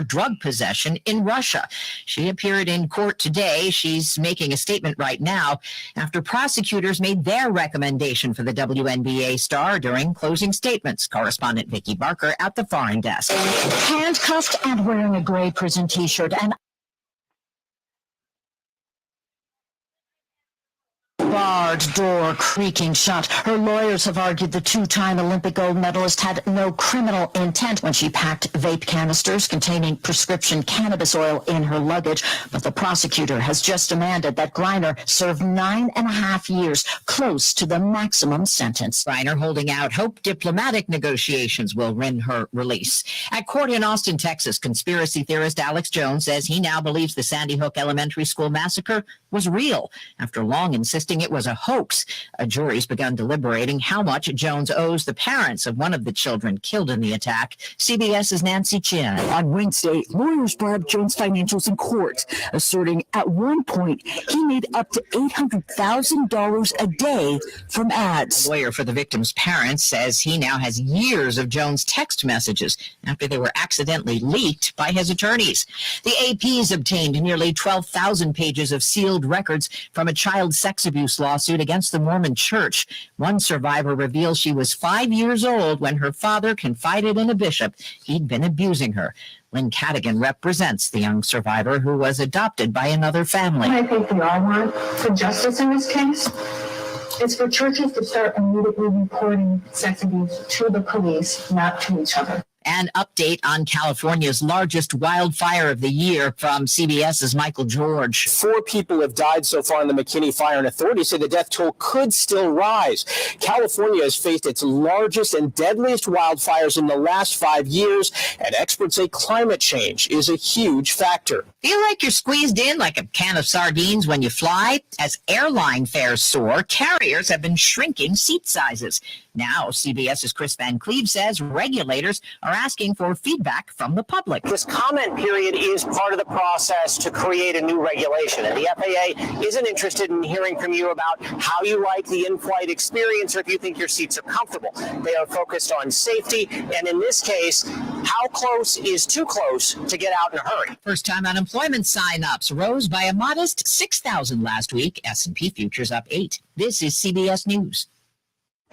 drug possession in Russia. She appeared in court today. She's making a statement right now after prosecutors made their recommendation for the WNBA star during closing statements. Correspondent Vicki Barker at the foreign desk. Handcuffed and wearing a gray prison t-shirt and barred door creaking shut. Her lawyers have argued the two-time Olympic gold medalist had no criminal intent when she packed vape canisters containing prescription cannabis oil in her luggage. But the prosecutor has just demanded that Griner serve 9.5 years, close to the maximum sentence. Griner holding out hope diplomatic negotiations will win her release. At court in Austin, Texas, conspiracy theorist Alex Jones says he now believes the Sandy Hook Elementary School massacre was real after long insisting it was a hoax. A jury's begun deliberating how much Jones owes the parents of one of the children killed in the attack. CBS's Nancy Chin. On Wednesday, lawyers brought up Jones' financials in court, asserting at one point he made up to $800,000 a day from ads. A lawyer for the victim's parents says he now has years of Jones' text messages after they were accidentally leaked by his attorneys. The AP's obtained nearly 12,000 pages of sealed records from a child sex abuse lawsuit against the Mormon Church. One survivor reveals she was 5 years old when her father confided in a bishop he'd been abusing her. Lynn Cadigan represents the young survivor who was adopted by another family. I think we all want for justice in this case. It's for churches to start immediately reporting sex abuse to the police, not to each other. An update on California's largest wildfire of the year from CBS's Michael George. 4 people have died so far in the McKinney fire, and authorities say the death toll could still rise. California has faced its largest and deadliest wildfires in the last 5 years, and experts say climate change is a huge factor. Feel like you're squeezed in like a can of sardines when you fly? As airline fares soar, carriers have been shrinking seat sizes. Now, CBS's Chris Van Cleve says regulators are asking for feedback from the public. This comment period is part of the process to create a new regulation, and the FAA isn't interested in hearing from you about how you like the in-flight experience or if you think your seats are comfortable. They are focused on safety, and in this case, how close is too close to get out in a hurry. First-time unemployment sign-ups rose by a modest 6,000 last week. S&P futures up 8. This is CBS News.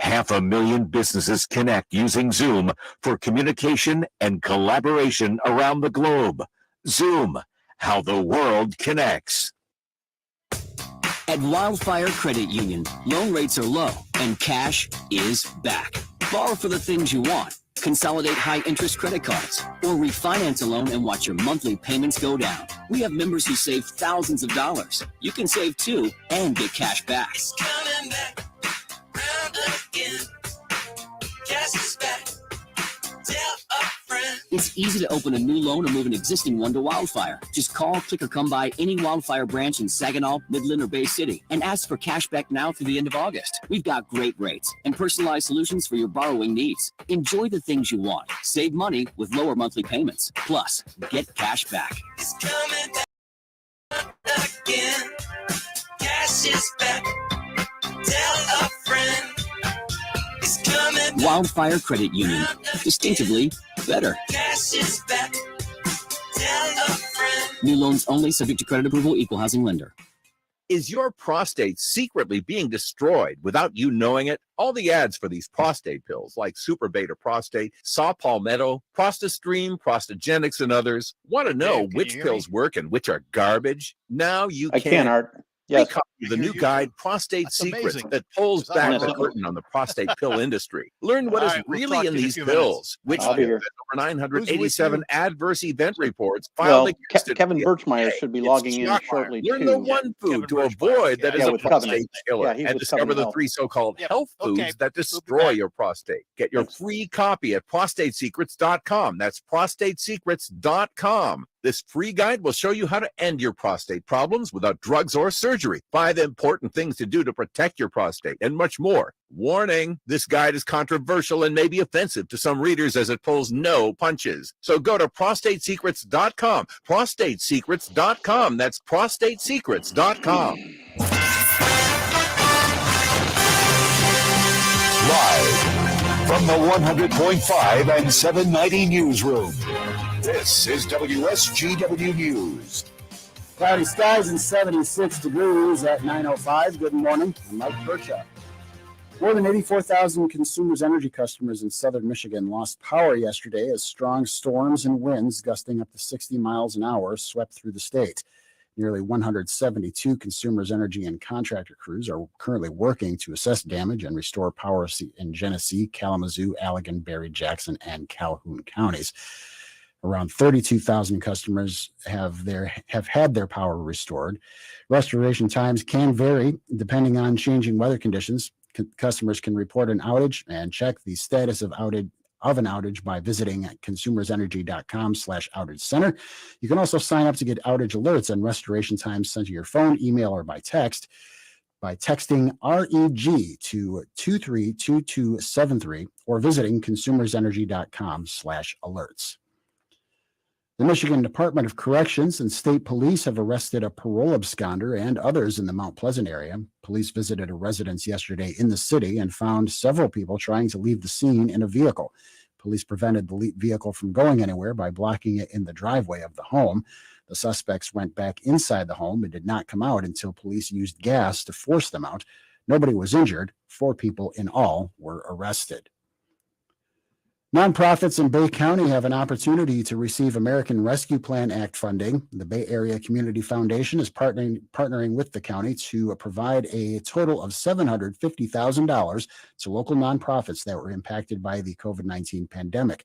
500,000 businesses connect using Zoom for communication and collaboration around the globe. Zoom, how the world connects. At Wildfire Credit Union, loan rates are low and cash is back. Borrow for the things you want. Consolidate high-interest credit cards or refinance a loan and watch your monthly payments go down. We have members who save thousands of dollars. You can save too and get cash back. It's coming back. Again. Cash is back. Tell a friend. It's easy to open a new loan or move an existing one to Wildfire. Just call, click, or come by any Wildfire branch in Saginaw, Midland, or Bay City and ask for cash back now through the end of August. We've got great rates and personalized solutions for your borrowing needs. Enjoy the things you want. Save money with lower monthly payments. Plus, get cash back. It's coming back again. Cash is back. Tell a friend. It's coming back. Wildfire Credit Union. Distinctively better. Cash is back. Tell a friend. New loans only, subject to credit approval, equal housing lender. Is your prostate secretly being destroyed without you knowing it? All the ads for these prostate pills like Super Beta Prostate, Saw Palmetto, ProstaStream, Prostagenics, and others want to know which pills work and which are garbage? Now you can. I can, Art. Yes. The new guide, Prostate Secrets, that pulls back the curtain on the prostate pill industry. Learn what is really in these pills, which over 987 adverse event reports filed against it. Kevin Birchmeyer should be logging in shortly. Learn the one food to avoid that is a prostate killer, and discover the 3 so-called health foods that destroy your prostate. Get your free copy at prostatesecrets.com. That's prostatesecrets.com. This free guide will show you how to end your prostate problems without drugs or surgery. 5 important things to do to protect your prostate, and much more. Warning, this guide is controversial and may be offensive to some readers as it pulls no punches. So go to prostatesecrets.com. Prostatesecrets.com. That's prostatesecrets.com. Live from the 100.5 and 790 newsroom, This is WSGW News. Cloudy skies and 76 degrees at 9:05. Good morning. I'm Mike Burchak. More than 84,000 Consumers Energy customers in southern Michigan lost power yesterday as strong storms and winds gusting up to 60 miles an hour swept through the state. Nearly 172 Consumers Energy and contractor crews are currently working to assess damage and restore power in Genesee, Kalamazoo, Allegan, Berry, Jackson, and Calhoun counties. Around 32,000 customers have had their power restored. Restoration times can vary depending on changing weather conditions. Customers can report an outage and check the status of an outage by visiting consumersenergy.com/outage center. You can also sign up to get outage alerts and restoration times sent to your phone, email, or by text by texting REG to 232273 or visiting consumersenergy.com/alerts. The Michigan Department of Corrections and state police have arrested a parole absconder and others in the Mount Pleasant area. Police visited a residence yesterday in the city and found several people trying to leave the scene in a vehicle. Police prevented the vehicle from going anywhere by blocking it in the driveway of the home. The suspects went back inside the home and did not come out until police used gas to force them out. Nobody was injured. 4 people in all were arrested. Nonprofits in Bay County have an opportunity to receive American Rescue Plan Act funding. The Bay Area Community Foundation is partnering with the county to provide a total of $750,000 to local nonprofits that were impacted by the COVID-19 pandemic.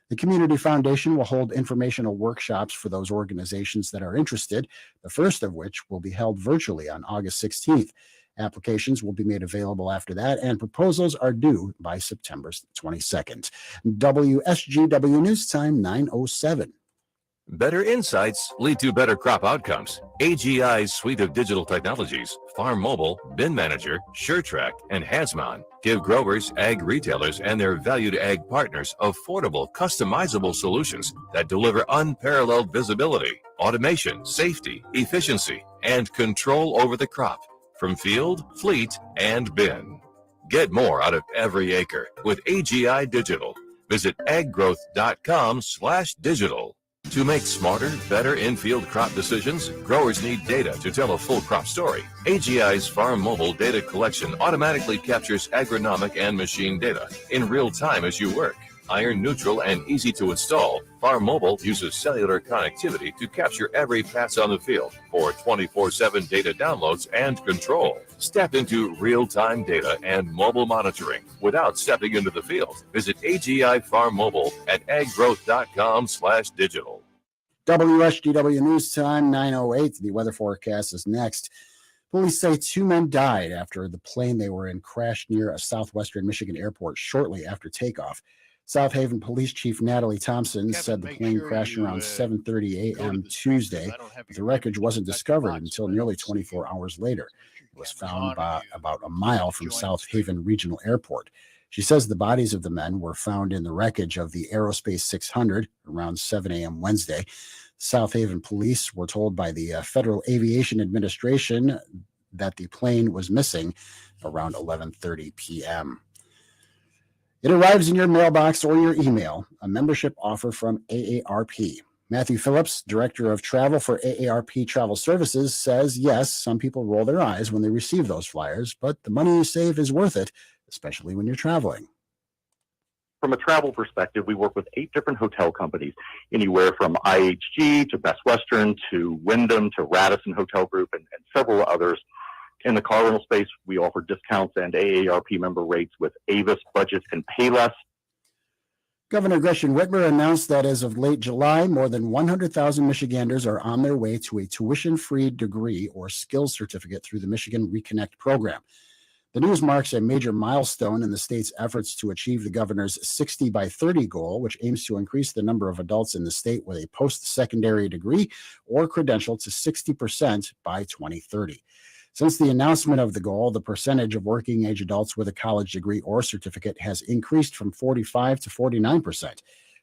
The Community Foundation will hold informational workshops for those organizations that are interested, the first of which will be held virtually on August 16th. Applications will be made available after that, and proposals are due by September 22nd. WSGW News Time, 9:07. Better insights lead to better crop outcomes. AGI's suite of digital technologies, Farm Mobile, Bin Manager, SureTrack, and Hazmon give growers, ag retailers, and their valued ag partners affordable, customizable solutions that deliver unparalleled visibility, automation, safety, efficiency, and control over the crop. From field, fleet, and bin. Get more out of every acre with AGI Digital. Visit aggrowth.com/digital. To make smarter, better in-field crop decisions, growers need data to tell a full crop story. AGI's Farm Mobile data collection automatically captures agronomic and machine data in real time as you work. Iron neutral and easy to install, Farm Mobile uses cellular connectivity to capture every pass on the field for 24/7 data downloads and control. Step into real-time data and mobile monitoring without stepping into the field. Visit AGI Farm Mobile at aggrowth.com/digital. WSGW News Time, 9:08. The weather forecast is next. Police say 2 men died after the plane they were in crashed near a southwestern Michigan airport shortly after takeoff. South Haven Police Chief Natalie Thompson said the plane crashed around 7:30 a.m. Tuesday, but the wreckage wasn't discovered until nearly 24 hours later. It was found about a mile from South Haven Regional Airport. She says the bodies of the men were found in the wreckage of the Aerospace 600 around 7 a.m. Wednesday. South Haven police were told by the Federal Aviation Administration that the plane was missing around 11:30 p.m. It arrives in your mailbox or your email, a membership offer from AARP. Matthew Phillips, Director of Travel for AARP Travel Services, says, yes, some people roll their eyes when they receive those flyers, but the money you save is worth it, especially when you're traveling. From a travel perspective, we work with 8 different hotel companies, anywhere from IHG to Best Western to Wyndham to Radisson Hotel Group and several others. In the car rental space, we offer discounts and AARP member rates with Avis, Budget, and Payless. Governor Gretchen Whitmer announced that as of late July, more than 100,000 Michiganders are on their way to a tuition-free degree or skills certificate through the Michigan Reconnect program. The news marks a major milestone in the state's efforts to achieve the governor's 60 by 30 goal, which aims to increase the number of adults in the state with a post-secondary degree or credential to 60% by 2030. Since the announcement of the goal, the percentage of working-age adults with a college degree or certificate has increased from 45 to 49%.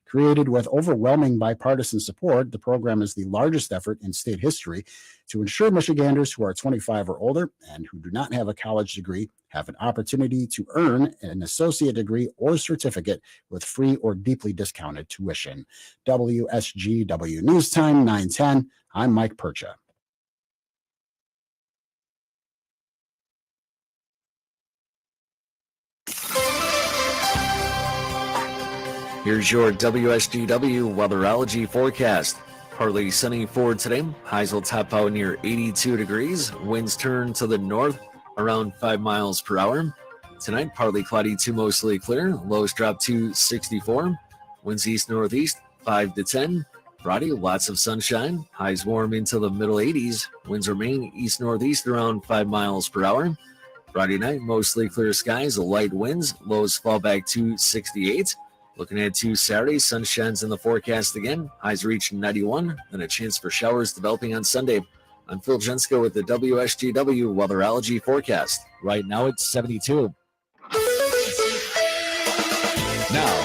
Created with overwhelming bipartisan support, the program is the largest effort in state history to ensure Michiganders who are 25 or older and who do not have a college degree have an opportunity to earn an associate degree or certificate with free or deeply discounted tuition. WSGW News Time 910. I'm Mike Percha. Here's your WSGW weatherology forecast. Partly sunny for today. Highs will top out near 82 degrees. Winds turn to the north around 5 miles per hour. Tonight, partly cloudy to mostly clear. Lows drop to 64. Winds east-northeast 5 to 10. Friday, lots of sunshine. Highs warm into the middle 80s. Winds remain east-northeast around 5 miles per hour. Friday night, mostly clear skies, light winds. Lows fall back to 68. Looking ahead to Saturday, sun shines in the forecast again. Highs reach 91, then a chance for showers developing on Sunday. I'm Phil Jensko with the WSGW weatherology forecast. Right now it's 72. Now,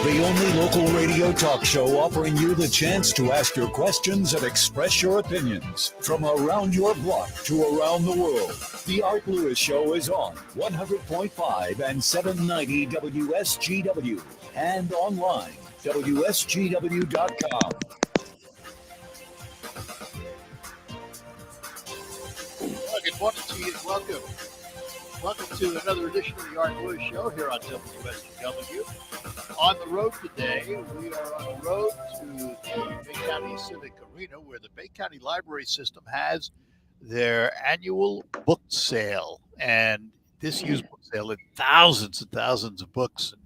the only local radio talk show offering you the chance to ask your questions and express your opinions from around your block to around the world. The Art Lewis Show is on 100.5 and 790 WSGW and online, WSGW.com. Well, good morning to you and welcome. Welcome to another edition of the Art Lewis Show here on WSGW. On the road today, we are on the road to the Bay County Civic Arena where the Bay County Library System has their annual book sale. And this year's book sale had thousands and thousands of books and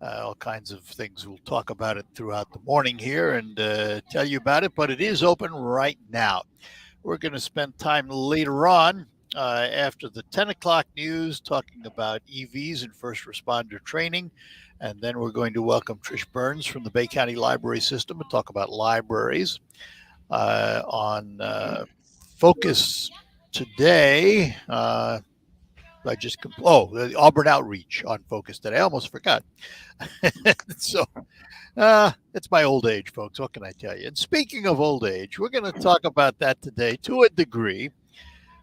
all kinds of things. We'll talk about it throughout the morning here and tell you about it, but it is open right now. We're going to spend time later on after the 10 o'clock news talking about EVs and first responder training. And then we're going to welcome Trish Burns from the Bay County Library System and talk about libraries. On Focus today, the Auburn Outreach on Focus today. I almost forgot. So it's my old age, folks. What can I tell you? And speaking of old age, we're going to talk about that today to a degree.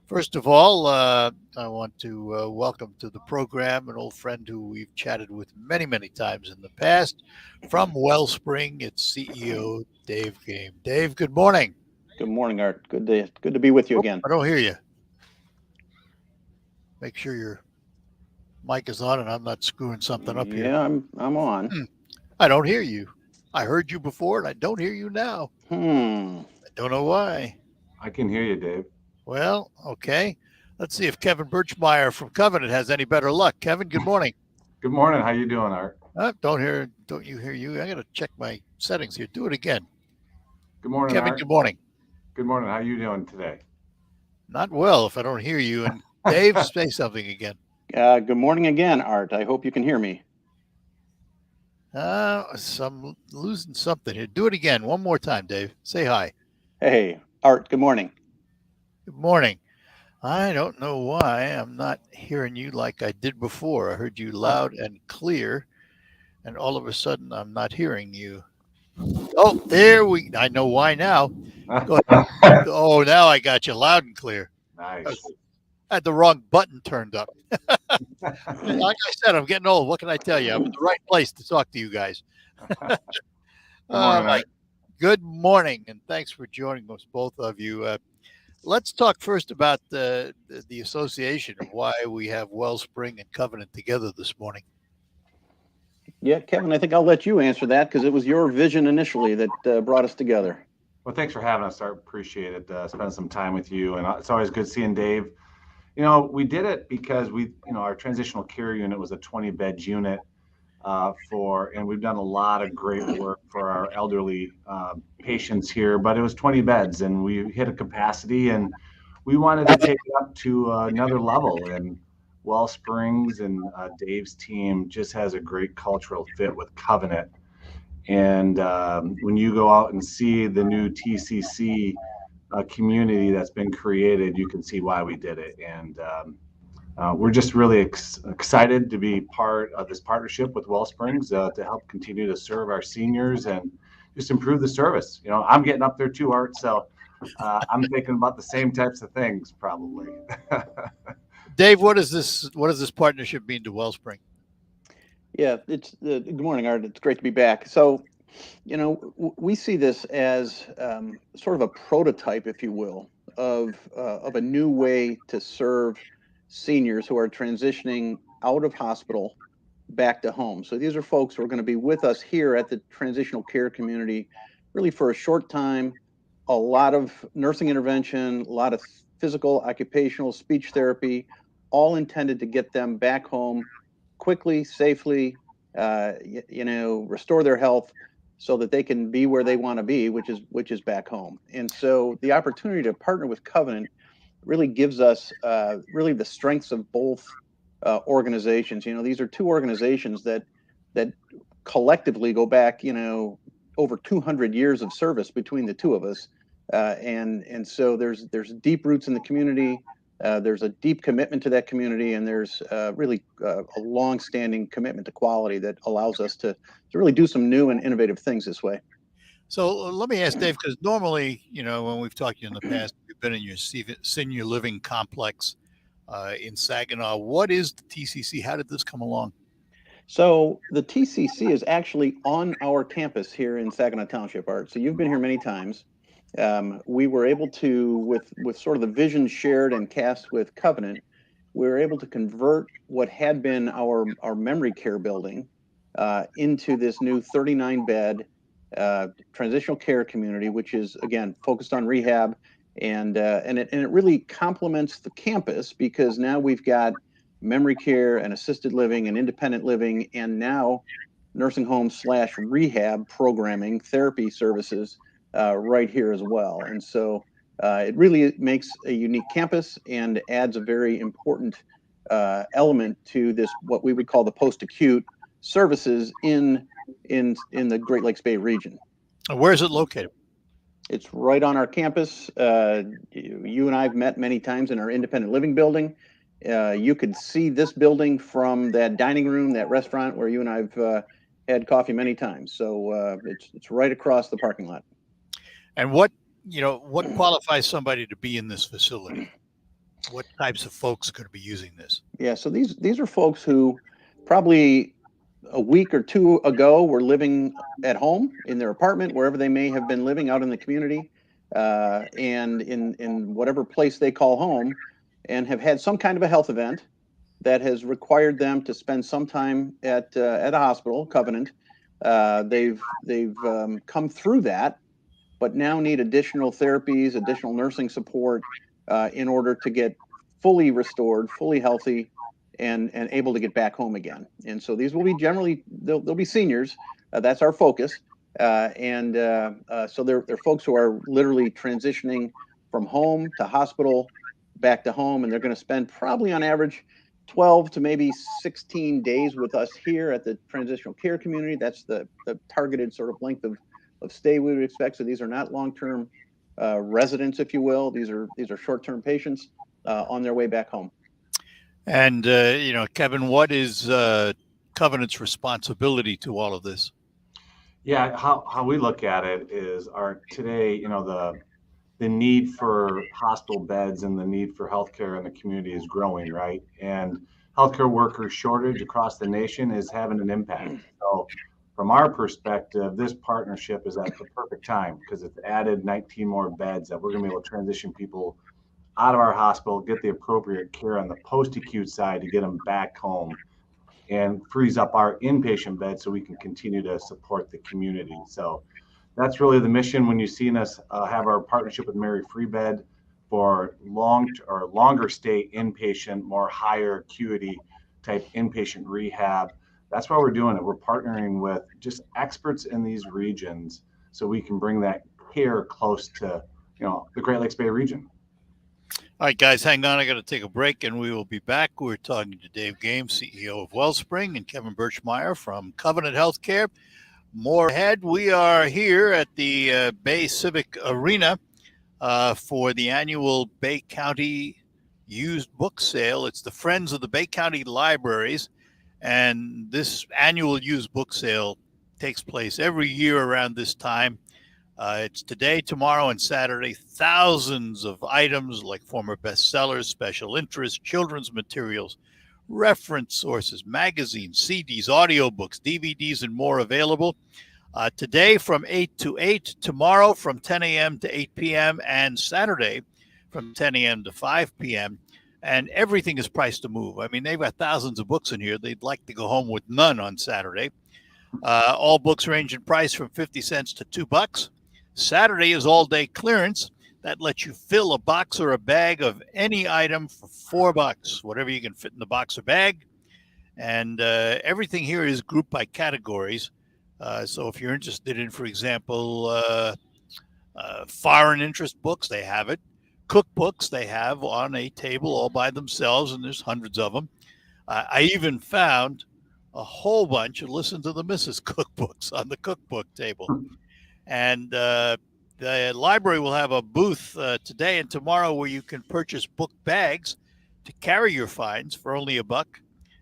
First of all, I want to welcome to the program an old friend who we've chatted with many, many times in the past. From Wellspring, it's CEO Dave Game. Dave, good morning. Good morning, Art. Good to be with you again. I don't hear you. Make sure your mic is on and I'm not screwing something up here. Yeah, I'm on. I don't hear you. I heard you before and I don't hear you now. I don't know why. I can hear you, Dave. Well, okay. Let's see if Kevin Birchmeyer from Covenant has any better luck. Kevin, good morning. Good morning. How you doing, Art? Don't you hear you? I got to check my settings here. Do it again. Good morning, Kevin, Art. good morning. Good morning. How you doing today? Not well if I don't hear you. And Dave, say something again. Good morning again, Art. I hope you can hear me. I'm losing something here. Do it again. One more time, Dave. Say hi. Hey, Art, good morning. Good morning. I don't know why I'm not hearing you like I did before. I heard you loud and clear, and all of a sudden I'm not hearing you. Oh, I know why now. Go ahead. Oh, now I got you loud and clear. Nice. I had the wrong button turned up. Like I said, I'm getting old. What can I tell you? I'm in the right place to talk to you guys. Good morning, and thanks for joining us, both of you. Let's talk first about the association of why we have Wellspring and Covenant together this morning. Yeah, Kevin, I think I'll let you answer that because it was your vision initially that brought us together. Well, thanks for having us. I appreciate it. Spending some time with you, and it's always good seeing Dave. You know, we did it because our transitional care unit was a 20-bed unit and we've done a lot of great work for our elderly patients here, but it was 20 beds and we hit a capacity and we wanted to take it up to another level. And Wellsprings and Dave's team just has a great cultural fit with Covenant. And when you go out and see the new TCC community that's been created, you can see why we did it. And we're just really excited to be part of this partnership with Wellsprings to help continue to serve our seniors and just improve the service. You know, I'm getting up there too, Art, so I'm thinking about the same types of things probably. Dave, what does this partnership mean to Wellspring? Yeah, it's good morning, Art. It's great to be back. So, you know, we see this as sort of a prototype, if you will, of a new way to serve seniors who are transitioning out of hospital back to home. So these are folks who are going to be with us here at the transitional care community, really for a short time. A lot of nursing intervention, a lot of physical, occupational, speech therapy, all intended to get them back home quickly, safely, restore their health so that they can be where they want to be, which is back home. And so the opportunity to partner with Covenant really gives us really the strengths of both organizations. You know, these are two organizations that collectively go back, over 200 years of service between the two of us, and so there's deep roots in the community. There's a deep commitment to that community, and there's really a long-standing commitment to quality that allows us to really do some new and innovative things this way. So let me ask Dave, because normally, when we've talked to you in the past, you've been in your senior living complex in Saginaw. What is the TCC? How did this come along? So the TCC is actually on our campus here in Saginaw Township, Art. So you've been here many times. We were able to, with sort of the vision shared and cast with Covenant, we were able to convert what had been our memory care building into this new 39-bed transitional care community, which is, again, focused on rehab. And it really complements the campus because now we've got memory care and assisted living and independent living, and now nursing home / rehab programming, therapy services right here as well. And so it really makes a unique campus and adds a very important element to this, what we would call the post-acute services in the Great Lakes Bay region. Where is it located? It's right on our campus. You and I have met many times in our independent living building. You could see this building from that dining room, that restaurant where you and I've had coffee many times. So it's right across the parking lot. And what qualifies somebody to be in this facility? What types of folks could be using this? Yeah, so these are folks who probably a week or two ago were living at home in their apartment, wherever they may have been living out in the community, and in whatever place they call home, and have had some kind of a health event that has required them to spend some time at a hospital, Covenant. They've come through that, but now need additional therapies, additional nursing support in order to get fully restored, fully healthy, and able to get back home again. And so these will be generally, they'll be seniors. That's our focus. So they're folks who are literally transitioning from home to hospital, back to home, and they're going to spend probably on average 12 to maybe 16 days with us here at the transitional care community. That's the targeted sort of length of stay we would expect. So these are not long-term residents, if you will. These are short-term patients on their way back home. And Kevin, what is Covenant's responsibility to all of this? Yeah, how we look at it is today, the need for hospital beds and the need for healthcare in the community is growing, right? And healthcare worker shortage across the nation is having an impact. So from our perspective, this partnership is at the perfect time because it's added 19 more beds that we're going to be able to transition people out of our hospital, get the appropriate care on the post-acute side to get them back home, and frees up our inpatient beds so we can continue to support the community. So that's really the mission when you've seen us have our partnership with Mary Free Bed for longer stay inpatient, more higher acuity type inpatient rehab. That's why we're doing it. We're partnering with just experts in these regions so we can bring that care close to the Great Lakes Bay region. All right, guys, hang on. I got to take a break, and we will be back. We're talking to Dave Games, CEO of Wellspring, and Kevin Birchmeyer from Covenant Healthcare. More ahead. We are here at the Bay Civic Arena for the annual Bay County used book sale. It's the Friends of the Bay County Libraries, and this annual used book sale takes place every year around this time. It's today, tomorrow, and Saturday. Thousands of items like former bestsellers, special interest, children's materials, reference sources, magazines, CDs, audiobooks, DVDs, and more available. Today from 8 to 8, tomorrow from 10 a.m. to 8 p.m., and Saturday from 10 a.m. to 5 p.m. And everything is priced to move. I mean, they've got thousands of books in here. They'd like to go home with none on Saturday. All books range in price from 50 cents to $2. Saturday is all-day clearance. That lets you fill a box or a bag of any item for $4, whatever you can fit in the box or bag. And everything here is grouped by categories. So if you're interested in, for example, foreign interest books, they have it. Cookbooks, they have on a table all by themselves, and there's hundreds of them. I even found a whole bunch of Listen to the Missus cookbooks on the cookbook table. And the library will have a booth today and tomorrow where you can purchase book bags to carry your finds for only $1,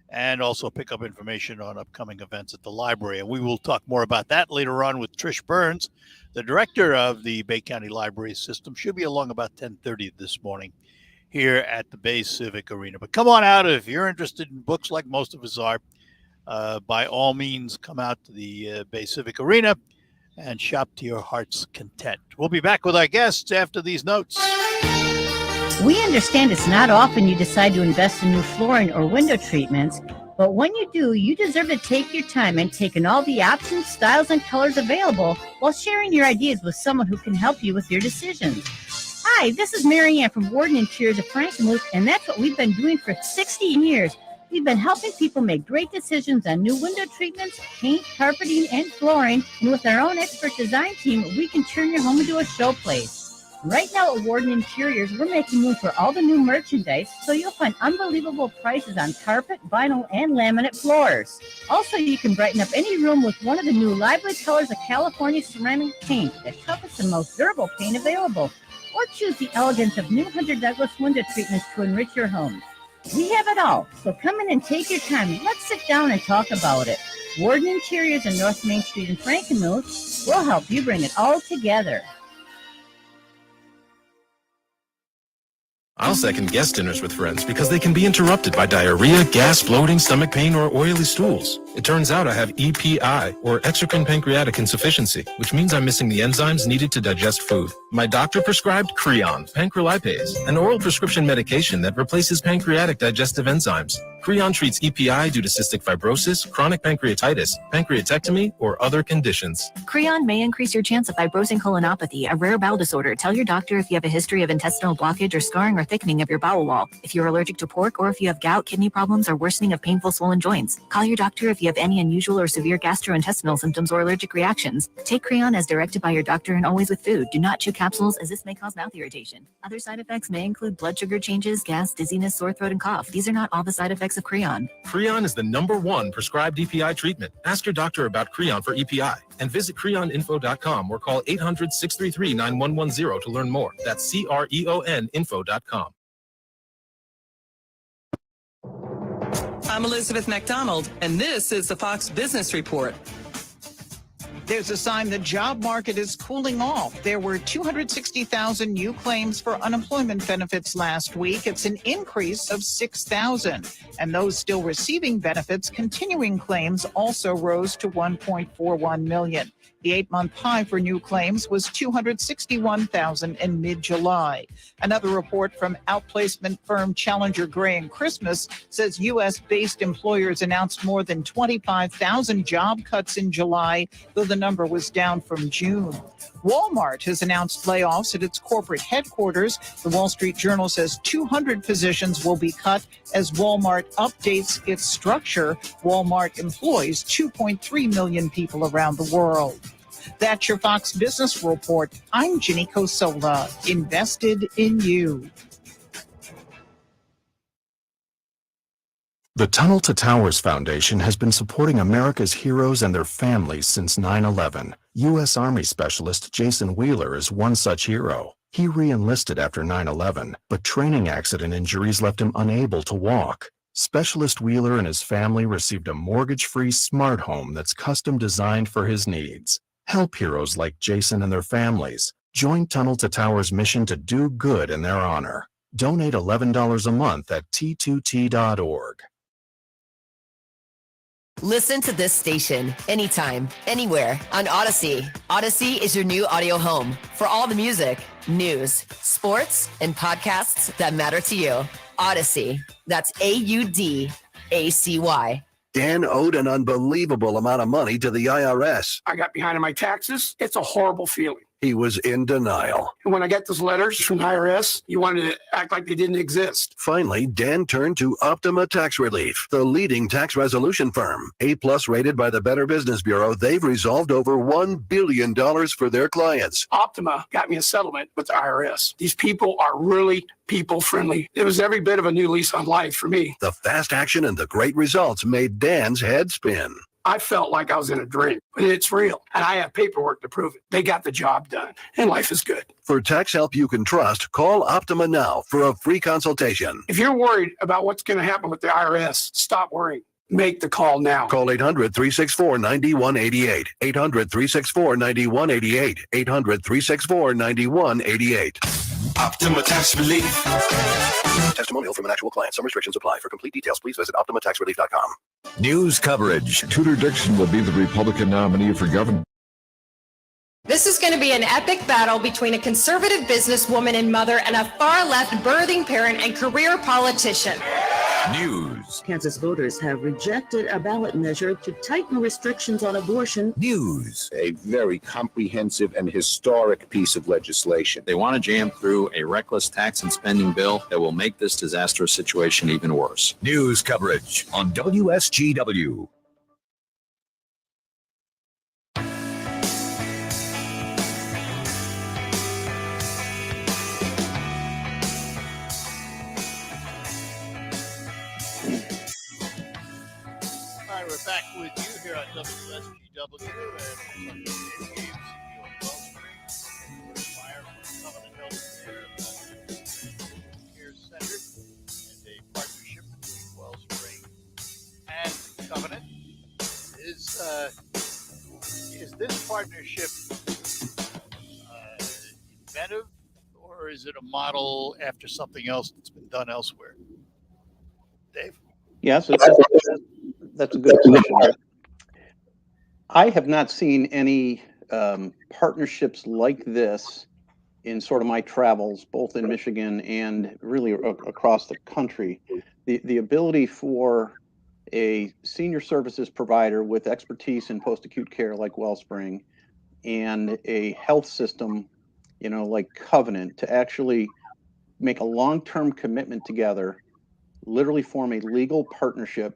and also pick up information on upcoming events at the library. And we will talk more about that later on with Trish Burns, the director of the Bay County Library System. She'll be along about 10:30 this morning here at the Bay Civic Arena. But come on out if you're interested in books like most of us are. By all means, come out to the Bay Civic Arena and shop to your heart's content. We'll be back with our guests after these notes. We understand it's not often you decide to invest in new flooring or window treatments, but when you do, you deserve to take your time and take in all the options, styles, and colors available while sharing your ideas with someone who can help you with your decisions. Hi, this is Mary Ann from Warden Interiors of Frankenmuth, and that's what we've been doing for 16 years. We've been helping people make great decisions on new window treatments, paint, carpeting, and flooring. And with our own expert design team, we can turn your home into a showplace. Right now at Warden Interiors, we're making room for all the new merchandise, so you'll find unbelievable prices on carpet, vinyl, and laminate floors. Also, you can brighten up any room with one of the new lively colors of California ceramic paint, the toughest and most durable paint available. Or choose the elegance of new Hunter Douglas window treatments to enrich your home. We have it all, so come in and take your time. Let's sit down and talk about it. Warden Interiors on North Main Street in Frankenmuth will help you bring it all together. I'll second guest dinners with friends because they can be interrupted by diarrhea, gas, bloating, stomach pain, or oily stools. It turns out I have EPI, or exocrine pancreatic insufficiency, which means I'm missing the enzymes needed to digest food. My doctor prescribed Creon, pancrelipase, an oral prescription medication that replaces pancreatic digestive enzymes. Creon treats EPI due to cystic fibrosis, chronic pancreatitis, pancreatectomy, or other conditions. Creon may increase your chance of fibrosing colonopathy, a rare bowel disorder. Tell your doctor if you have a history of intestinal blockage or scarring or thickening of your bowel wall, if you're allergic to pork, or if you have gout, kidney problems, or worsening of painful swollen joints. Call your doctor if you have any unusual or severe gastrointestinal symptoms or allergic reactions. Take Creon as directed by your doctor and always with food. Do not chew capsules as this may cause mouth irritation. Other side effects may include blood sugar changes, gas, dizziness, sore throat, and cough. These are not all the side effects of Creon. Creon is the #1 prescribed EPI treatment. Ask your doctor about Creon for EPI and visit creoninfo.com or call 800-633-9110 to learn more. That's CREON info.com. I'm Elizabeth McDonald, and this is the Fox Business Report. There's a sign the job market is cooling off. There were 260,000 new claims for unemployment benefits last week. It's an increase of 6,000. And those still receiving benefits, continuing claims also rose to 1.41 million. The 8-month high for new claims was 261,000 in mid-July. Another report from outplacement firm Challenger Gray & Christmas says U.S.-based employers announced more than 25,000 job cuts in July, though the number was down from June. Walmart has announced layoffs at its corporate headquarters. The Wall Street Journal says 200 positions will be cut as Walmart updates its structure. Walmart employs 2.3 million people around the world. That's your Fox Business Report. I'm Ginny Cosola, invested in you. The Tunnel to Towers Foundation has been supporting America's heroes and their families since 9/11. U.S. Army Specialist Jason Wheeler is one such hero. He re-enlisted after 9/11, but training accident injuries left him unable to walk. Specialist Wheeler and his family received a mortgage-free smart home that's custom designed for his needs. Help heroes like Jason and their families. Join Tunnel to Tower's mission to do good in their honor. Donate $11 a month at t2t.org. Listen to this station anytime, anywhere on Odyssey. Odyssey is your new audio home for all the music, news, sports, and podcasts that matter to you. Odyssey. That's AUDACY. Dan owed an unbelievable amount of money to the IRS. I got behind on my taxes. It's a horrible feeling. He was in denial. And when I get those letters from IRS, you wanted to act like they didn't exist. Finally, Dan turned to Optima Tax Relief, the leading tax resolution firm. A+ rated by the Better Business Bureau, they've resolved over $1 billion for their clients. Optima got me a settlement with the IRS. These people are really people friendly. It was every bit of a new lease on life for me. The fast action and the great results made Dan's head spin. I felt like I was in a dream, but it's real. And I have paperwork to prove it. They got the job done, and life is good. For tax help you can trust, call Optima now for a free consultation. If you're worried about what's going to happen with the IRS, stop worrying. Make the call now. Call 800-364-9188. 800-364-9188. 800-364-9188. Optima Tax Relief. Testimonial from an actual client. Some restrictions apply. For complete details, please visit OptimaTaxRelief.com. News coverage. Tudor Dixon will be the Republican nominee for governor. This is going to be an epic battle between a conservative businesswoman and mother and a far-left birthing parent and career politician. News. Kansas voters have rejected a ballot measure to tighten restrictions on abortion. News. A very comprehensive and historic piece of legislation. They want to jam through a reckless tax and spending bill that will make this disastrous situation even worse. News coverage on WSGW. We're back with you here on WSGW and Fire Covenant Healthcare Care Center and a partnership between Wellspring and Covenant. Is this partnership inventive, or is it a model after something else that's been done elsewhere? Dave? Yes, that's a good question. I have not seen any partnerships like this in sort of my travels, both in Michigan and really across the country. The ability for a senior services provider with expertise in post-acute care like Wellspring and a health system, like Covenant, to actually make a long-term commitment together, literally form a legal partnership,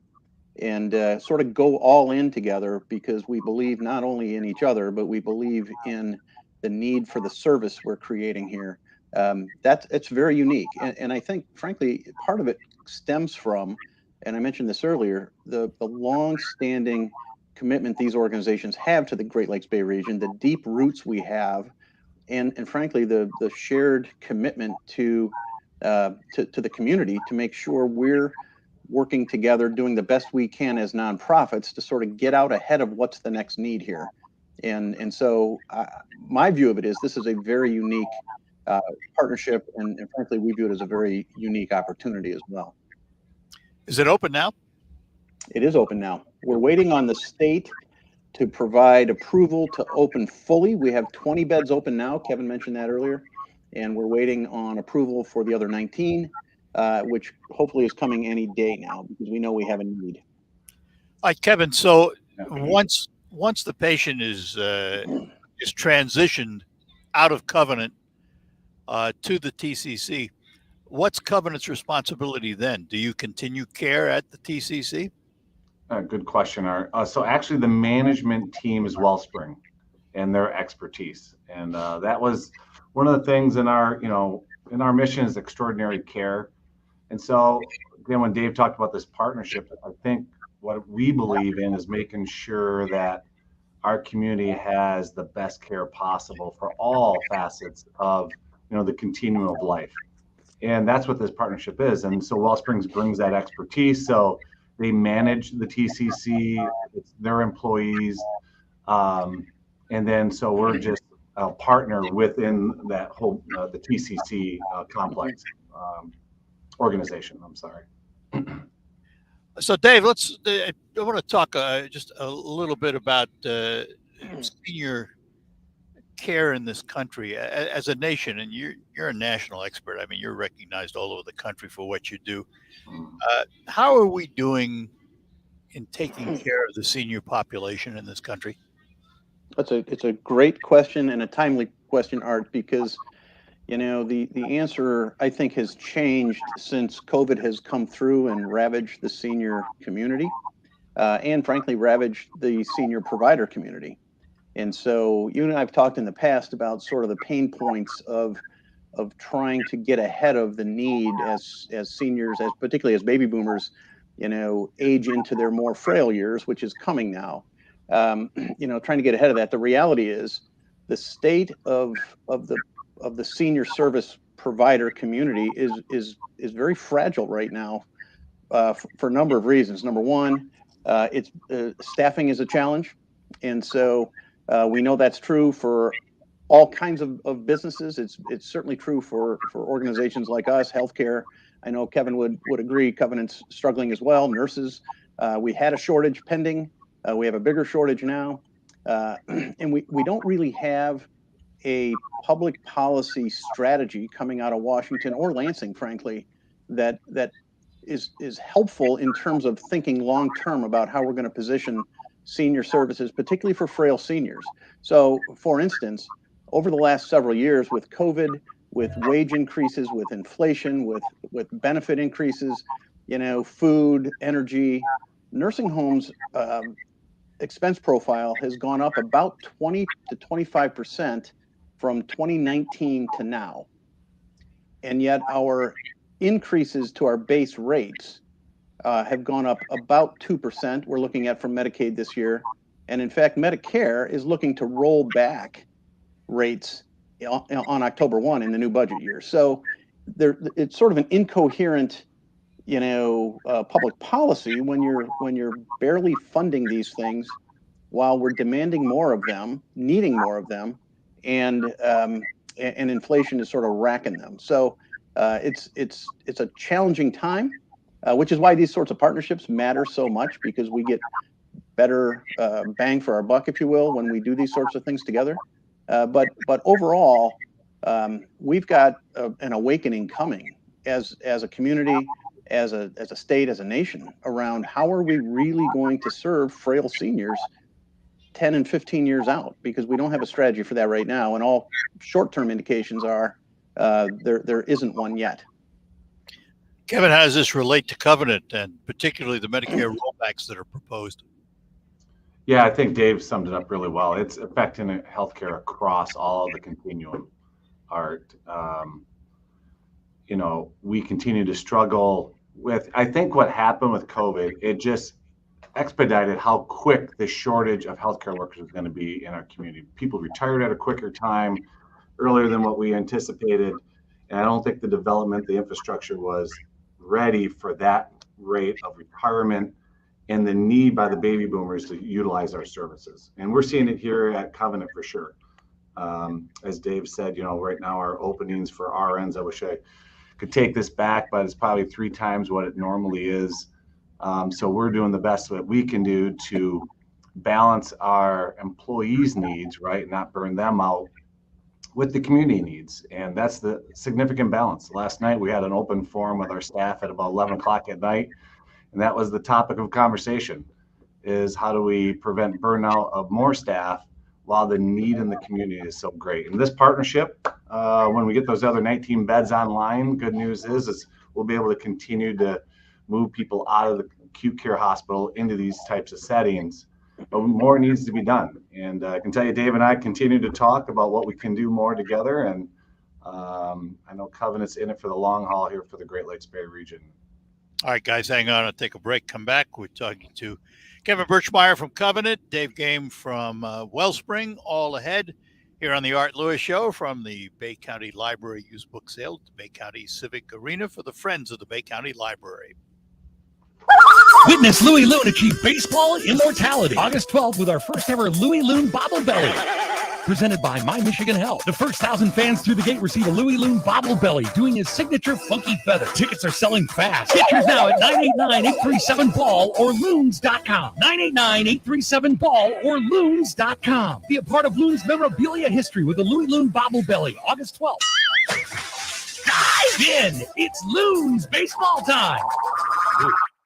and sort of go all in together, because we believe not only in each other, but we believe in the need for the service we're creating here. It's very unique. And I think, frankly, part of it stems from, and I mentioned this earlier, the long-standing commitment these organizations have to the Great Lakes Bay region, the deep roots we have, and frankly, the shared commitment to the community to make sure we're working together, doing the best we can as nonprofits to sort of get out ahead of what's the next need here. And so my view of it is this is a very unique partnership, and frankly, we view it as a very unique opportunity as well. Is it open now? It is open now. We're waiting on the state to provide approval to open fully. We have 20 beds open now. Kevin mentioned that earlier. And we're waiting on approval for the other 19, which hopefully is coming any day now, because we know we have a need. All right, Kevin. So once the patient is transitioned out of Covenant to the TCC, what's Covenant's responsibility then? Do you continue care at the TCC? Good question, Art. So actually, the management team is Wellspring and their expertise, and that was one of the things in our mission is extraordinary care. And so again, when Dave talked about this partnership, I think what we believe in is making sure that our community has the best care possible for all facets of the continuum of life. And that's what this partnership is. And so Wellsprings brings that expertise. So they manage the TCC, it's their employees. And then so we're just a partner within that whole, the TCC complex organization. I'm sorry. So, Dave, I want to talk just a little bit about senior care in this country as a nation, and you're a national expert. I mean, you're recognized all over the country for what you do. How are we doing in taking care of the senior population in this country? It's a great question and a timely question, Art, because the answer I think has changed since COVID has come through and ravaged the senior community, and frankly ravaged the senior provider community. And so you and I have talked in the past about sort of the pain points of trying to get ahead of the need as seniors, as particularly as baby boomers, age into their more frail years, which is coming now. Trying to get ahead of that. The reality is the state of the senior service provider community is very fragile right now, for a number of reasons. Number one, it's staffing is a challenge, and so we know that's true for all kinds of businesses. It's certainly true for organizations like us, healthcare. I know Kevin would agree. Covenant's struggling as well. Nurses, we had a shortage pending. We have a bigger shortage now, and we don't really have a public policy strategy coming out of Washington or Lansing, frankly, that is helpful in terms of thinking long term about how we're going to position senior services, particularly for frail seniors. So, for instance, over the last several years with COVID, with wage increases, with inflation, with benefit increases, food, energy, nursing homes expense profile has gone up about 20 to 25% from 2019 to now. And yet our increases to our base rates have gone up about 2%. We're looking at from Medicaid this year. And in fact, Medicare is looking to roll back rates on October 1 in the new budget year. So it's sort of an incoherent, public policy when you're barely funding these things while we're demanding more of them, needing more of them, and inflation is sort of racking them. So it's a challenging time, which is why these sorts of partnerships matter so much, because we get better bang for our buck, if you will, when we do these sorts of things together. But overall, we've got an awakening coming as a community, as a state, as a nation, around how are we really going to serve frail seniors 10 and 15 years out, because we don't have a strategy for that right now, and all short-term indications are there isn't one yet. Kevin, how does this relate to Covenant, and particularly the Medicare rollbacks that are proposed? Yeah, I think Dave summed it up really well. It's affecting healthcare across all of the continuum, Art. We continue to struggle with, I think what happened with COVID, it just expedited how quick the shortage of healthcare workers is going to be in our community. People retired at a quicker time, earlier than what we anticipated. And I don't think the development, the infrastructure was ready for that rate of retirement and the need by the baby boomers to utilize our services. And we're seeing it here at Covenant for sure. As Dave said, right now our openings for RNs, I wish I could take this back, but it's probably 3 times what it normally is. So we're doing the best that we can do to balance our employees' needs, right, not burn them out, with the community needs. And that's the significant balance. Last night we had an open forum with our staff at about 11 o'clock at night, and that was the topic of conversation, is how do we prevent burnout of more staff while the need in the community is so great. And this partnership, when we get those other 19 beds online, good news is we'll be able to continue to move people out of the acute care hospital into these types of settings. But more needs to be done. And I can tell you, Dave and I continue to talk about what we can do more together. And I know Covenant's in it for the long haul here for the Great Lakes Bay region. All right, guys, hang on. I'll take a break. Come back. We're talking to Kevin Birchmeyer from Covenant, Dave Game from Wellspring, all ahead Here on the Art Lewis Show from the Bay County Library Used Book Sale at the Bay County Civic Arena for the Friends of the Bay County Library. Witness Louie Loon achieve baseball immortality August 12th with our first ever Louie Loon Bobble Belly. Presented by My Michigan Health. The first 1,000 fans through the gate receive a Louie Loon Bobble Belly doing his signature funky feather. Tickets are selling fast. Get yours now at 989-837-BALL or loons.com. 989-837-BALL or loons.com. Be a part of Loon's memorabilia history with the Louie Loon Bobble Belly August 12th. Dive in! It's Loon's baseball time!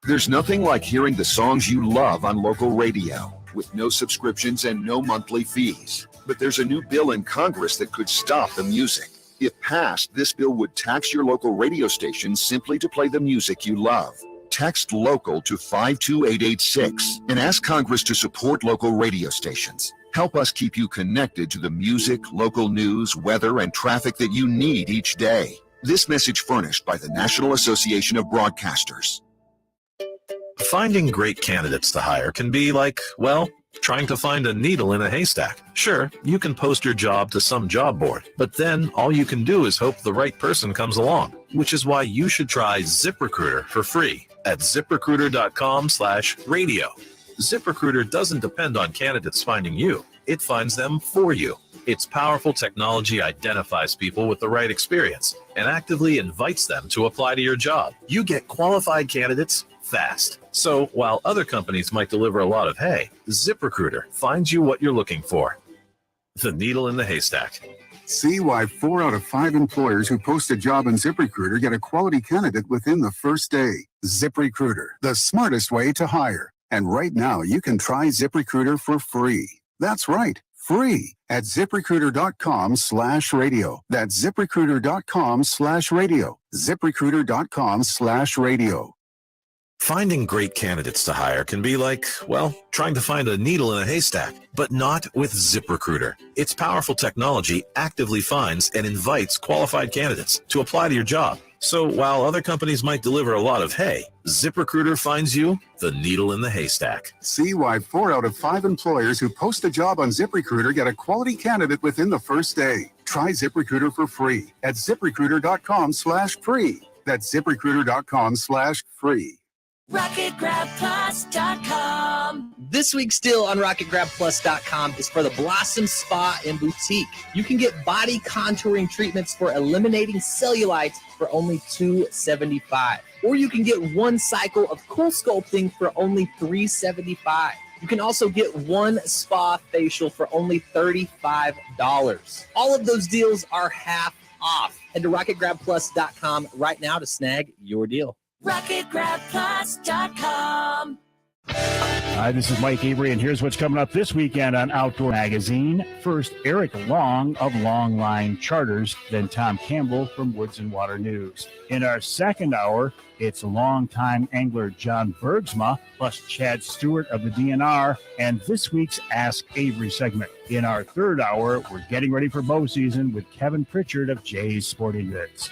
There's nothing like hearing the songs you love on local radio with no subscriptions and no monthly fees. But there's a new bill in Congress that could stop the music. If passed, this bill would tax your local radio station simply to play the music you love. Text LOCAL to 52886 and ask Congress to support local radio stations. Help us keep you connected to the music, local news, weather, and traffic that you need each day. This message furnished by the National Association of Broadcasters. Finding great candidates to hire can be like, well, trying to find a needle in a haystack. Sure, you can post your job to some job board, but then all you can do is hope the right person comes along, which is why you should try ZipRecruiter for free at ZipRecruiter.com/radio. ZipRecruiter doesn't depend on candidates finding you. It finds them for you. Its powerful technology identifies people with the right experience and actively invites them to apply to your job. You get qualified candidates fast. So while other companies might deliver a lot of hay, ZipRecruiter finds you what you're looking for. The needle in the haystack. See why 4 out of 5 employers who post a job in ZipRecruiter get a quality candidate within the first day. ZipRecruiter, the smartest way to hire. And right now, you can try ZipRecruiter for free. That's right, free at ZipRecruiter.com/radio. That's ZipRecruiter.com/radio. ZipRecruiter.com/radio. Finding great candidates to hire can be like, well, trying to find a needle in a haystack, but not with ZipRecruiter. Its powerful technology actively finds and invites qualified candidates to apply to your job. So while other companies might deliver a lot of hay, ZipRecruiter finds you the needle in the haystack. See why 4 out of 5 employers who post a job on ZipRecruiter get a quality candidate within the first day. Try ZipRecruiter for free at ZipRecruiter.com/free. That's ZipRecruiter.com/free. RocketGrabPlus.com. This week's deal on RocketGrabPlus.com is for the Blossom Spa and Boutique. You can get body contouring treatments for eliminating cellulite for only $275. Or you can get 1 cycle of cool sculpting for only $375. You can also get 1 spa facial for only $35. All of those deals are half off. Head to RocketGrabPlus.com right now to snag your deal. RocketGrabPlus.com. Hi, this is Mike Avery, and here's what's coming up this weekend on Outdoor Magazine. First, Eric Long of Long Line Charters, then Tom Campbell from Woods and Water News. In our second hour, it's longtime angler John Bergsma, plus Chad Stewart of the DNR, and this week's Ask Avery segment. In our third hour, we're getting ready for bow season with Kevin Pritchard of Jay's Sporting Goods.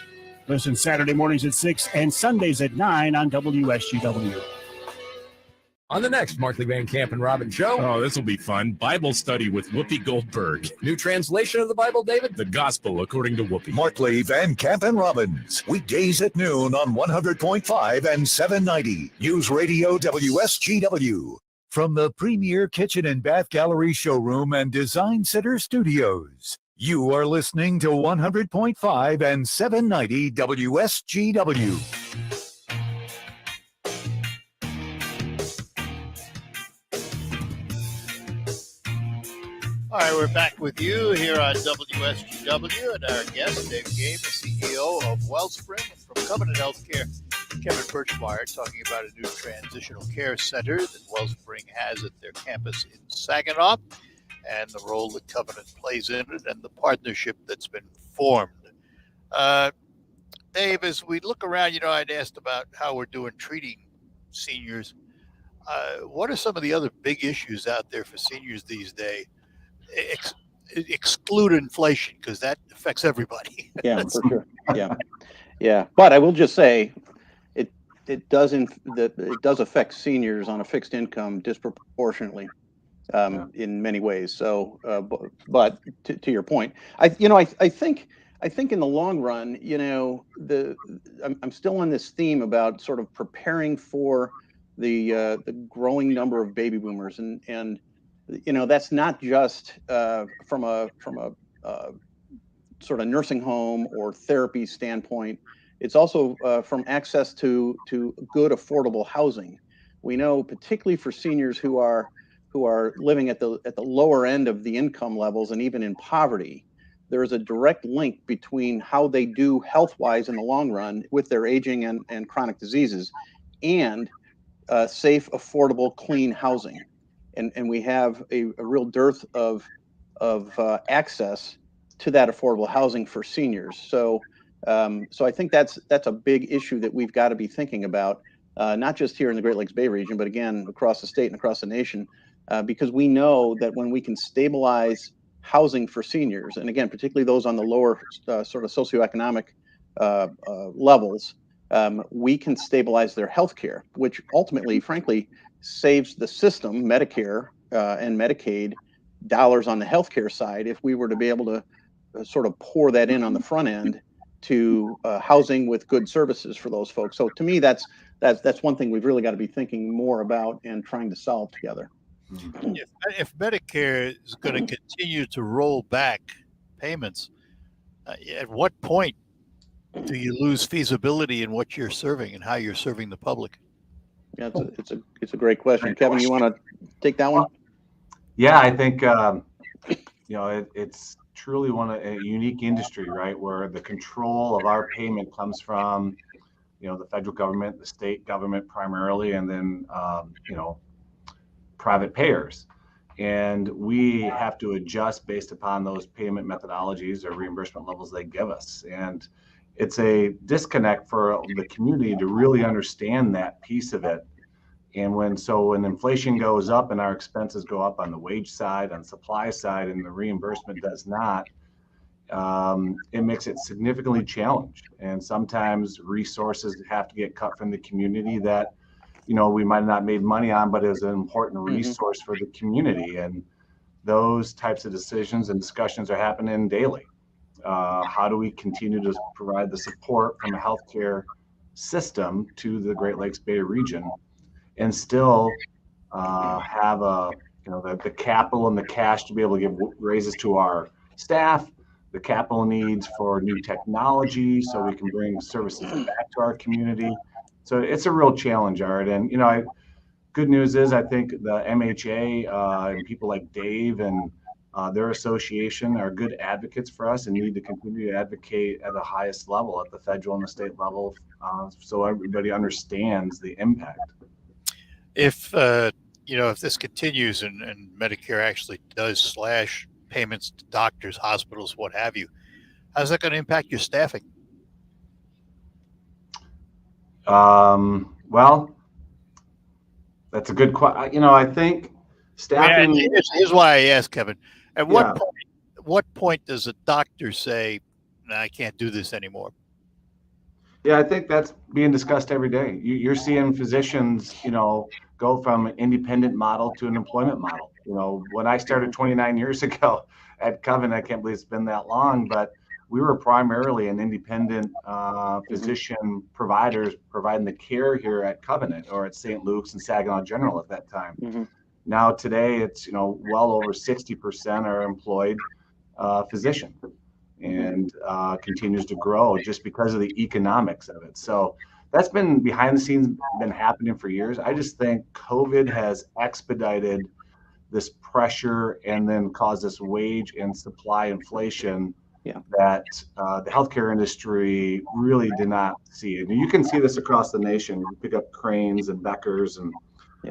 Listen Saturday mornings at 6 and Sundays at 9 on WSGW. On the next Markley Van Camp and Robin show. Oh, this will be fun. Bible study with Whoopi Goldberg. New translation of the Bible, David? The Gospel according to Whoopi. Markley Van Camp and Robbins. Weekdays at noon on 100.5 and 790. News Radio WSGW. From the Premier Kitchen and Bath Gallery Showroom and Design Center Studios. You are listening to 100.5 and 790 WSGW. All right, we're back with you here on WSGW, and our guest, Dave Game, the CEO of Wellspring, from Covenant Healthcare, Kevin Birchmeyer, talking about a new transitional care center that Wellspring has at their campus in Saginaw, and the role that Covenant plays in it, and the partnership that's been formed. Dave, as we look around, I'd asked about how we're doing treating seniors. What are some of the other big issues out there for seniors these days? Exclude inflation, because that affects everybody. Yeah, for sure. Yeah. But I will just say, it does affect seniors on a fixed income disproportionately. in many ways. So, but to your point, I think in the long run, I'm still on this theme about sort of preparing for the growing number of baby boomers, and that's not just from a sort of nursing home or therapy standpoint. It's also from access to good affordable housing. We know, particularly for seniors who are living at the lower end of the income levels and even in poverty, there is a direct link between how they do health-wise in the long run with their aging and chronic diseases, and safe, affordable, clean housing. And we have a real dearth of access to that affordable housing for seniors. So I think that's a big issue that we've got to be thinking about, not just here in the Great Lakes Bay region, but again across the state and across the nation, because we know that when we can stabilize housing for seniors, and again particularly those on the lower sort of socioeconomic levels, we can stabilize their health care, which ultimately, frankly, saves the system, Medicare and Medicaid, dollars on the healthcare side if we were to be able to sort of pour that in on the front end to housing with good services for those folks. So to me, that's one thing we've really got to be thinking more about and trying to solve together. If Medicare is going to continue to roll back payments, at what point do you lose feasibility in what you're serving and how you're serving the public? Yeah, it's a great question. Kevin, you want to take that one? Yeah, I think it's truly a unique industry, right, where the control of our payment comes from the federal government, the state government primarily, and then private payers. And we have to adjust based upon those payment methodologies or reimbursement levels they give us. And it's a disconnect for the community to really understand that piece of it. And when inflation goes up and our expenses go up on the wage side, on supply side, and the reimbursement does not, it makes it significantly challenged. And sometimes resources have to get cut from the community that we might not have made money on, but is an important resource for the community. And those types of decisions and discussions are happening daily. How do we continue to provide the support from a healthcare system to the Great Lakes Bay region and still have the capital and the cash to be able to give raises to our staff, the capital needs for new technology so we can bring services back to our community. So it's a real challenge, Art. And, good news is I think the MHA and people like Dave and their association are good advocates for us and need to continue to advocate at the highest level, at the federal and the state level, so everybody understands the impact. If this continues and Medicare actually does slash payments to doctors, hospitals, what have you, how's that going to impact your staffing? Well, that's a good question. I think staffing. Here's why I asked, Kevin. At what point does a doctor say, "No, I can't do this anymore"? Yeah, I think that's being discussed every day. You're seeing physicians, go from an independent model to an employment model. When I started 29 years ago at Covenant, I can't believe it's been that long, but we were primarily an independent physician providers providing the care here at Covenant or at St. Luke's and Saginaw General at that time. Now today it's well over 60% are employed physician, and continues to grow just because of the economics of it. So that's been behind the scenes, been happening for years. I just think COVID has expedited this pressure and then caused this wage and supply inflation that the healthcare industry really did not see. And you can see this across the nation. You pick up Cranes and Beckers and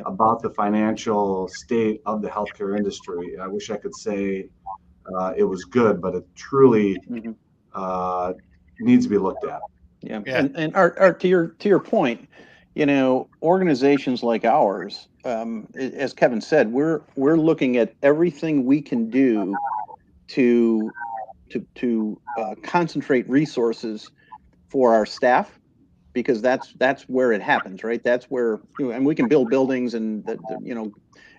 about the financial state of the healthcare industry. I wish I could say it was good, but it truly needs to be looked at. And Art, to your point, organizations like ours, as Kevin said, we're looking at everything we can do to concentrate resources for our staff, because that's where it happens, right? That's where, and we can build buildings and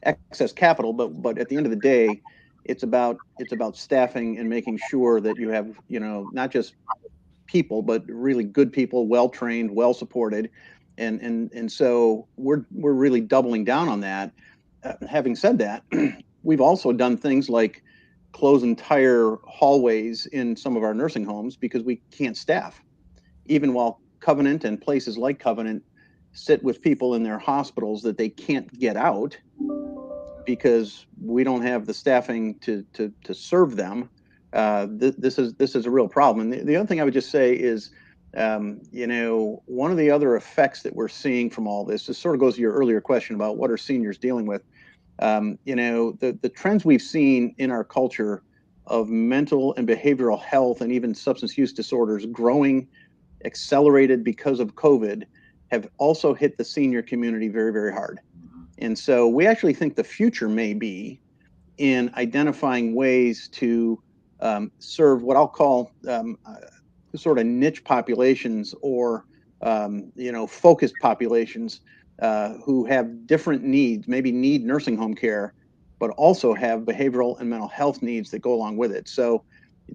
excess capital, but at the end of the day, it's about staffing and making sure that you have, not just people, but really good people, well trained, well supported, and so we're really doubling down on that. Having said that, we've also done things like close entire hallways in some of our nursing homes because we can't staff, even while Covenant and places like Covenant sit with people in their hospitals that they can't get out because we don't have the staffing to serve them. This is a real problem. And the other thing I would just say is, one of the other effects that we're seeing from all this sort of goes to your earlier question about what are seniors dealing with. The trends we've seen in our culture of mental and behavioral health and even substance use disorders growing, accelerated because of COVID, have also hit the senior community very, very hard. And so we actually think the future may be in identifying ways to serve what I'll call sort of niche populations or focused populations who have different needs, maybe need nursing home care, but also have behavioral and mental health needs that go along with it. So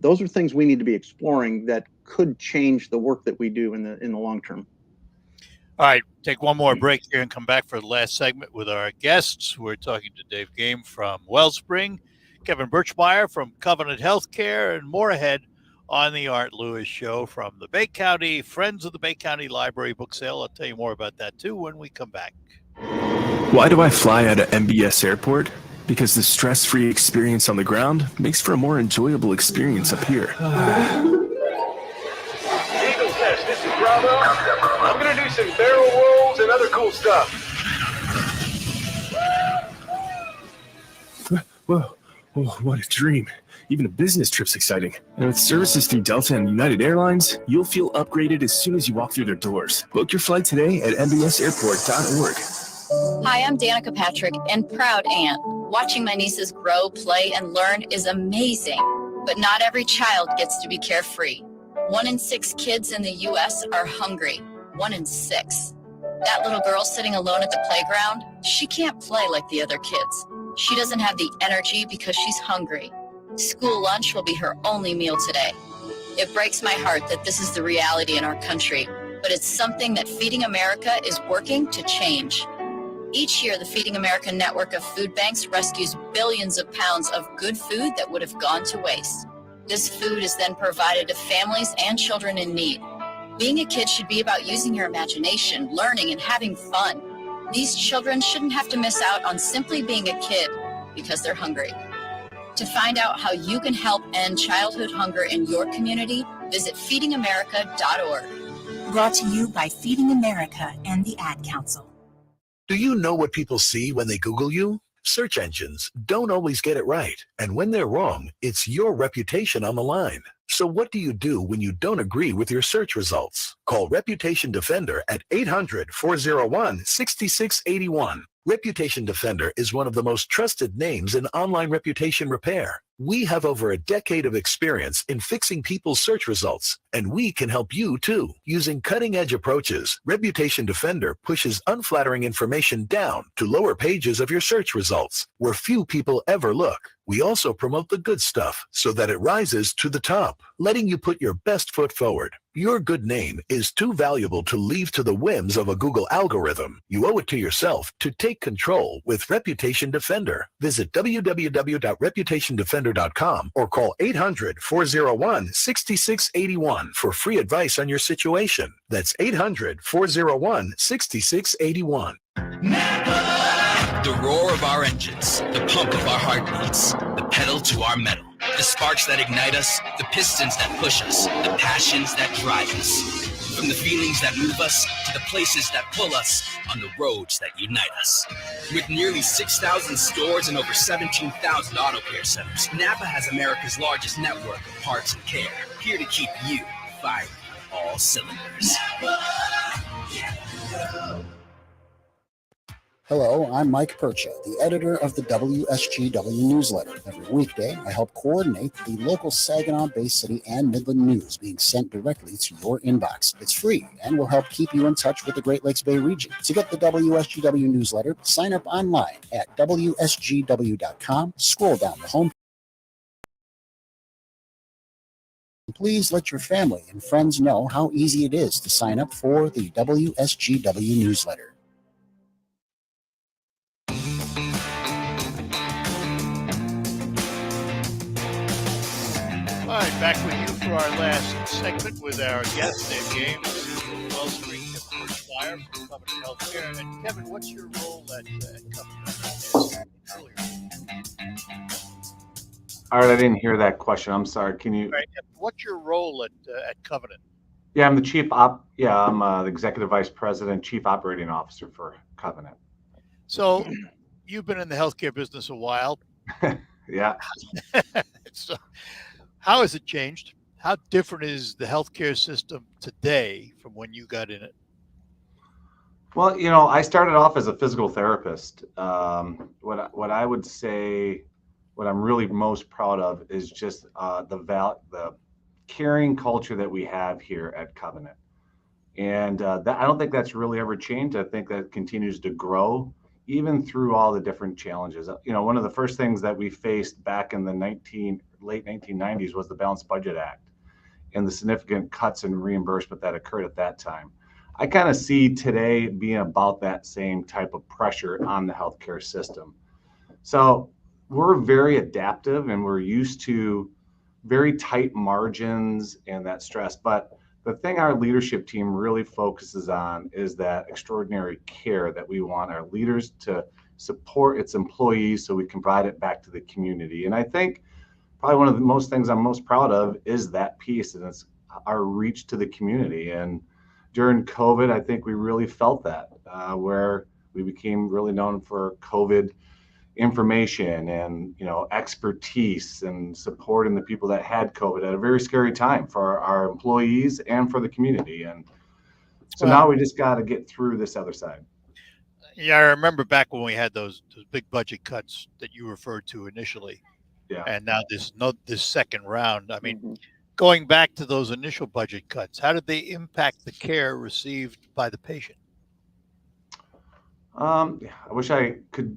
those are things we need to be exploring that could change the work that we do in the long term. All right, take one more break here and come back for the last segment with our guests. We're talking to Dave Game from Wellspring, Kevin Birchmeyer from Covenant Healthcare, and more ahead on the Art Lewis Show from the Bay County Friends of the Bay County Library book sale. I'll tell you more about that too when we come back. Why do I fly out of MBS Airport? Because the stress-free experience on the ground makes for a more enjoyable experience up here. Eagle Test, this is Bravo. I'm gonna do some barrel rolls and other cool stuff. Whoa, what a dream. Even a business trip's exciting. And with services through Delta and United Airlines, you'll feel upgraded as soon as you walk through their doors. Book your flight today at mbsairport.org. Hi, I'm Danica Patrick and proud aunt. Watching my nieces grow, play, and learn is amazing. But not every child gets to be carefree. 1 in 6 kids in the U.S. are hungry. 1 in 6. That little girl sitting alone at the playground, she can't play like the other kids. She doesn't have the energy because she's hungry. School lunch will be her only meal today. It breaks my heart that this is the reality in our country, but it's something that Feeding America is working to change. Each year, the Feeding America network of food banks rescues billions of pounds of good food that would have gone to waste. This food is then provided to families and children in need. Being a kid should be about using your imagination, learning, and having fun. These children shouldn't have to miss out on simply being a kid because they're hungry. To find out how you can help end childhood hunger in your community, visit feedingamerica.org. Brought to you by Feeding America and the Ad Council. Do you know what people see when they Google you? Search engines don't always get it right. And when they're wrong, it's your reputation on the line. So what do you do when you don't agree with your search results? Call Reputation Defender at 800-401-6681. Reputation Defender is one of the most trusted names in online reputation repair. We have over a decade of experience in fixing people's search results, and we can help you too. Using cutting-edge approaches, Reputation Defender pushes unflattering information down to lower pages of your search results, where few people ever look. We also promote the good stuff so that it rises to the top, letting you put your best foot forward. Your good name is too valuable to leave to the whims of a Google algorithm. You owe it to yourself to take control with Reputation Defender. Visit www.reputationdefender.com or call 800-401-6681 for free advice on your situation. That's 800-401-6681. The roar of our engines, the pump of our heartbeats, the pedal to our metal, the sparks that ignite us, the pistons that push us, the passions that drive us. From the feelings that move us to the places that pull us on the roads that unite us. With nearly 6,000 stores and over 17,000 auto care centers, Napa has America's largest network of parts and care, here to keep you firing on all cylinders. Hello, I'm Mike Percha, the editor of the WSGW newsletter. Every weekday, I help coordinate the local Saginaw, Bay City, and Midland news being sent directly to your inbox. It's free and will help keep you in touch with the Great Lakes Bay region. To get the WSGW newsletter, sign up online at WSGW.com. Scroll down the home. Please let your family and friends know how easy it is to sign up for the WSGW newsletter. All right, back with you for our last segment with our guest, Dave Gaines, Wellspring Fire from Covenant Healthcare. And Kevin, what's your role at Covenant? All right, I didn't hear that question. I'm sorry. Can you? Right. What's your role at Covenant? Yeah, I'm the executive vice president, chief operating officer for Covenant. So you've been in the healthcare business a while. Yeah. So how has it changed? How different is the healthcare system today from when you got in it? Well, I started off as a physical therapist. What I would say, what I'm really most proud of is just the caring culture that we have here at Covenant. And I don't think that's really ever changed. I think that continues to grow even through all the different challenges. One of the first things that we faced back in the late 1990s was the Balanced Budget Act and the significant cuts in reimbursement that occurred at that time. I kind of see today being about that same type of pressure on the healthcare system. So we're very adaptive and we're used to very tight margins and that stress. But the thing our leadership team really focuses on is that extraordinary care that we want our leaders to support its employees so we can provide it back to the community. And I think probably one of the most things I'm most proud of is that piece, and it's our reach to the community. And during COVID, I think we really felt that, where we became really known for COVID information and expertise and supporting the people that had COVID at a very scary time for our employees and for the community. And so now we just got to get through this other side. Yeah, I remember back when we had those big budget cuts that you referred to initially. Yeah. And now this second round. I mean, going back to those initial budget cuts, how did they impact the care received by the patient? I wish I could.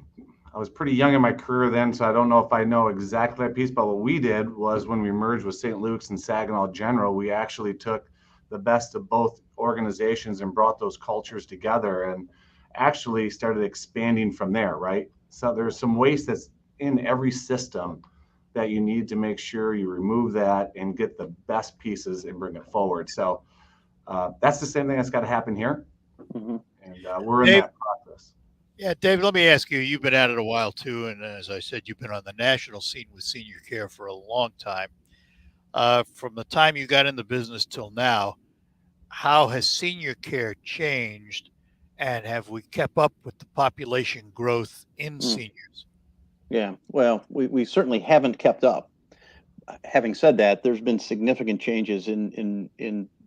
I was pretty young in my career then, so I don't know if I know exactly that piece, but what we did was when we merged with St. Luke's and Saginaw General, we actually took the best of both organizations and brought those cultures together and actually started expanding from there, right? So there's some waste that's in every system that you need to make sure you remove that and get the best pieces and bring it forward. So that's the same thing that's got to happen here. Mm-hmm. And we're in that process. Yeah, David, let me ask you, you've been at it a while too. And as I said, you've been on the national scene with senior care for a long time. From the time you got in the business till now, how has senior care changed? And have we kept up with the population growth in seniors? Yeah, well, we certainly haven't kept up. Having said that, there's been significant changes in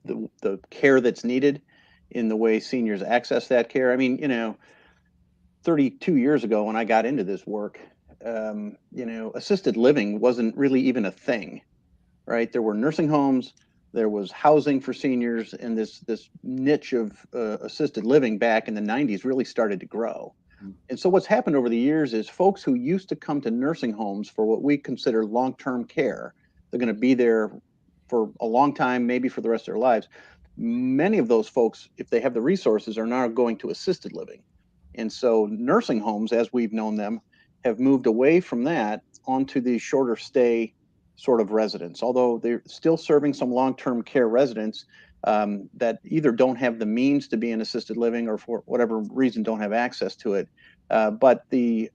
the care that's needed, in the way seniors access that care. I mean, 32 years ago when I got into this work, assisted living wasn't really even a thing, right? There were nursing homes, there was housing for seniors, and this niche of assisted living back in the 90s really started to grow. And so what's happened over the years is folks who used to come to nursing homes for what we consider long-term care, they're going to be there for a long time, maybe for the rest of their lives. Many of those folks, if they have the resources, are now going to assisted living. And so nursing homes, as we've known them, have moved away from that onto the shorter stay sort of residents, although they're still serving some long-term care residents that either don't have the means to be in assisted living or for whatever reason don't have access to it. But the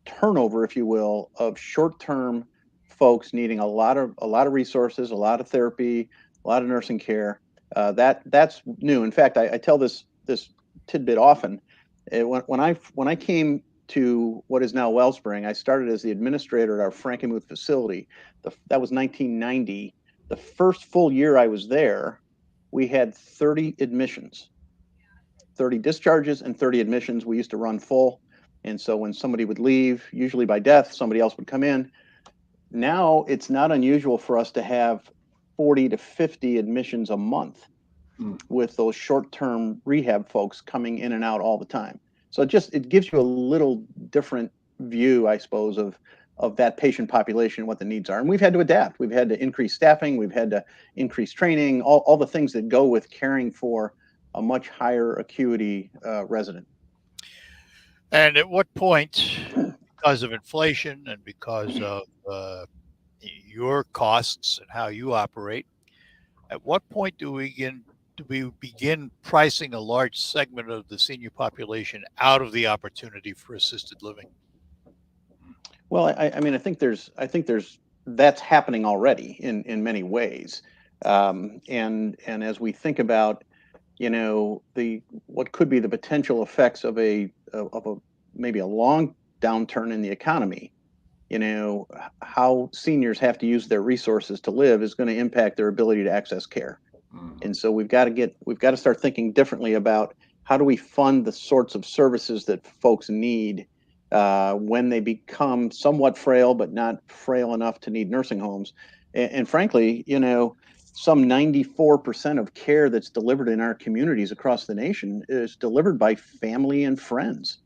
turnover, if you will, of short-term folks needing a lot of resources, a lot of therapy, a lot of nursing care, that's new. In fact, I tell this tidbit often. When I came to what is now Wellspring, I started as the administrator at our Frankenmuth facility. That was 1990. The first full year I was there, we had 30 admissions. 30 discharges and 30 admissions. We used to run full. And so when somebody would leave, usually by death, somebody else would come in. Now it's not unusual for us to have 40 to 50 admissions a month with those short-term rehab folks coming in and out all the time. So it gives you a little different view, I suppose, of that patient population, what the needs are. And we've had to adapt. We've had to increase staffing. We've had to increase training, all the things that go with caring for a much higher acuity resident. And at what point, because of inflation and because of your costs and how you operate, at what point do we begin pricing a large segment of the senior population out of the opportunity for assisted living? Well, I mean, I think there's that's happening already in many ways, and as we think about, what could be the potential effects of maybe a long downturn in the economy, how seniors have to use their resources to live is going to impact their ability to access care, and so we've got to start thinking differently about how do we fund the sorts of services that folks need. When they become somewhat frail, but not frail enough to need nursing homes. And frankly, some 94% of care that's delivered in our communities across the nation is delivered by family and friends.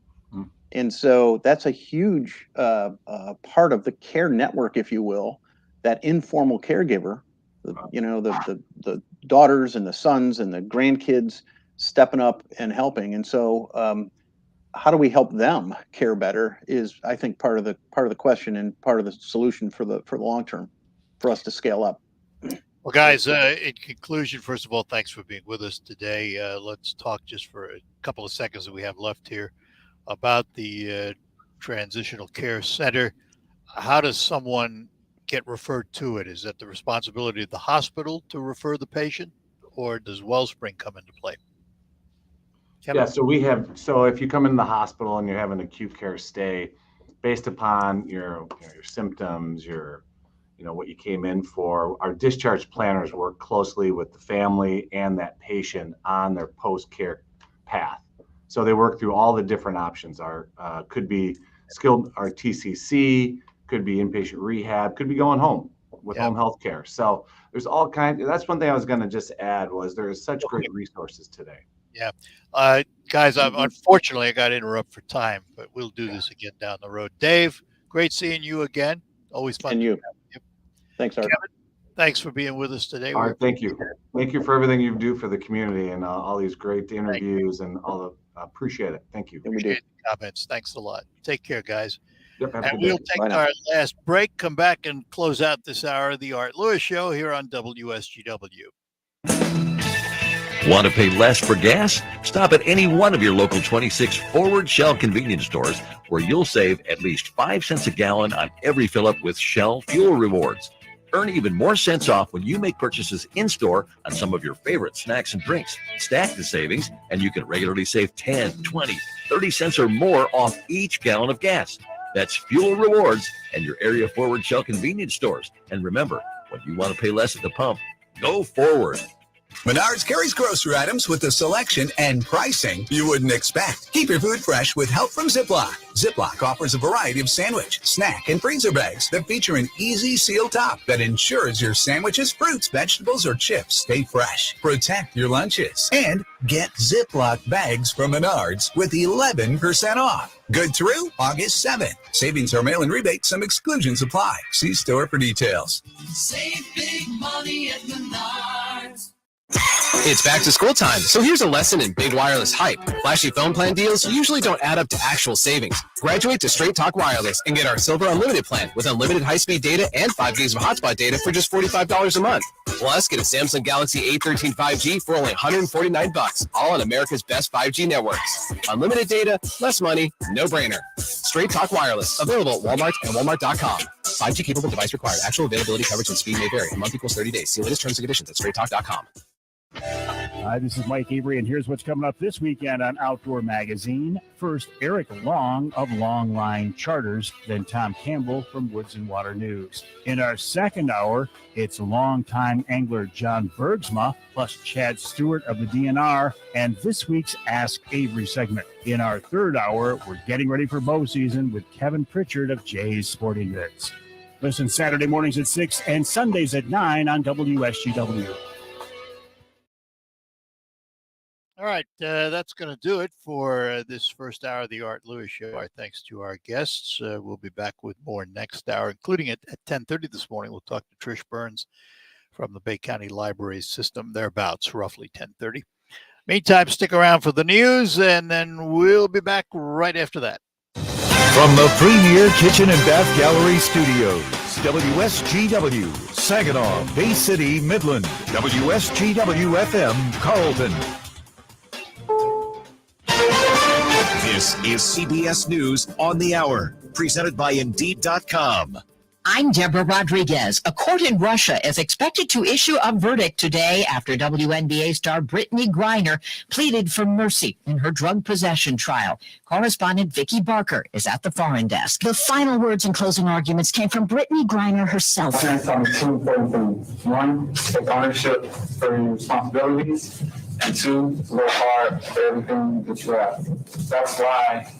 And so that's a huge part of the care network, if you will, that informal caregiver, the daughters and the sons and the grandkids stepping up and helping. And so how do we help them care better is, I think, part of the question and part of the solution for the long term for us to scale up. Well, guys, in conclusion, first of all, thanks for being with us today. Let's talk just for a couple of seconds that we have left here about the Transitional Care Center. How does someone get referred to it? Is that the responsibility of the hospital to refer the patient, or does Wellspring come into play? Kevin? Yeah, so if you come in the hospital and you have an acute care stay, based upon your symptoms, what you came in for, our discharge planners work closely with the family and that patient on their post-care path. So they work through all the different options. Could be skilled, our TCC, could be inpatient rehab, could be going home with home health care. So there's all kinds. That's one thing I was going to just add was there is such great resources today. Yeah. Guys, unfortunately, I got to interrupt for time, but we'll do this again down the road. Dave, great seeing you again. Always fun. And you. Thanks, Art. Kevin, thanks for being with us today. Art, thank you. Thank you for everything you do for the community and all these great interviews and all the appreciate it. Thank you. Appreciate the comments. Thanks a lot. Take care, guys. Yep, and we'll take our last break, come back and close out this hour of the Art Lewis Show here on WSGW. Want to pay less for gas? Stop at any one of your local 26 Forward Shell convenience stores where you'll save at least 5 cents a gallon on every fill-up with Shell Fuel Rewards. Earn even more cents off when you make purchases in-store on some of your favorite snacks and drinks. Stack the savings, and you can regularly save 10, 20, 30 cents or more off each gallon of gas. That's Fuel Rewards and your area Forward Shell convenience stores. And remember, when you want to pay less at the pump, go forward. Menards carries grocery items with the selection and pricing you wouldn't expect. Keep your food fresh with help from Ziploc. Ziploc offers a variety of sandwich, snack, and freezer bags that feature an easy seal top that ensures your sandwiches, fruits, vegetables, or chips stay fresh. Protect your lunches and get Ziploc bags from Menards with 11% off. Good through August 7th. Savings are mail-in rebate. Some exclusions apply. See store for details. Save big money at Menards. It's back to school time, so here's a lesson in big wireless hype. Flashy phone plan deals usually don't add up to actual savings. Graduate to Straight Talk Wireless and get our Silver Unlimited plan with unlimited high-speed data and 5 gigs of hotspot data for just $45 a month. Plus, get a Samsung Galaxy A13 5G for only $149, all on America's best 5G networks. Unlimited data, less money, no-brainer. Straight Talk Wireless, available at Walmart and Walmart.com. 5G capable device required. Actual availability, coverage, and speed may vary. A month equals 30 days. See latest terms and conditions at straighttalk.com. Hi, this is Mike Avery, and here's what's coming up this weekend on Outdoor Magazine. First, Eric Long of Longline Charters, then Tom Campbell from Woods and Water News. In our second hour, it's longtime angler John Bergsma, plus Chad Stewart of the DNR, and this week's Ask Avery segment. In our third hour, we're getting ready for bow season with Kevin Pritchard of Jay's Sporting Goods. Listen Saturday mornings at 6 and Sundays at 9 on WSGW. All right, that's going to do it for this first hour of the Art Lewis Show. Our thanks to our guests. We'll be back with more next hour, including at 10:30 this morning. We'll talk to Trish Burns from the Bay County Library System, thereabouts, roughly 10:30. Meantime, stick around for the news, and then we'll be back right after that. From the Premier Kitchen and Bath Gallery Studios, WSGW, Saginaw, Bay City, Midland, WSGW-FM, Carlton. This is CBS News on the Hour, presented by Indeed.com. I'm Deborah Rodriguez. A court in Russia is expected to issue a verdict today after WNBA star Brittany Griner pleaded for mercy in her drug possession trial. Correspondent Vicki Barker is at the foreign desk. The final words and closing arguments came from Brittany Griner herself. I'm going to tell you two important things. One, take ownership for your responsibilities, and two, work hard for everything that you have. That's why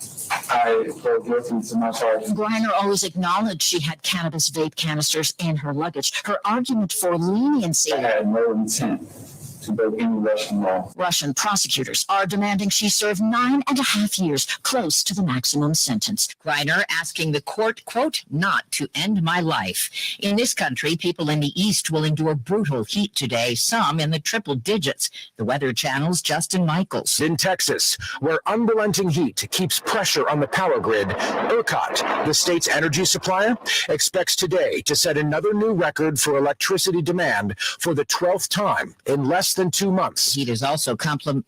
I feel guilty to my charges. Griner always acknowledged she had cannabis vape canisters in her luggage. Her argument for leniency. I had no intent to break any Russian law. Russian prosecutors are demanding she serve 9.5 years, close to the maximum sentence. Griner asking the court, quote, not to end my life. In this country, people in the East will endure brutal heat today, some in the triple digits. The Weather Channel's Justin Michaels. In Texas, where unrelenting heat keeps pressure on the power grid, ERCOT, the state's energy supplier, expects today to set another new record for electricity demand for the 12th time in less than 2 months. Heat is also complicating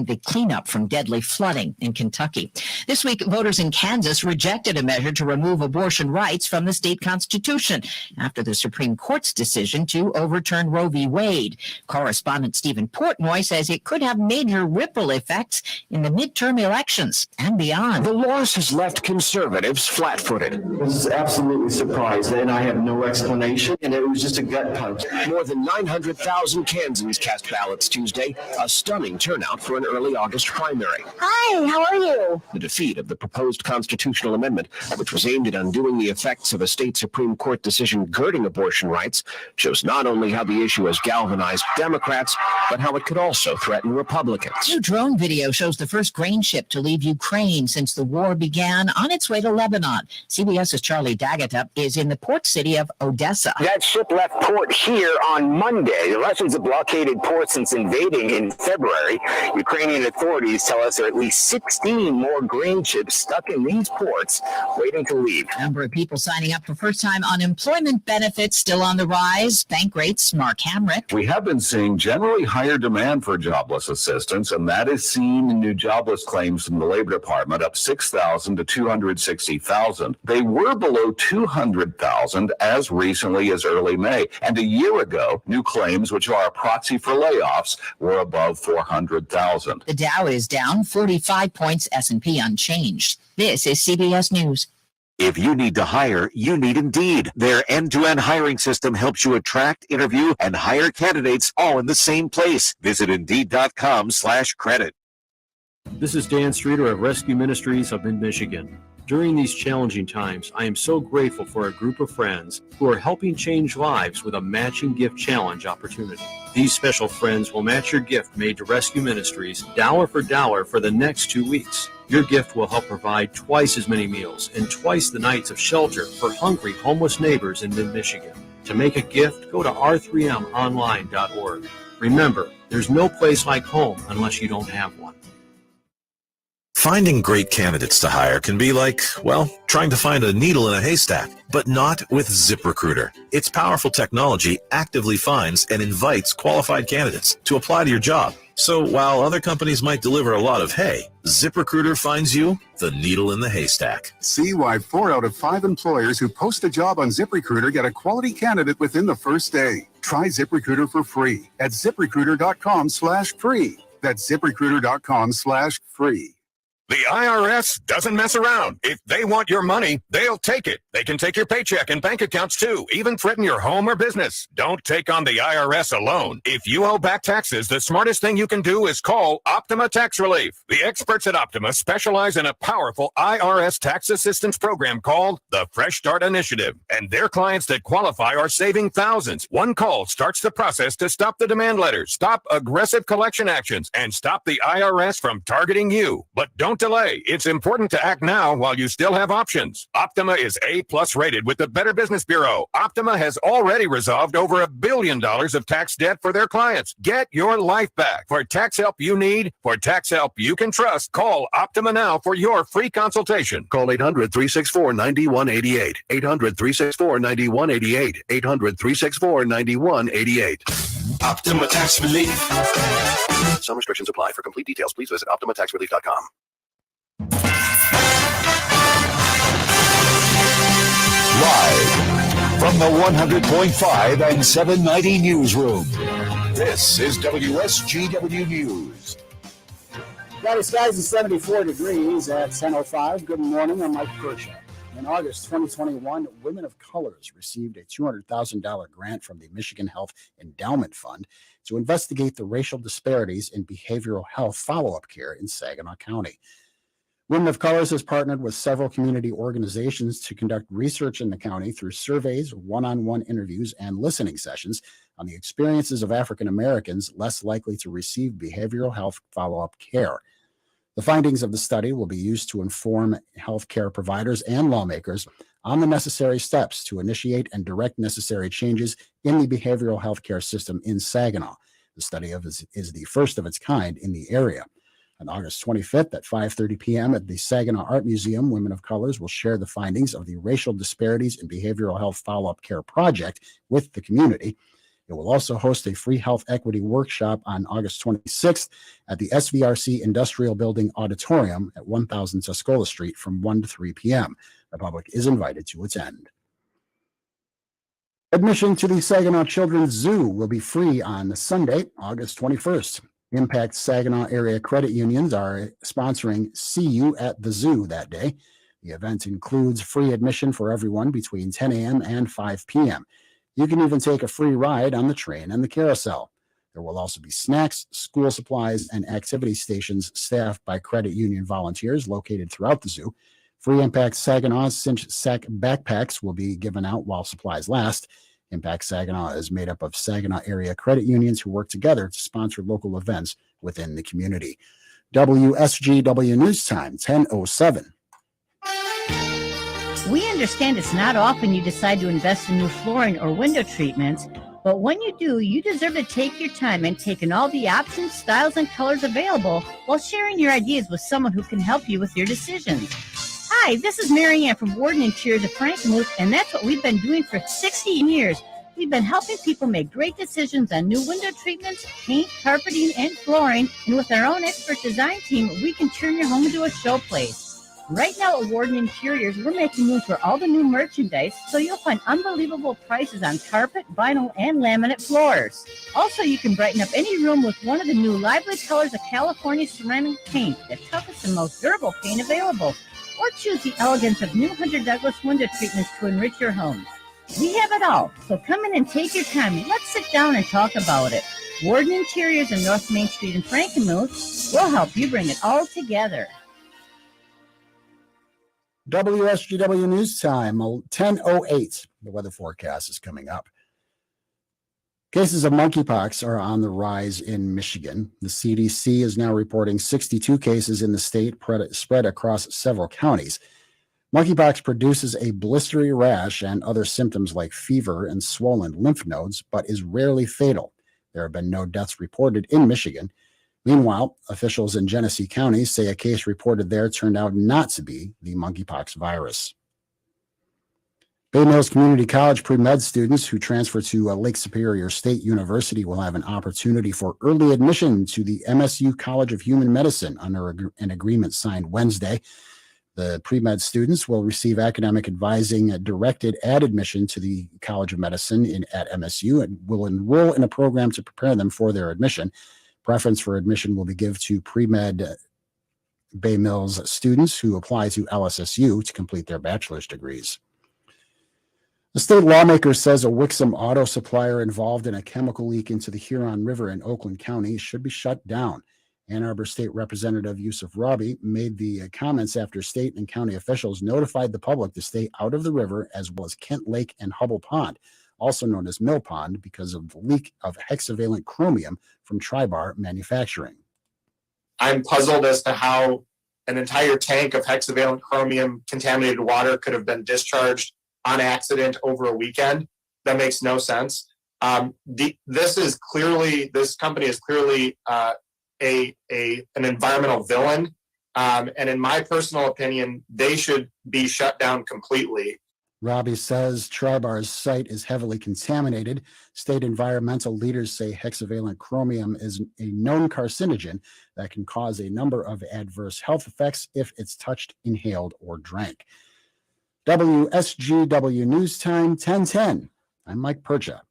the cleanup from deadly flooding in Kentucky. This week, voters in Kansas rejected a measure to remove abortion rights from the state constitution after the Supreme Court's decision to overturn Roe v. Wade. Correspondent Stephen Portnoy says it could have major ripple effects in the midterm elections and beyond. The loss has left conservatives flat-footed. This is absolutely surprising, and I have no explanation, and it was just a gut punch. More than 900,000 Kansans cast ballots Tuesday, a stunning turnout for an early August primary. Hi, how are you? The defeat of the proposed constitutional amendment, which was aimed at undoing the effects of a state Supreme Court decision girding abortion rights, shows not only how the issue has galvanized Democrats, but how it could also threaten Republicans. New drone video shows the first grain ship to leave Ukraine since the war began on its way to Lebanon. CBS's Charlie Daggett is in the port city of Odessa. That ship left port here on Monday. The Russians have blockaded port since invading in February. Ukrainian authorities tell us there are at least 16 more grain ships stuck in these ports waiting to leave. A number of people signing up for first-time unemployment benefits still on the rise. Bank rates, Mark Hamrick. We have been seeing generally higher demand for jobless assistance, and that is seen in new jobless claims from the Labor Department, up 6,000 to 260,000. They were below 200,000 as recently as early May. And a year ago, new claims, which are a proxy for layoffs, were above 400,000. The Dow is down 45 points, S&P unchanged. This is CBS News. If you need to hire, you need Indeed. Their end-to-end hiring system helps you attract, interview, and hire candidates all in the same place. Visit Indeed.com/credit. This is Dan Streeter of Rescue Ministries of Mid-Michigan. During these challenging times, I am so grateful for a group of friends who are helping change lives with a matching gift challenge opportunity. These special friends will match your gift made to Rescue Ministries dollar for dollar for the next 2 weeks. Your gift will help provide twice as many meals and twice the nights of shelter for hungry, homeless neighbors in mid-Michigan. To make a gift, go to r3monline.org. Remember, there's no place like home unless you don't have one. Finding great candidates to hire can be like, well, trying to find a needle in a haystack, but not with ZipRecruiter. Its powerful technology actively finds and invites qualified candidates to apply to your job. So while other companies might deliver a lot of hay, ZipRecruiter finds you the needle in the haystack. See why 4 out of 5 employers who post a job on ZipRecruiter get a quality candidate within the first day. Try ZipRecruiter for free at ZipRecruiter.com/free. That's ZipRecruiter.com/free. The IRS doesn't mess around. If they want your money, they'll take it. They can take your paycheck and bank accounts too, even threaten your home or business. Don't take on the IRS alone. If you owe back taxes, the smartest thing you can do is call Optima Tax Relief. The experts at Optima specialize in a powerful IRS tax assistance program called the Fresh Start Initiative. And their clients that qualify are saving thousands. One call starts the process to stop the demand letters, stop aggressive collection actions, and stop the IRS from targeting you. But don't delay. It's important to act now while you still have options. Optima is A+ rated with the Better Business Bureau. Optima has already resolved over $1 billion of tax debt for their clients. Get your life back. For tax help you need, for tax help you can trust, call Optima now for your free consultation. Call 800-364-9188. 800-364-9188. 800-364-9188. Optima Tax Relief. Some restrictions apply. For complete details, please visit OptimaTaxRelief.com. Live from the 100.5 and 790 newsroom, this is WSGW News. Cloudy skies and 74 degrees at 10:05. Good morning, I'm Mike Kershaw. In August 2021, Women of Colors received a $200,000 grant from the Michigan Health Endowment Fund to investigate the racial disparities in behavioral health follow-up care in Saginaw County. Women of Colors has partnered with several community organizations to conduct research in the county through surveys, one-on-one interviews, and listening sessions on the experiences of African Americans less likely to receive behavioral health follow-up care. The findings of the study will be used to inform healthcare providers and lawmakers on the necessary steps to initiate and direct necessary changes in the behavioral health care system in Saginaw. The study is the first of its kind in the area. On August 25th at 5:30 p.m. at the Saginaw Art Museum, Women of Colors will share the findings of the Racial Disparities in Behavioral Health Follow-Up Care Project with the community. It will also host a free health equity workshop on August 26th at the SVRC Industrial Building Auditorium at 1000 Tuscola Street from 1 to 3 p.m. The public is invited to attend. Admission to the Saginaw Children's Zoo will be free on Sunday, August 21st. Impact Saginaw area credit unions are sponsoring See You at the Zoo that day. The event includes free admission for everyone between 10 a.m. and 5 p.m. You can even take a free ride on the train and the carousel. There will also be snacks, school supplies, and activity stations staffed by credit union volunteers located throughout the zoo. Free Impact Saginaw Cinch Sack backpacks will be given out while supplies last. Impact Saginaw is made up of Saginaw area credit unions who work together to sponsor local events within the community. WSGW News Time, 10:07. We understand it's not often you decide to invest in new flooring or window treatments, but when you do, you deserve to take your time and take in all the options, styles, and colors available while sharing your ideas with someone who can help you with your decisions. Hi, this is Mary Ann from Warden Interiors of Frankenmuth, and that's what we've been doing for 60 years. We've been helping people make great decisions on new window treatments, paint, carpeting, and flooring, and with our own expert design team, we can turn your home into a showplace. Right now at Warden Interiors, we're making room for all the new merchandise, so you'll find unbelievable prices on carpet, vinyl, and laminate floors. Also, you can brighten up any room with one of the new lively colors of California ceramic paint, the toughest and most durable paint available. Or choose the elegance of new Hunter Douglas window treatments to enrich your home. We have it all, so come in and take your time. Let's sit down and talk about it. Warden Interiors on North Main Street in Frankenmuth will help you bring it all together. WSGW News Time, 10:08. The weather forecast is coming up. Cases of monkeypox are on the rise in Michigan. The CDC is now reporting 62 cases in the state spread across several counties. Monkeypox produces a blistery rash and other symptoms like fever and swollen lymph nodes, but is rarely fatal. There have been no deaths reported in Michigan. Meanwhile, officials in Genesee County say a case reported there turned out not to be the monkeypox virus. Bay Mills Community College pre-med students who transfer to Lake Superior State University will have an opportunity for early admission to the MSU College of Human Medicine under an agreement signed Wednesday. The pre-med students will receive academic advising directed at admission to the College of Medicine at MSU and will enroll in a program to prepare them for their admission. Preference for admission will be given to pre-med Bay Mills students who apply to LSSU to complete their bachelor's degrees. The state lawmaker says a Wixom auto supplier involved in a chemical leak into the Huron River in Oakland County should be shut down. Ann Arbor State Representative Yusuf Rabi made the comments after state and county officials notified the public to stay out of the river, as well as Kent Lake and Hubble Pond, also known as Mill Pond, because of the leak of hexavalent chromium from Tribar Manufacturing. I'm puzzled as to how an entire tank of hexavalent chromium contaminated water could have been discharged on accident over a weekend. That makes no sense. This company is clearly an environmental villain, and in my personal opinion, they should be shut down completely. Robbie says Tribar's site is heavily contaminated. State environmental leaders say hexavalent chromium is a known carcinogen that can cause a number of adverse health effects if it's touched, inhaled, or drank. WSGW News Time, 1010. I'm Mike Percha.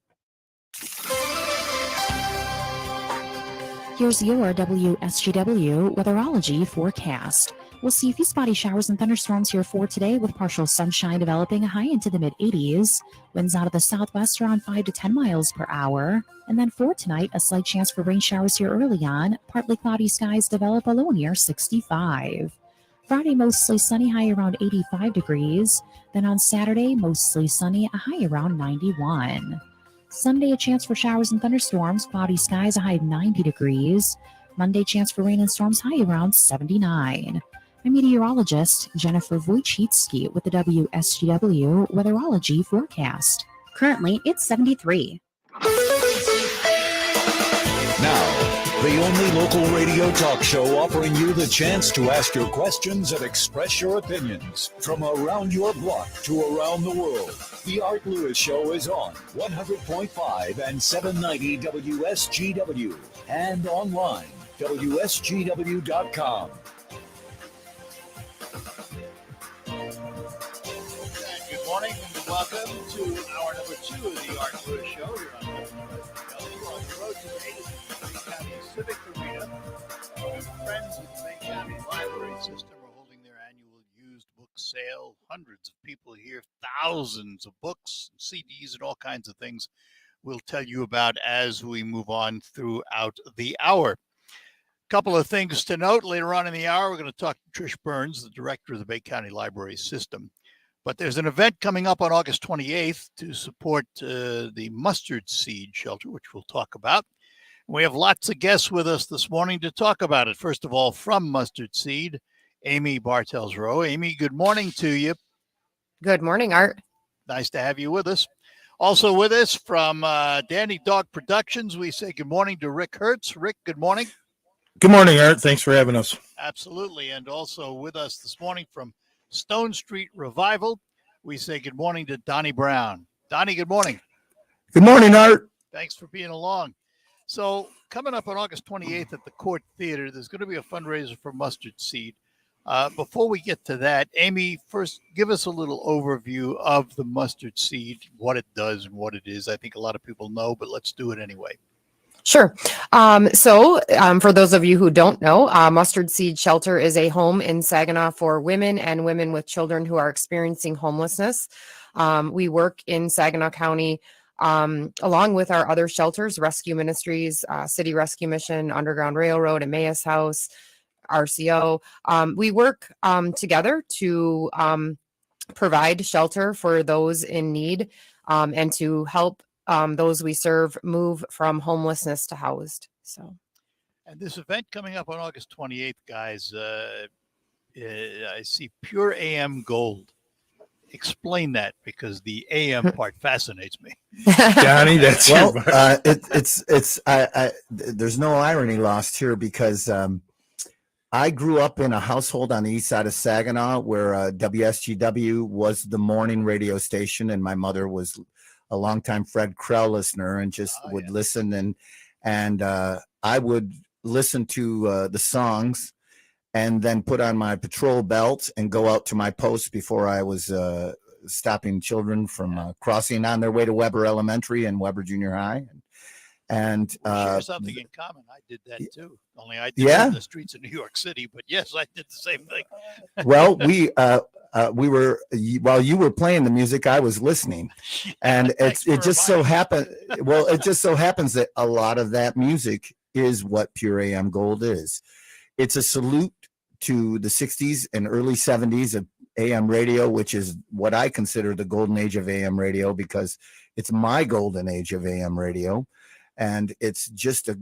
Here's your WSGW weatherology forecast. We'll see a few spotty showers and thunderstorms here for today, with partial sunshine developing, a high into the mid-80s. Winds out of the southwest around 5 to 10 miles per hour. And then for tonight, a slight chance for rain showers here early on. Partly cloudy skies develop, a low near 65. Friday, mostly sunny, high around 85 degrees. Then on Saturday, mostly sunny, a high around 91. Sunday, a chance for showers and thunderstorms, cloudy skies, a high of 90 degrees. Monday, chance for rain and storms, high around 79. I'm meteorologist Jennifer Wojcicki with the WSGW weatherology forecast. Currently, it's 73. Now, the only local radio talk show offering you the chance to ask your questions and express your opinions from around your block to around the world. The Art Lewis Show is on 100.5 and 790 WSGW and online, WSGW.com. Good morning and welcome to hour number 2 of the Art Lewis Show here on WSGW. On the road today to the Bay County Civic Arena. Our friends at the Bay County Library System are holding their annual used book sale. Hundreds of people here, thousands of books, CDs, and all kinds of things we'll tell you about as we move on throughout the hour. Couple of things to note later on in the hour. We're going to talk to Trish Burns, the director of the Bay County Library System. But there's an event coming up on August 28th to support the mustard seed shelter, which we'll talk about. We have lots of guests with us this morning to talk about it. First of all, from Mustard Seed, Amy Bartels-Rowe. Amy, good morning to you. Good morning, Art. Nice to have you with us. Also with us from Danny Dog Productions, we say good morning to Rick Hertz. Rick, good morning. Good morning, Art. Thanks for having us. Absolutely. And also with us this morning from Stone Street Revival, we say good morning to Donnie Brown. Donnie, good morning. Good morning, Art. Thanks for being along. So coming up on August 28th at the Court Theater, there's going to be a fundraiser for Mustard Seed. Before we get to that, Amy, first give us a little overview of the Mustard Seed, what it does and what it is. I think a lot of people know, but let's do it anyway. Sure. So for those of you who don't know, Mustard Seed Shelter is a home in Saginaw for women and women with children who are experiencing homelessness. We work in Saginaw County along with our other shelters, Rescue Ministries, City Rescue Mission, Underground Railroad, Emmaus House, RCO. We work together to provide shelter for those in need and to help those we serve move from homelessness to housed. So, and this event coming up on August 28th, guys, I see Pure AM Gold. Explain that, because the AM part fascinates me. Johnny, that's well, it's there's no irony lost here, because I grew up in a household on the east side of Saginaw where WSGW was the morning radio station, and my mother was a longtime Fred Krell listener and just would listen, and I would listen to the songs and then put on my patrol belt and go out to my post before I was stopping children from crossing on their way to Weber Elementary and Weber Junior High. And We share something in common. I did that too. Only I did it in the streets of New York City. But yes, I did the same thing. Well, we were, while you were playing the music, I was listening, and it just so happened. Well, it just so happens that a lot of that music is what Pure AM Gold is. It's a salute to the 60s and early 70s of AM radio, which is what I consider the golden age of AM radio, because it's my golden age of AM radio. And it's just a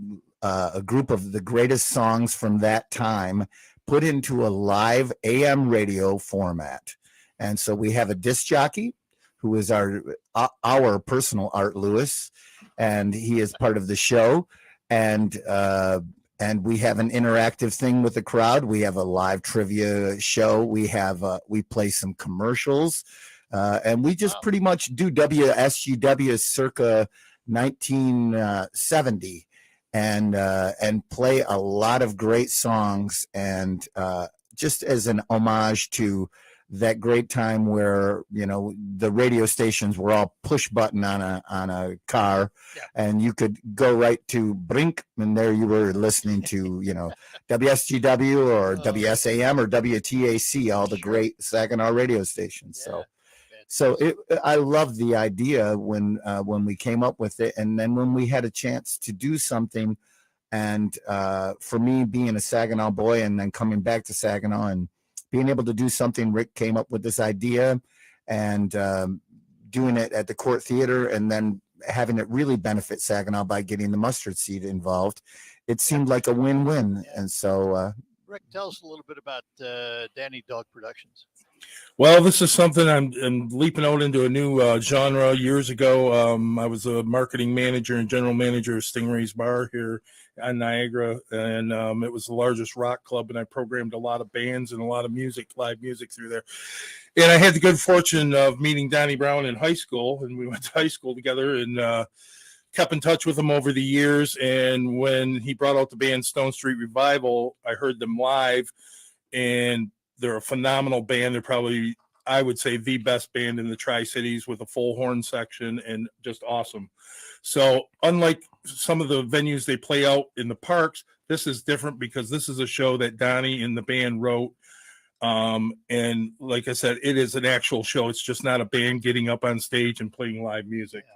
group of the greatest songs from that time put into a live AM radio format. And so we have a disc jockey who is our personal Art Lewis, and he is part of the show. And we have an interactive thing with the crowd. We have a live trivia show. We play some commercials, and we just pretty much do WSGW circa 1970 and play a lot of great songs, and just as an homage to that great time where, you know, the radio stations were all push button on a car, and you could go right to Brink, and there you were listening to, you know, WSGW or WSAM or WTAC, all the great Saginaw radio stations. So I love the idea when we came up with it, and then when we had a chance to do something, and for me being a Saginaw boy and then coming back to Saginaw and being able to do something, Rick came up with this idea, and doing it at the Court Theater, and then having it really benefit Saginaw by getting the Mustard Seed involved. It seemed like a win-win, and so. Rick, tell us a little bit about Danny Dog Productions. Well, this is something I'm leaping out into a new genre. Years ago, I was a marketing manager and general manager of Stingray's Bar here on Niagara, and it was the largest rock club, and I programmed a lot of bands and a lot of music, live music through there. And I had the good fortune of meeting Donnie Brown in high school, and we went to high school together, and kept in touch with him over the years. And when he brought out the band Stone Street Revival, I heard them live, and they're a phenomenal band. They're probably, I would say, the best band in the Tri-Cities, with a full horn section, and just awesome. So unlike some of the venues they play out in the parks, this is different because this is a show that Donnie and the band wrote. And like I said, it is an actual show. It's just not a band getting up on stage and playing live music.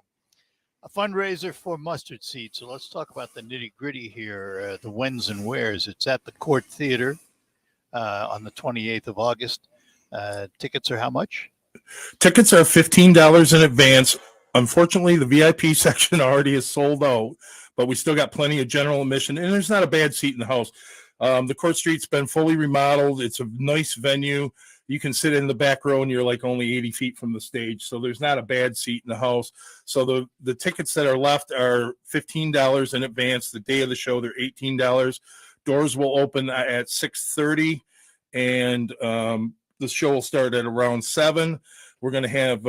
A fundraiser for Mustard Seed. So let's talk about the nitty-gritty here, the whens and wheres. It's at the Court Theater on the 28th of August. Tickets are how much? Tickets are $15 in advance. Unfortunately, the VIP section already is sold out, but we still got plenty of general admission, and there's not a bad seat in the house. The Court Street's been fully remodeled. It's a nice venue. You can sit in the back row, and you're like only 80 feet from the stage, so there's not a bad seat in the house. So the tickets that are left are $15 in advance. The day of the show, they're $18. Doors will open at 6:30, and the show will start at around 7. We're going to have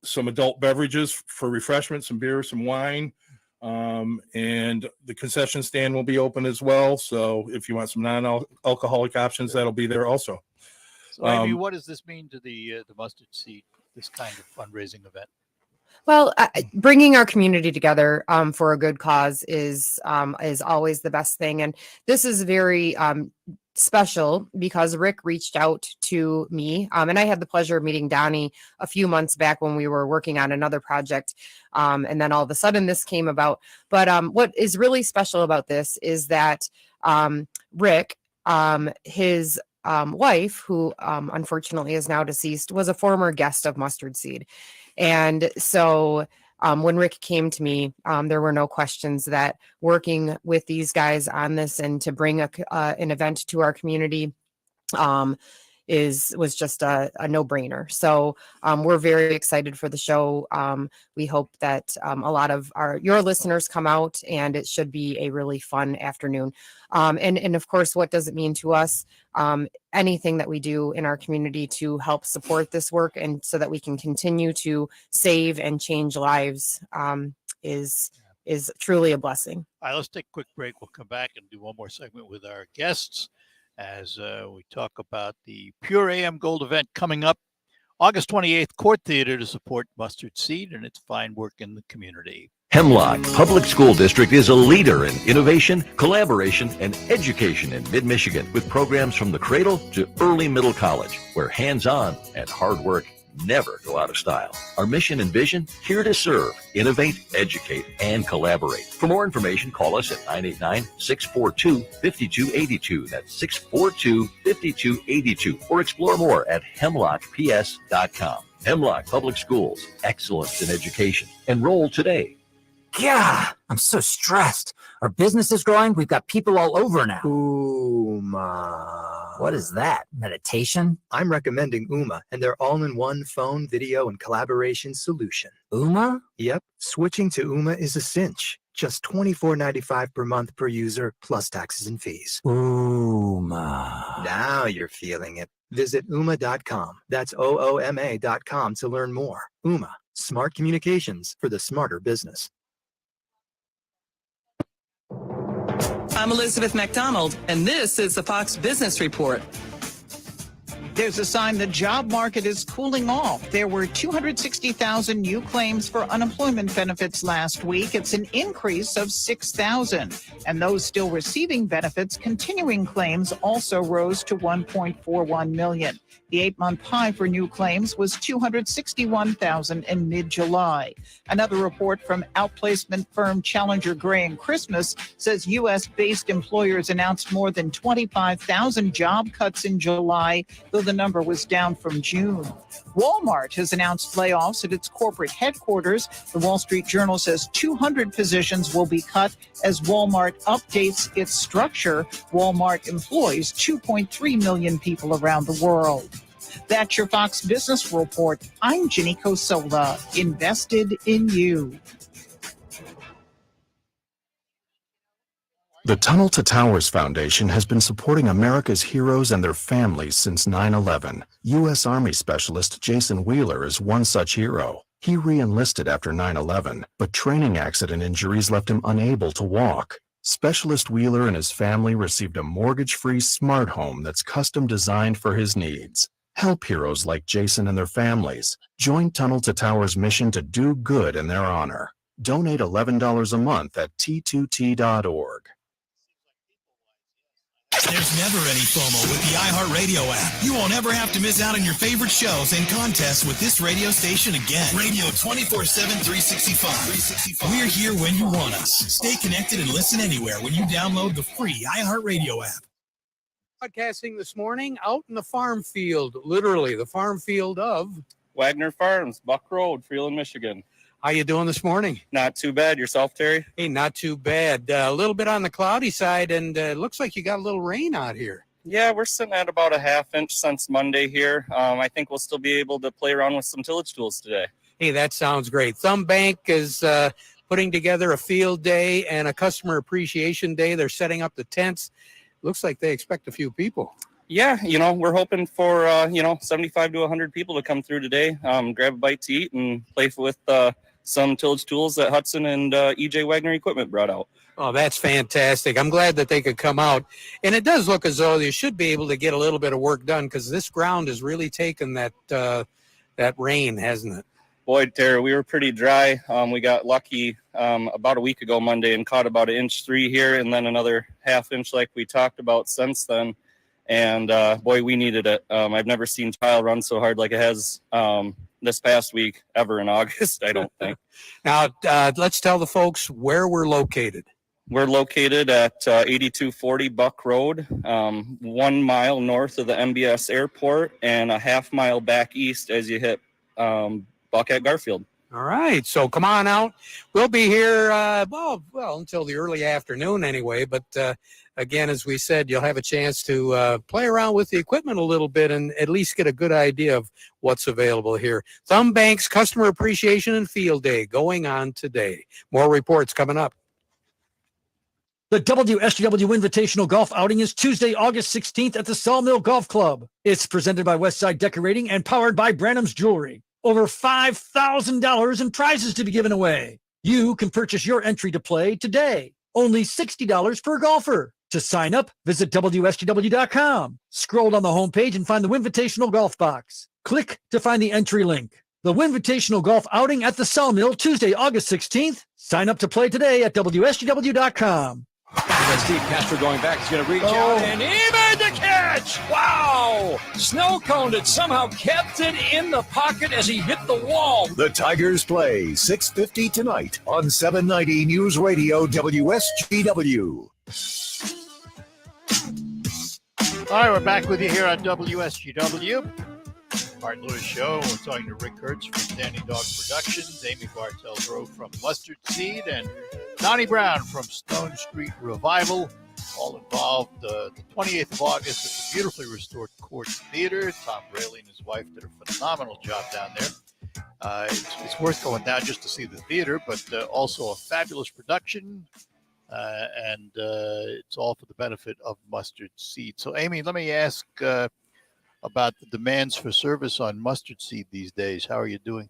some adult beverages for refreshment, some beer, some wine, and the concession stand will be open as well. So if you want some non-alcoholic options, that'll be there also. So, Amy, what does this mean to the Mustard Seed, this kind of fundraising event? Well, bringing our community together for a good cause is always the best thing. And this is very special because Rick reached out to me, and I had the pleasure of meeting Donnie a few months back when we were working on another project. And then all of a sudden this came about. But what is really special about this is that Rick, his wife, who unfortunately is now deceased, was a former guest of Mustard Seed. And so when Rick came to me, there were no questions that working with these guys on this and to bring an event to our community was just a no-brainer. So we're very excited for the show. We hope that a lot of your listeners come out, and it should be a really fun afternoon. And of course, what does it mean to us? Anything that we do in our community to help support this work and so that we can continue to save and change lives is truly a blessing. All right, let's take a quick break. We'll come back and do one more segment with our guests as we talk about the Pure AM Gold event coming up August 28th, Court Theater, to support Mustard Seed and its fine work in the community. Hemlock Public School District is a leader in innovation, collaboration, and education in mid-Michigan with programs from the cradle to early middle college, where hands-on and hard work never go out of style. Our mission and vision, here to serve, innovate, educate, and collaborate. For more information, call us at 989-642-5282. That's 642-5282. Or explore more at hemlockps.com. Hemlock Public Schools, excellence in education. Enroll today. Yeah, I'm so stressed. Our business is growing. We've got people all over now. Ooma. What is that? Meditation? I'm recommending Ooma and their all-in-one phone, video, and collaboration solution. Ooma? Yep. Switching to Ooma is a cinch. Just $24.95 per month per user, plus taxes and fees. Ooma. Now you're feeling it. Visit Ooma.com. That's OOMA.com to learn more. Ooma. Smart communications for the smarter business. I'm Elizabeth McDonald, and this is the Fox Business Report. There's a sign the job market is cooling off. There were 260,000 new claims for unemployment benefits last week. It's an increase of 6,000. And those still receiving benefits, continuing claims also rose to 1.41 million. The 8-month high for new claims was 261,000 in mid-July. Another report from outplacement firm Challenger Gray & Christmas says U.S.-based employers announced more than 25,000 job cuts in July, though the number was down from June. Walmart has announced layoffs at its corporate headquarters. The Wall Street Journal says 200 positions will be cut as Walmart updates its structure. Walmart employs 2.3 million people around the world. That's your Fox Business Report. I'm Ginny Cosola, invested in you. The Tunnel to Towers Foundation has been supporting America's heroes and their families since 9/11. U.S. Army Specialist Jason Wheeler is one such hero. He re-enlisted after 9/11, but training accident injuries left him unable to walk. Specialist Wheeler and his family received a mortgage-free smart home that's custom designed for his needs. Help heroes like Jason and their families. Join Tunnel to Towers' mission to do good in their honor. Donate $11 a month at t2t.org. There's never any FOMO with the iHeartRadio app. You won't ever have to miss out on your favorite shows and contests with this radio station again. Radio 24/7, 365. We're here when you want us. Stay connected and listen anywhere when you download the free iHeartRadio app. Broadcasting this morning out in the farm field, literally the farm field of Wagner Farms, Buck Road, Freeland, Michigan. How you doing this morning? Not too bad. Yourself, Terry? Hey, not too bad. A little bit on the cloudy side, and it looks like you got a little rain out here. Yeah, we're sitting at about a half inch since Monday here. I think we'll still be able to play around with some tillage tools today. Hey, that sounds great. Thumb Bank is putting together a field day and a customer appreciation day. They're setting up the tents. Looks like they expect a few people. Yeah, we're hoping for, 75 to 100 people to come through today, grab a bite to eat and play with some tillage tools that Hudson and EJ Wagner Equipment brought out. Oh, that's fantastic. I'm glad that they could come out. And it does look as though they should be able to get a little bit of work done because this ground has really taken that rain, hasn't it? Boy, Terry, we were pretty dry. We got lucky about a week ago Monday and caught about 1.3 inches here and then another half inch like we talked about since then. And, boy, we needed it. I've never seen tile run so hard like it has this past week ever in August, I don't think. Now, let's tell the folks where we're located. We're located at 8240 Buck Road, 1 mile north of the MBS airport and a half mile back east as you hit Buck at Garfield. All right, so come on out. We'll be here, well, until the early afternoon anyway. But again, as we said, you'll have a chance to play around with the equipment a little bit and at least get a good idea of what's available here. Thumb Bank's Customer Appreciation and Field Day going on today. More reports coming up. The WSGW Invitational Golf Outing is Tuesday, August 16th at the Sawmill Golf Club. It's presented by Westside Decorating and powered by Branham's Jewelry. Over $5,000 in prizes to be given away. You can purchase your entry to play today. Only $60 per golfer. To sign up, visit WSGW.com. Scroll down the homepage and find the Winvitational Golf box. Click to find the entry link. The Winvitational Golf Outing at the Sawmill, Tuesday, August 16th. Sign up to play today at WSGW.com. Steve Castro going back. He's going to reach out and even the catch. Wow! Snow coned it. Somehow kept it in the pocket as he hit the wall. The Tigers play 6:50 tonight on 790 News Radio WSGW. All right, we're back with you here on WSGW. Art Lewis Show. We're talking to Rick Hertz from Danny Dog Productions, Amy Bartel-Grove from Mustard Seed, and Donnie Brown from Stone Street Revival, all involved the 28th of August at the beautifully restored Quartz Theater. Tom Braley and his wife did a phenomenal job down there. It's worth going down just to see the theater, but also a fabulous production, and it's all for the benefit of Mustard Seed. So, Amy, let me ask about the demands for service on Mustard Seed these days. How are you doing?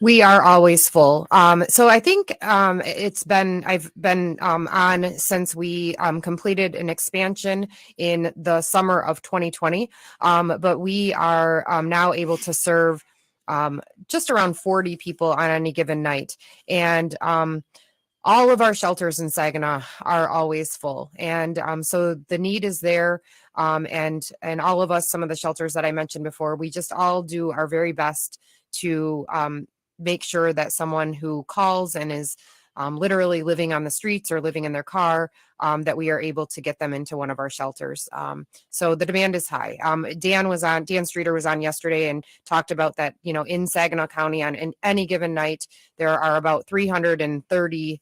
We are always full. So I think I've been on since we completed an expansion in the summer of 2020. But we are now able to serve just around 40 people on any given night. And all of our shelters in Saginaw are always full. And so the need is there. And all of us, some of the shelters that I mentioned before, we just all do our very best to make sure that someone who calls and is literally living on the streets or living in their car, that we are able to get them into one of our shelters. So the demand is high. Dan Streeter was on yesterday and talked about that, in Saginaw County in any given night, there are about 330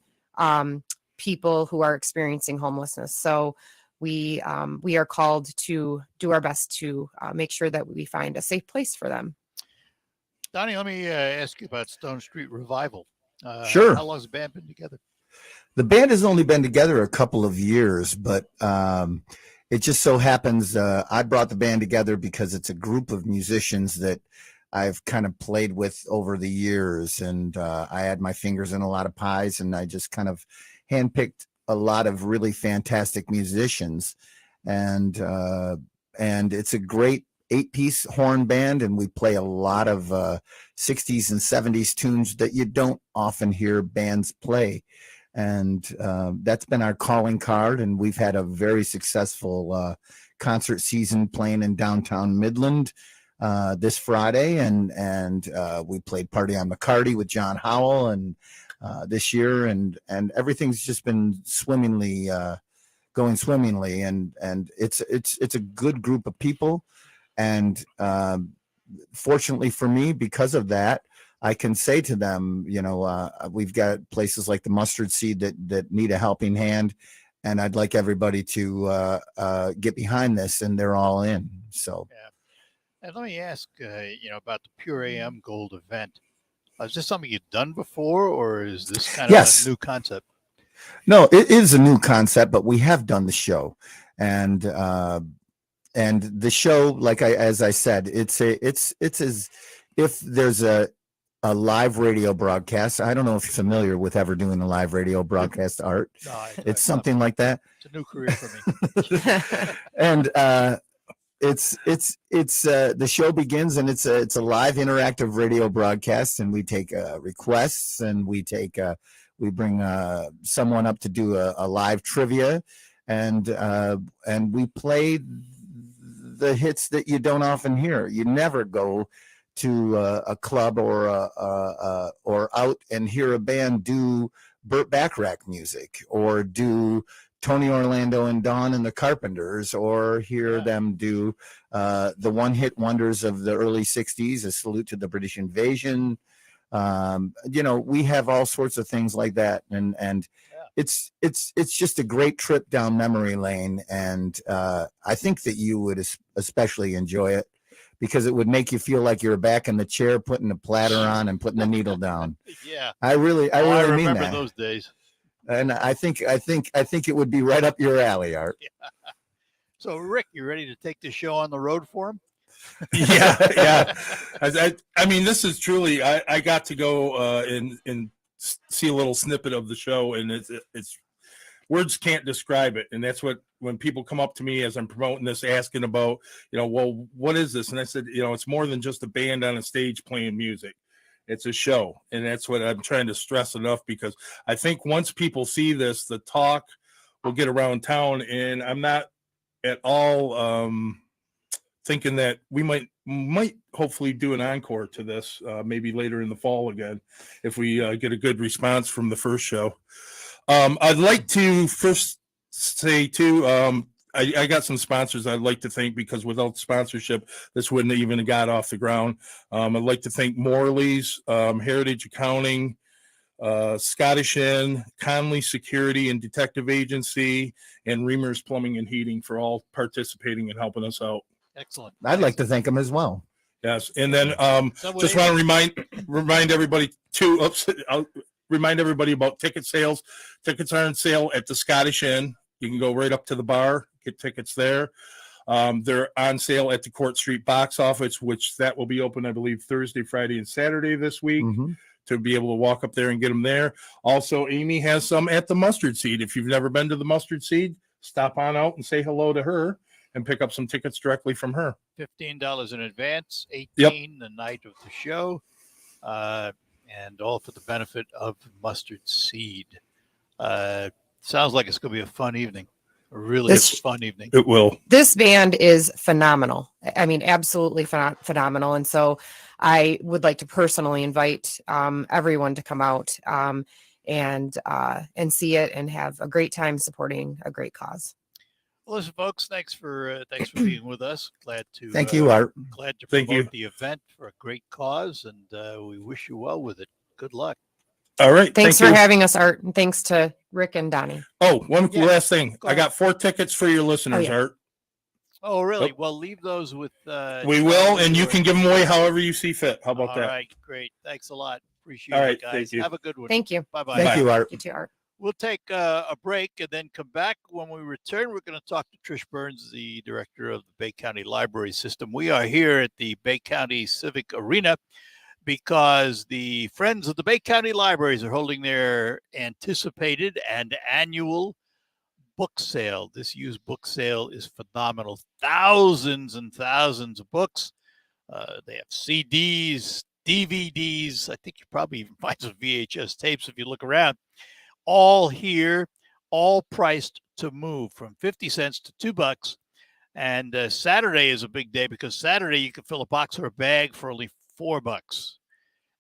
people who are experiencing homelessness. So we are called to do our best to make sure that we find a safe place for them. Donnie, let me ask you about Stone Street Revival. Sure. How long has the band been together? The band has only been together a couple of years, but it just so happens I brought the band together because it's a group of musicians that I've kind of played with over the years, and I had my fingers in a lot of pies, and I just kind of handpicked a lot of really fantastic musicians, and it's a great 8-piece horn band, and we play a lot of 60s and 70s tunes that you don't often hear bands play. And that's been our calling card, and we've had a very successful concert season playing in downtown Midland this Friday, and we played Party on McCarty with John Howell and this year, and everything's just been going swimmingly, and it's a good group of people. And fortunately for me, because of that, I can say to them, we've got places like the Mustard Seed that need a helping hand, and I'd like everybody to get behind this, and they're all in. So, yeah. And let me ask, about the Pure AM Gold event. Is this something you've done before, or is this kind of a new concept? No, it is a new concept, but we have done the show, and the show, as I said, it's as if there's a live radio broadcast. I don't know if you're familiar with ever doing a live radio broadcast, Art. No, it's something like that. It's a new career for me. And it's the show begins, and it's a live interactive radio broadcast, and we take requests, and we bring someone up to do a live trivia, and we play the hits that you don't often hear. You never go to a club or out and hear a band do Burt Bacharach music, or do Tony Orlando and Dawn and the Carpenters, or hear them do the one-hit wonders of the early 60s, A Salute to the British Invasion, We have all sorts of things like that, and it's just a great trip down memory lane, and I think that you would especially enjoy it because it would make you feel like you're back in the chair, putting the platter on and putting the needle down. Yeah, I really mean that. remember those days. And I think it would be right up your alley, Art. Yeah. So, Rick, you ready to take the show on the road for him? Yeah. I mean, this is truly. I got to go and see a little snippet of the show, and it's words can't describe it. And that's what when people come up to me as I'm promoting this, asking about, well, what is this? And I said, it's more than just a band on a stage playing music. It's a show, and that's what I'm trying to stress enough, because I think once people see this, the talk will get around town, and I'm not at all thinking that we might hopefully do an encore to this maybe later in the fall again if we get a good response from the first show. I'd like to first say too, I got some sponsors I'd like to thank, because without sponsorship, this wouldn't have even got off the ground. I'd like to thank Morley's, Heritage Accounting, Scottish Inn, Conley Security and Detective Agency, and Reamer's Plumbing and Heating for all participating and helping us out. Excellent. I'd like to thank them as well. Yes, and then just want to remind everybody too. I'll remind everybody about ticket sales. Tickets are on sale at the Scottish Inn. You can go right up to the bar, get tickets there. They're on sale at the Court Street box office, which that will be open, I believe, Thursday, Friday, and Saturday this week. To be able to walk up there and get them there. Also, Amy has some at the Mustard Seed. If you've never been to the Mustard Seed, stop on out and say hello to her and pick up some tickets directly from her. $15 in advance, $18 the night of the show, and all for the benefit of Mustard Seed. Sounds like it's going to be a fun evening. A really fun evening. It will. This band is phenomenal. I mean, absolutely phenomenal. And so I would like to personally invite everyone to come out and see it and have a great time supporting a great cause. Well, listen, folks, thanks for being with us. Glad to thank you, Art. Glad to promote the event for a great cause, and we wish you well with it. Good luck. All right. Thanks for having us, Art, and thanks to Rick and Donnie. Oh, one last thing. I got 4 tickets for your listeners, Art. Oh, really? Well, leave those with. We will, and you can give them away however you see fit. How about that? All right, great. Thanks a lot. Appreciate All right, it, guys. thank you. Have a good one. Thank you. Bye-bye. Thank you, Art. You too, Art. We'll take a break and then come back. When we return, we're going to talk to Trish Burns, the director of the Bay County Library System. We are here at the Bay County Civic Arena because the Friends of the Bay County Libraries are holding their anticipated and annual book sale. This used book sale is phenomenal. Thousands and thousands of books. They have CDs, DVDs. I think you probably even find some VHS tapes if you look around. All here, all priced to move from 50 cents to $2. And Saturday is a big day because Saturday you can fill a box or a bag for only $4.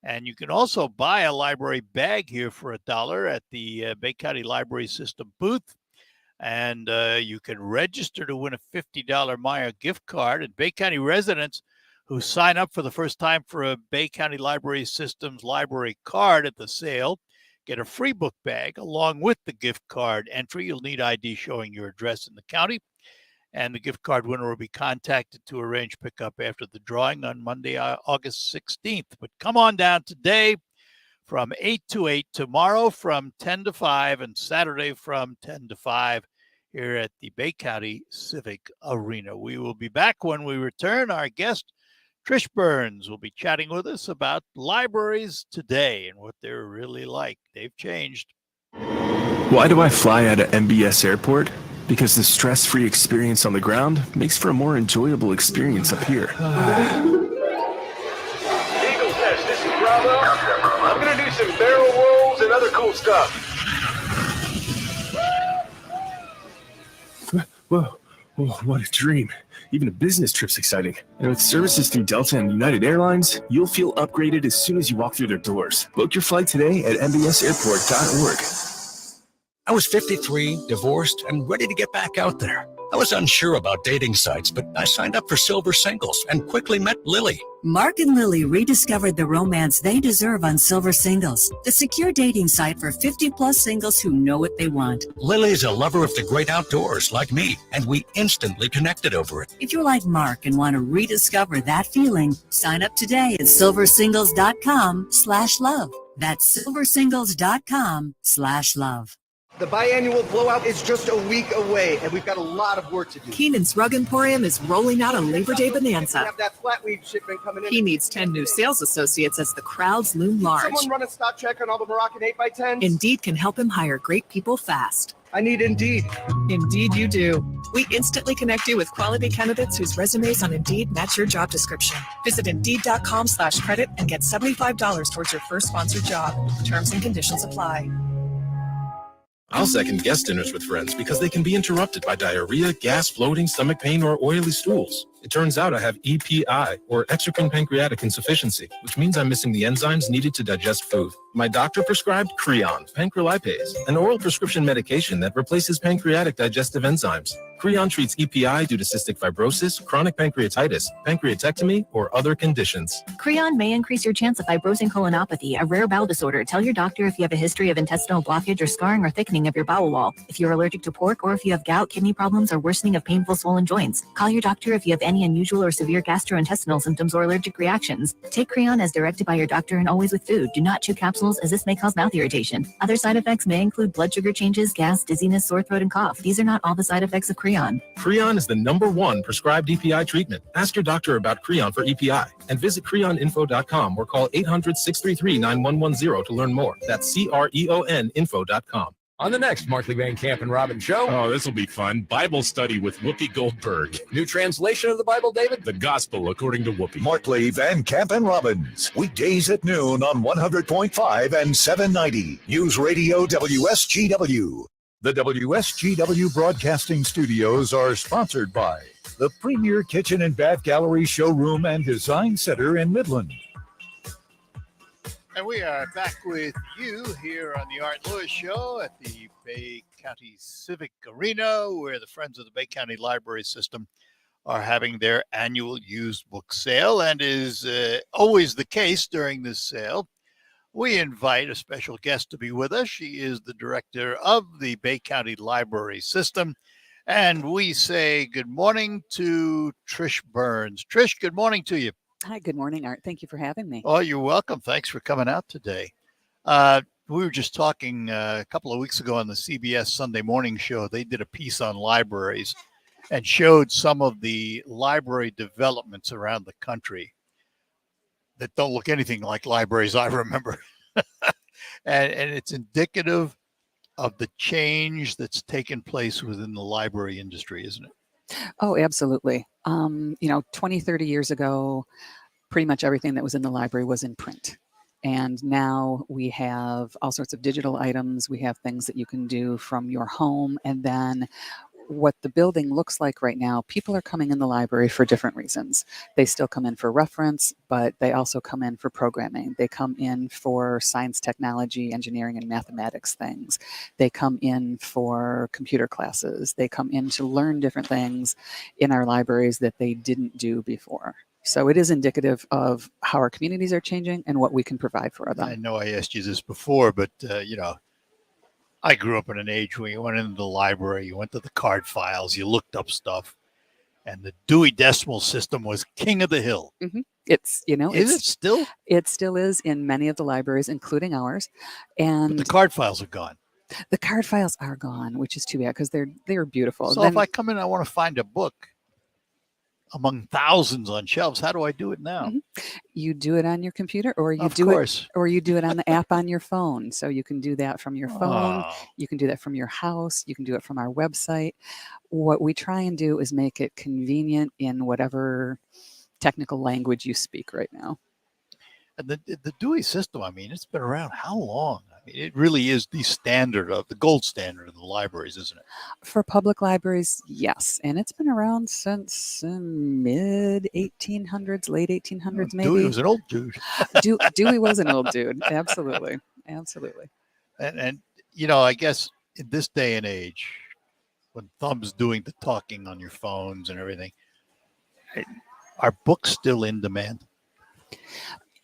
And you can also buy a library bag here for $1 at the Bay County Library System booth. And you can register to win a $50 Maya gift card. And Bay County residents who sign up for the first time for a Bay County Library System's library card at the sale get a free book bag along with the gift card entry. You'll need ID showing your address in the county. And the gift card winner will be contacted to arrange pickup after the drawing on Monday, August 16th. But come on down today from 8 to 8, tomorrow from 10 to 5, and Saturday from 10 to 5 here at the Bay County Civic Arena. We will be back when we return. Our guest, Trish Burns, will be chatting with us about libraries today and what they're really like. They've changed. Why do I fly out of MBS Airport? Because the stress-free experience on the ground makes for a more enjoyable experience up here. Eagle Test, this is Bravo. I'm going to do some barrel rolls and other cool stuff. Whoa, what a dream. Even a business trip's exciting. And with services through Delta and United Airlines, you'll feel upgraded as soon as you walk through their doors. Book your flight today at mbsairport.org. I was 53, divorced, and ready to get back out there. I was unsure about dating sites, but I signed up for Silver Singles and quickly met Lily. Mark and Lily rediscovered the romance they deserve on Silver Singles, the secure dating site for 50-plus singles who know what they want. Lily's a lover of the great outdoors like me, and we instantly connected over it. If you're like Mark and want to rediscover that feeling, sign up today at silversingles.com/love. That's silversingles.com/love. The biannual blowout is just a week away, and we've got a lot of work to do. Keenan's Rug Emporium is rolling out a Labor Day bonanza. We have that flatweed shipment coming in. He needs 10 new sales associates as the crowds loom large. Someone run a stock check on all the Moroccan 8x10s? Indeed can help him hire great people fast. I need Indeed. Indeed you do. We instantly connect you with quality candidates whose resumes on Indeed match your job description. Visit Indeed.com/credit and get $75 towards your first sponsored job. Terms and conditions apply. I'll second guest dinners with friends because they can be interrupted by diarrhea, gas, bloating, stomach pain, or oily stools. It turns out I have EPI, or exocrine pancreatic insufficiency, which means I'm missing the enzymes needed to digest food. My doctor prescribed Creon, pancrelipase, an oral prescription medication that replaces pancreatic digestive enzymes. Creon treats EPI due to cystic fibrosis, chronic pancreatitis, pancreatectomy, or other conditions. Creon may increase your chance of fibrosing colonopathy, a rare bowel disorder. Tell your doctor if you have a history of intestinal blockage or scarring or thickening of your bowel wall. If you're allergic to pork, or if you have gout, kidney problems, or worsening of painful swollen joints. Call your doctor if you have any unusual or severe gastrointestinal symptoms or allergic reactions. Take Creon as directed by your doctor and always with food. Do not chew capsules, as this may cause mouth irritation. Other side effects may include blood sugar changes, gas, dizziness, sore throat, and cough. These are not all the side effects of Creon. Creon is the #1 prescribed EPI treatment. Ask your doctor about Creon for EPI and visit creoninfo.com or call 800-633-9110 to learn more. That's CREON info.com. On the next Markley Van Camp and Robin show. Oh, this will be fun. Bible study with Whoopi Goldberg. New translation of the Bible, David? The Gospel according to Whoopi. Markley, Van Camp, and Robbins. Weekdays at noon on 100.5 and 790. News Radio WSGW. The WSGW Broadcasting Studios are sponsored by the Premier Kitchen and Bath Gallery Showroom and Design Center in Midland. And we are back with you here on the Art Lewis Show at the Bay County Civic Arena, where the Friends of the Bay County Library System are having their annual used book sale. And is always the case during this sale, we invite a special guest to be with us. She is the director of the Bay County Library System. And we say good morning to Trish Burns. Trish, good morning to you. Hi, good morning, Art. Thank you for having me. Oh, you're welcome. Thanks for coming out today. We were just talking a couple of weeks ago on the CBS Sunday Morning Show. They did a piece on libraries and showed some of the library developments around the country that don't look anything like libraries I remember. and it's indicative of the change that's taken place within the library industry, isn't it? Oh, absolutely. 20, 30 years ago, pretty much everything that was in the library was in print. And now we have all sorts of digital items. We have things that you can do from your home. And then what the building looks like right now, people are coming in the library for different reasons. They still come in for reference, but they also come in for programming. They come in for science, technology, engineering, and mathematics things. They come in for computer classes. They come in to learn different things in our libraries that they didn't do before. So it is indicative of how our communities are changing and what we can provide for them. I know I asked you this before, but I grew up in an age where you went into the library, you went to the card files, you looked up stuff, and the Dewey Decimal System was king of the hill. Mm-hmm. Is it still? It still is in many of the libraries, including ours. And but the card files are gone. The card files are gone, which is too bad because they're beautiful. So if I come in, I want to find a book among thousands on shelves. How do I do it now? Mm-hmm. You do it on your computer, or you do it on the app on your phone. So you can do that from your phone. Oh. You can do that from your house. You can do it from our website. What we try and do is make it convenient in whatever technical language you speak right now. And the Dewey system, I mean, it's been around how long? I mean, it really is the gold standard of the libraries, isn't it? For public libraries, yes. And it's been around since mid 1800s, late 1800s, maybe. Dewey was an old dude. Dewey was an old dude. Absolutely. Absolutely. And I guess in this day and age, when thumb's doing the talking on your phones and everything, are books still in demand?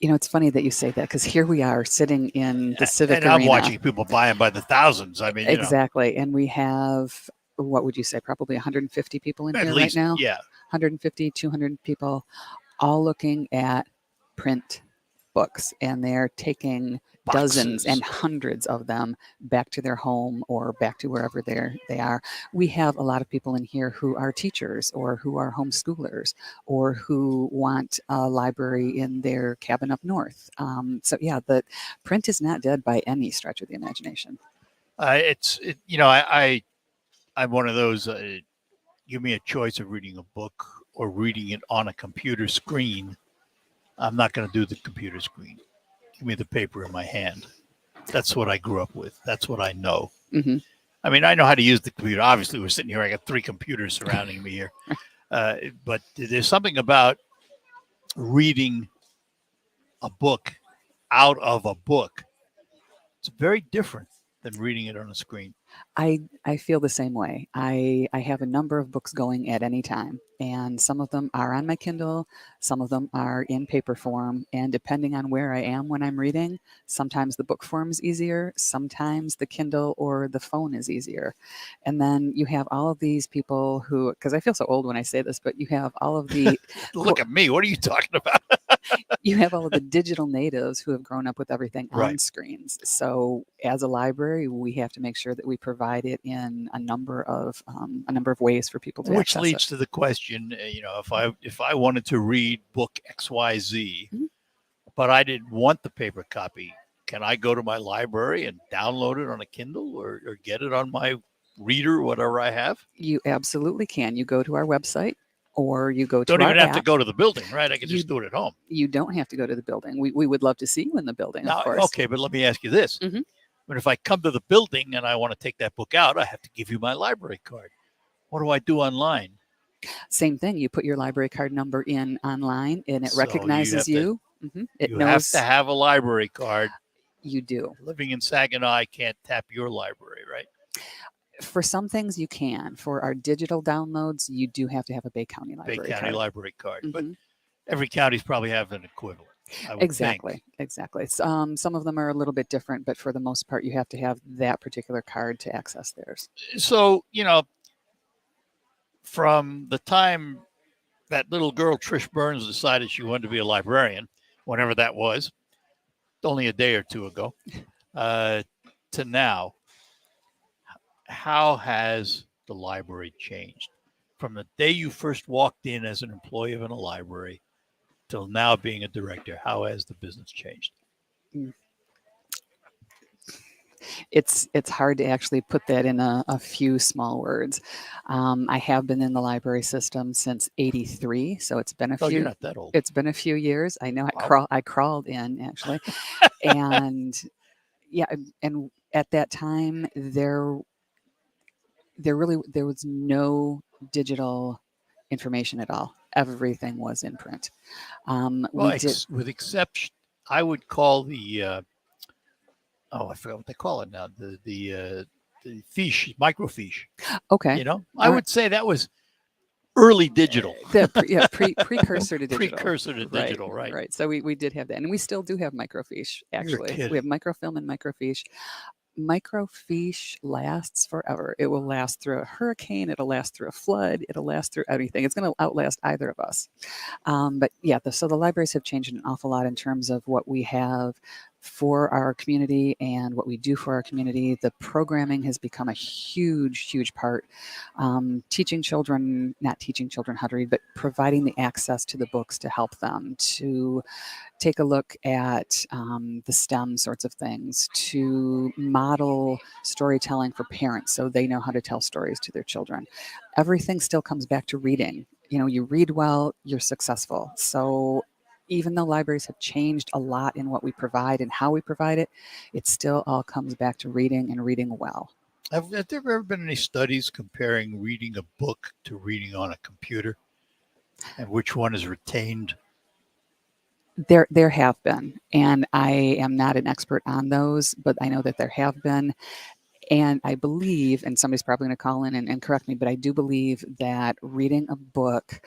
You know, it's funny that you say that because here we are sitting in the Civic And Arena. I'm watching people buy them by the thousands. I mean, exactly. And we have, what would you say, probably 150 people in at here least, right now? yeah. 150, 200 people, all looking at print books, and they're taking dozens and hundreds of them back to their home or back to wherever they are. We have a lot of people in here who are teachers or who are homeschoolers or who want a library in their cabin up north. So yeah, the print is not dead by any stretch of the imagination. I'm one of those. Give me a choice of reading a book or reading it on a computer screen. I'm not going to do the computer screen. Give me the paper in my hand. That's what I grew up with. That's what I know. Mm-hmm. I mean, I know how to use the computer. Obviously, we're sitting here. I got 3 computers surrounding me here. But there's something about reading a book out of a book. It's very different than reading it on a screen. I feel the same way. I have a number of books going at any time, and some of them are on my Kindle, some of them are in paper form, and depending on where I am when I'm reading, sometimes the book form is easier, sometimes the Kindle or the phone is easier. And then you have all of these people who, because I feel so old when I say this, but you have all of the Look at me. What are you talking about? you have all of the digital natives who have grown up with everything on Right. screens. So as a library, we have to make sure that we provide it in a number of ways for people to Which access leads it. to the question, if I wanted to read book XYZ, but I didn't want the paper copy, can I go to my library and download it on a Kindle or get it on my reader, whatever I have? You absolutely can. You go to our website or you go to Don't our even have to app. go to the building, right? I can just do it at home. You don't have to go to the building. We would love to see you in the building, Now, of course. okay, but let me ask you this. Mhm. But if I come to the building and I want to take that book out, I have to give you my library card. What do I do online? Same thing. You put your library card number in online and it So you recognizes have to- you. It You knows have to have a library card. you do. Living in Saginaw, I can't tap your library, right? For some things you can. For our digital downloads, you do have to have a Bay County Bay library County card. library card. But Mhm. every county's probably have an equivalent. I would Exactly. think. Exactly. Some of them are a little bit different, but for the most part, you have to have that particular card to access theirs. So, from the time that little girl, Trish Burns, decided she wanted to be a librarian, whenever that was, only a day or two ago, to now, how has the library changed? From the day you first walked in as an employee of a library till now being a director, how has the business changed? It's hard to actually put that in a few small words. I have been in the library system since '83, so it's been a Oh, few. you're not that old. It's been a few years. I know. Wow. I crawled in actually, and yeah, and at that time there was no digital information at all. Everything was in print. Well, with exception, I would call the I forgot what they call it now. The fiche, microfiche. Okay. I would say that was early digital. Precursor to digital. Precursor to digital, right? Right. So we did have that, and we still do have microfiche. Actually, kidding. we have microfilm and microfiche. Microfiche lasts forever. It will last through a hurricane. It'll last through a flood. It'll last through everything. It's going to outlast either of us. But yeah, so the libraries have changed an awful lot in terms of what we have for our community and what we do for our community. The programming has become a huge part. Not teaching children how to read, but providing the access to the books to help them to take a look at the STEM sorts of things, to model storytelling for parents so they know how to tell stories to their children. Everything still comes back to reading. You read well, you're successful. So even though libraries have changed a lot in what we provide and how we provide it, it still all comes back to reading and reading well. Have there ever been any studies comparing reading a book to reading on a computer, and which one is retained? There have been, and I am not an expert on those, but I know that there have been. And I believe, and somebody's probably going to call in and correct me, but I do believe that reading a book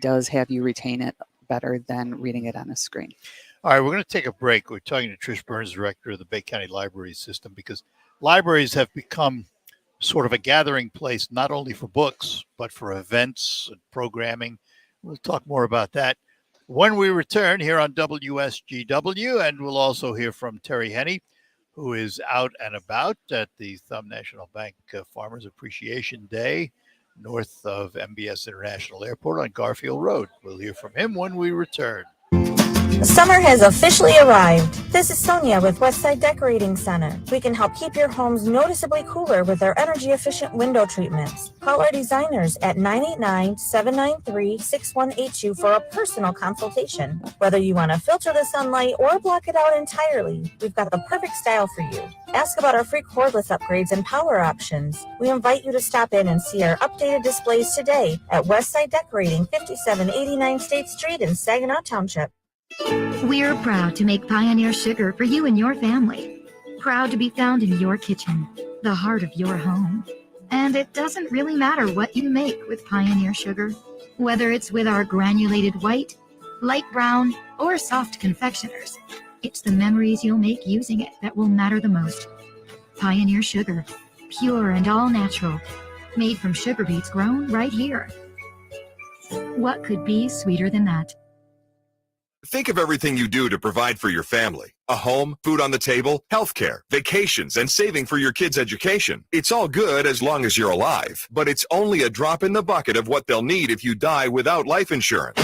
does have you retain it better than reading it on a screen. All right, we're going to take a break. We're talking to Trish Burns, director of the Bay County Library System, because libraries have become sort of a gathering place, not only for books, but for events and programming. We'll talk more about that when we return here on WSGW, and we'll also hear from Terry Henney, who is out and about at the Thumb National Bank Farmers Appreciation Day north of MBS International Airport on Garfield Road. We'll hear from him when we return. Summer has officially arrived. This is Sonia with Westside Decorating Center. We can help keep your homes noticeably cooler with our energy-efficient window treatments. Call our designers at 989-793-6182 for a personal consultation. Whether you want to filter the sunlight or block it out entirely, we've got the perfect style for you. Ask about our free cordless upgrades and power options. We invite you to stop in and see our updated displays today at Westside Decorating, 5789 State Street in Saginaw Township. We're proud to make Pioneer Sugar for you and your family. Proud to be found in your kitchen, the heart of your home. And it doesn't really matter what you make with Pioneer Sugar, whether it's with our granulated white, light brown, or soft confectioners. It's the memories you'll make using it that will matter the most. Pioneer Sugar, pure and all natural, made from sugar beets grown right here. What could be sweeter than that? Think of everything you do to provide for your family. A home, food on the table, healthcare, vacations, and saving for your kids' education. It's all good as long as you're alive, but it's only a drop in the bucket of what they'll need if you die without life insurance.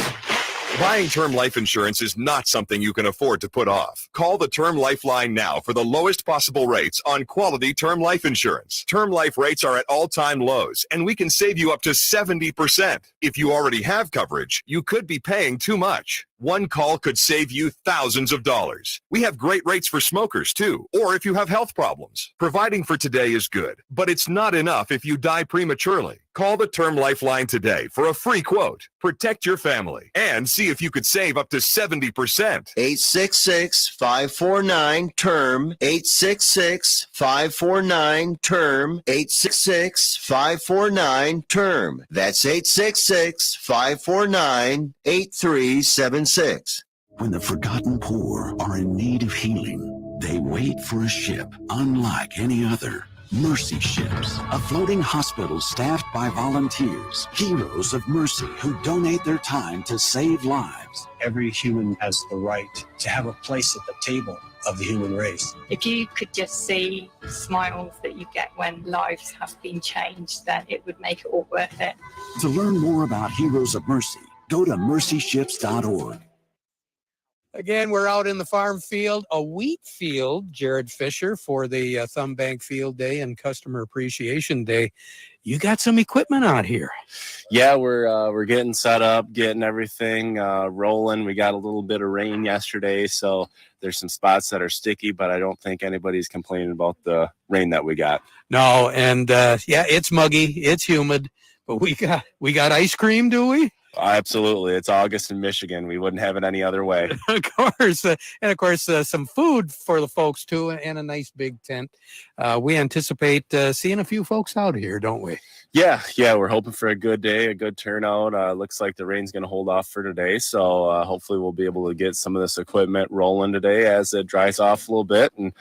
Buying term life insurance is not something you can afford to put off. Call the Term Lifeline now for the lowest possible rates on quality term life insurance. Term life rates are at all-time lows, and we can save you up to 70%. If you already have coverage, you could be paying too much. One call could save you thousands of dollars. We have great rates for smokers, too, or if you have health problems. Providing for today is good, but it's not enough if you die prematurely. Call the Term Lifeline today for a free quote. Protect your family and see if you could save up to 70%. 866-549-TERM. 866-549-TERM. 866-549-TERM. That's 866-549-8376. When the forgotten poor are in need of healing, they wait for a ship unlike any other. Mercy Ships, a floating hospital staffed by volunteers, heroes of mercy who donate their time to save lives. Every human has the right to have a place at the table of the human race. If you could just see the smiles that you get when lives have been changed, then it would make it all worth it. To learn more about Heroes of Mercy, go to mercyships.org. Again, we're out in the farm field, a wheat field, Jared Fisher, for the Thumb Bank Field Day and Customer Appreciation Day. You got some equipment out here. Yeah, we're getting set up, getting everything rolling. We got a little bit of rain yesterday, so there's some spots that are sticky, but I don't think anybody's complaining about the rain that we got. No, and yeah, it's muggy, it's humid, but we got ice cream, do we? Absolutely. It's August in Michigan. We wouldn't have it any other way. Of course. And of course, some food for the folks too, and a nice big tent. We anticipate seeing a few folks out here, don't we? Yeah. We're hoping for a good day, a good turnout. Looks like the rain's going to hold off for today. So hopefully we'll be able to get some of this equipment rolling today as it dries off a little bit and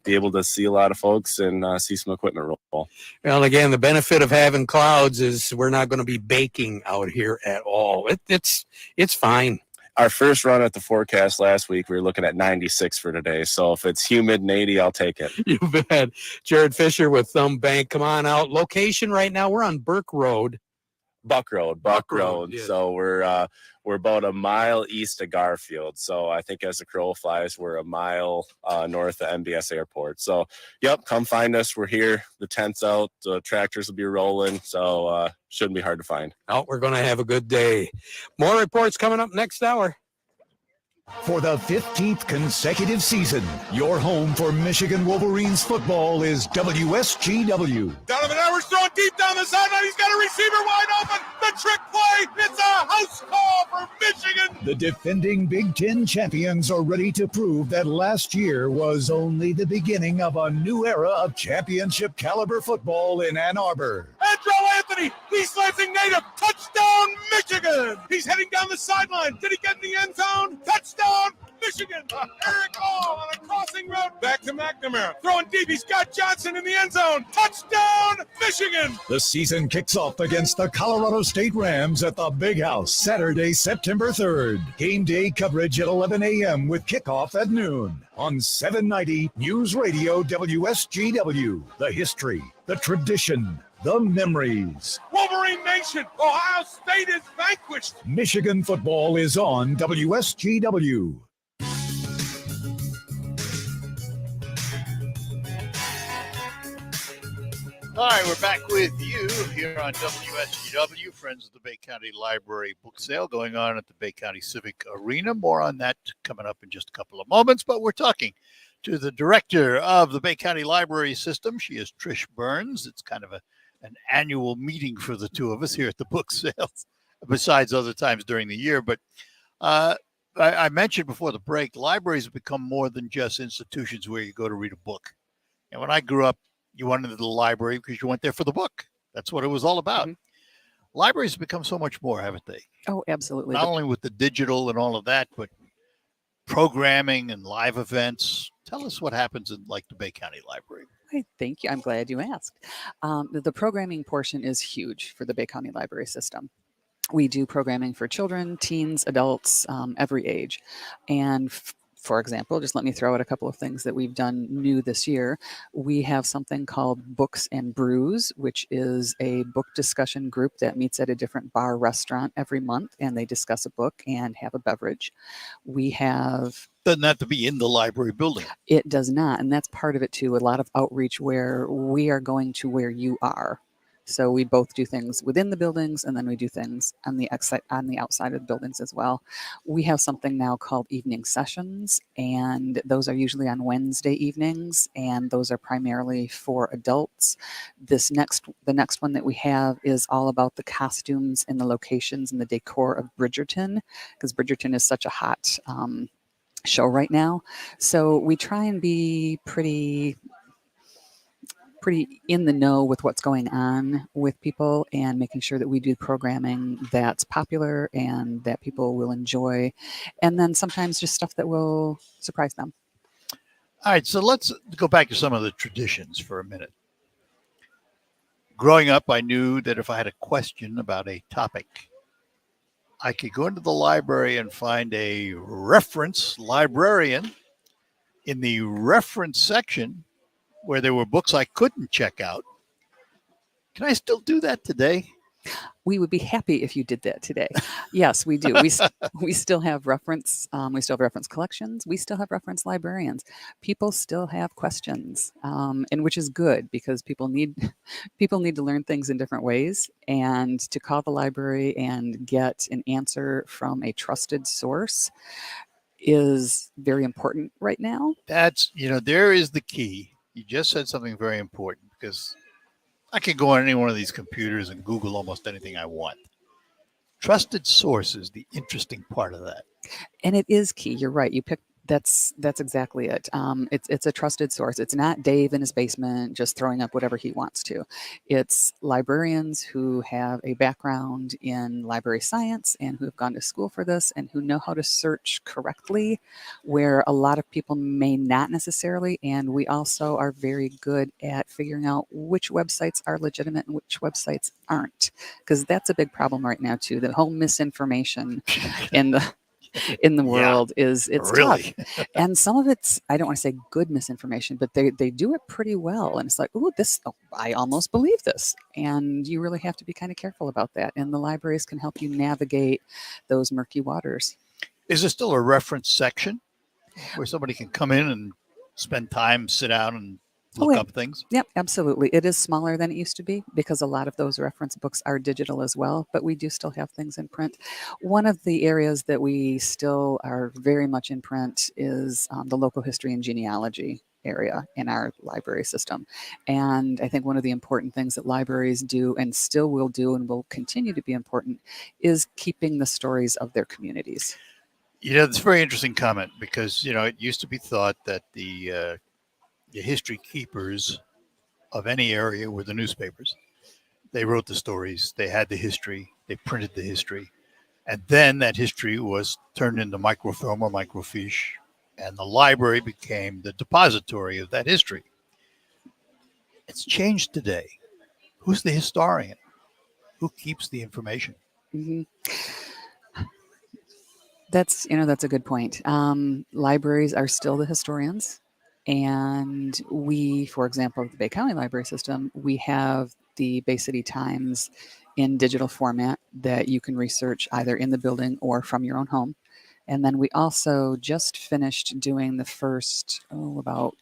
be able to see a lot of folks and see some equipment roll. Well, again, the benefit of having clouds is we're not going to be baking out here at all. It's fine. Our first run at the forecast last week, we were looking at 96 for today. So if it's humid and 80, I'll take it. You bet. Jared Fisher with Thumb Bank. Come on out. Location right now, we're on Buck Road. Yes. So we're about a mile east of Garfield. So I think as the crow flies, we're a mile north of MBS Airport. So, yep, come find us. We're here. The tent's out. The tractors will be rolling. So shouldn't be hard to find. Oh, we're going to have a good day. More reports coming up next hour. For the 15th consecutive season, your home for Michigan Wolverines football is WSGW. Donovan Edwards throwing deep down the sideline. He's got a receiver wide open. The trick play. It's a house call for Michigan. The defending Big Ten champions are ready to prove that last year was only the beginning of a new era of championship caliber football in Ann Arbor. Andrew Anthony, East Lansing native, touchdown Michigan. He's heading down the sideline. Did he get in the end zone? Touchdown Michigan. Eric Hall on a crossing route. Back to McNamara. Throwing deep. He's got Johnson in the end zone. Touchdown Michigan. The season kicks off against the Colorado State Rams at the Big House Saturday, September 3rd. Game day coverage at 11 a.m. with kickoff at noon on 790 News Radio WSGW. The history, the tradition, the memories. Wolverine Nation, Ohio State is vanquished. Michigan football is on WSGW. All right, we're back with you here on WSGW, Friends of the Bay County Library book sale going on at the Bay County Civic Arena. More on that coming up in just a couple of moments, but we're talking to the director of the Bay County Library System. She is Trish Burns. It's kind of an annual meeting for the two of us here at the book sales, besides other times during the year. But I mentioned before the break, libraries have become more than just institutions where you go to read a book. And when I grew up, you went into the library because you went there for the book. That's what it was all about. Mm-hmm. Libraries have become so much more, haven't they? Oh, absolutely. Not only with the digital and all of that, but programming and live events. Tell us what happens in like the Bay County Library. Thank you. I'm glad you asked. The programming portion is huge for the Bay County Library System. We do programming for children, teens, adults, every age. And for example, just let me throw out a couple of things that we've done new this year. We have something called Books and Brews, which is a book discussion group that meets at a different bar restaurant every month, and they discuss a book and have a beverage. We have... Doesn't have to be in the library building. It does not, and that's part of it too. A lot of outreach where we are going to where you are. So we both do things within the buildings, and then we do things on the outside of the buildings as well. We have something now called evening sessions, and those are usually on Wednesday evenings, and those are primarily for adults. The next one that we have is all about the costumes and the locations and the decor of Bridgerton, because Bridgerton is such a hot show right now. So we try and be pretty in the know with what's going on with people and making sure that we do programming that's popular and that people will enjoy. And then sometimes just stuff that will surprise them. All right, so let's go back to some of the traditions for a minute. Growing up, I knew that if I had a question about a topic, I could go into the library and find a reference librarian in the reference section where there were books I couldn't check out. Can I still do that today? We would be happy if you did that today. Yes, we do. We still have reference. We still have reference collections. We still have reference librarians. People still have questions, and which is good because people need to learn things in different ways. And to call the library and get an answer from a trusted source is very important right now. That's there is the key. You just said something very important because I can go on any one of these computers and Google almost anything I want. Trusted source is the interesting part of that. And it is key. You're right. You picked that's exactly it. It's a trusted source. It's not Dave in his basement just throwing up whatever he wants to. It's librarians who have a background in library science and who have gone to school for this and who know how to search correctly where a lot of people may not necessarily. And we also are very good at figuring out which websites are legitimate and which websites aren't, because that's a big problem right now too. The whole misinformation in the world it's really tough. And some of it's, I don't want to say good misinformation, but they do it pretty well. And it's like, I almost believe this. And you really have to be kind of careful about that. And the libraries can help you navigate those murky waters. Is there still a reference section where somebody can come in and spend time, sit down and look up things? Yep, absolutely. It is smaller than it used to be because a lot of those reference books are digital as well, but we do still have things in print. One of the areas that we still are very much in print is the local history and genealogy area in our library system. And I think one of the important things that libraries do and still will do and will continue to be important is keeping the stories of their communities. It's a very interesting comment because, it used to be thought that the history keepers of any area were the newspapers. They wrote the stories, they had the history, they printed the history, and then that history was turned into microfilm or microfiche, and the library became the depository of that history. It's changed today. Who's the historian? Who keeps the information? Mm-hmm. That's a good point. Libraries are still the historians. And we, for example, the Bay County Library System, we have the Bay City Times in digital format that you can research either in the building or from your own home. And then we also just finished doing the first, about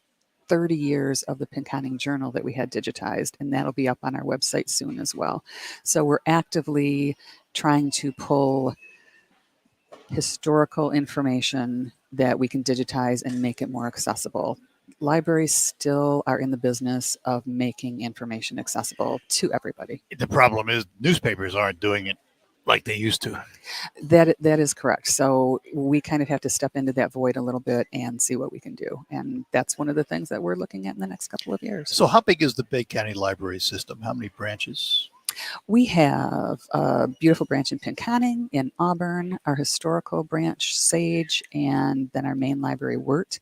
30 years of the Pinconning Journal that we had digitized, and that'll be up on our website soon as well. So we're actively trying to pull historical information that we can digitize and make it more accessible. Libraries still are in the business of making information accessible to everybody. The problem is newspapers aren't doing it like they used to. That is correct. So we kind of have to step into that void a little bit and see what we can do. And that's one of the things that we're looking at in the next couple of years. So how big is the Bay County Library System? How many branches? We have a beautiful branch in Pinconning, in Auburn, our historical branch, Sage, and then our main library, Wirt.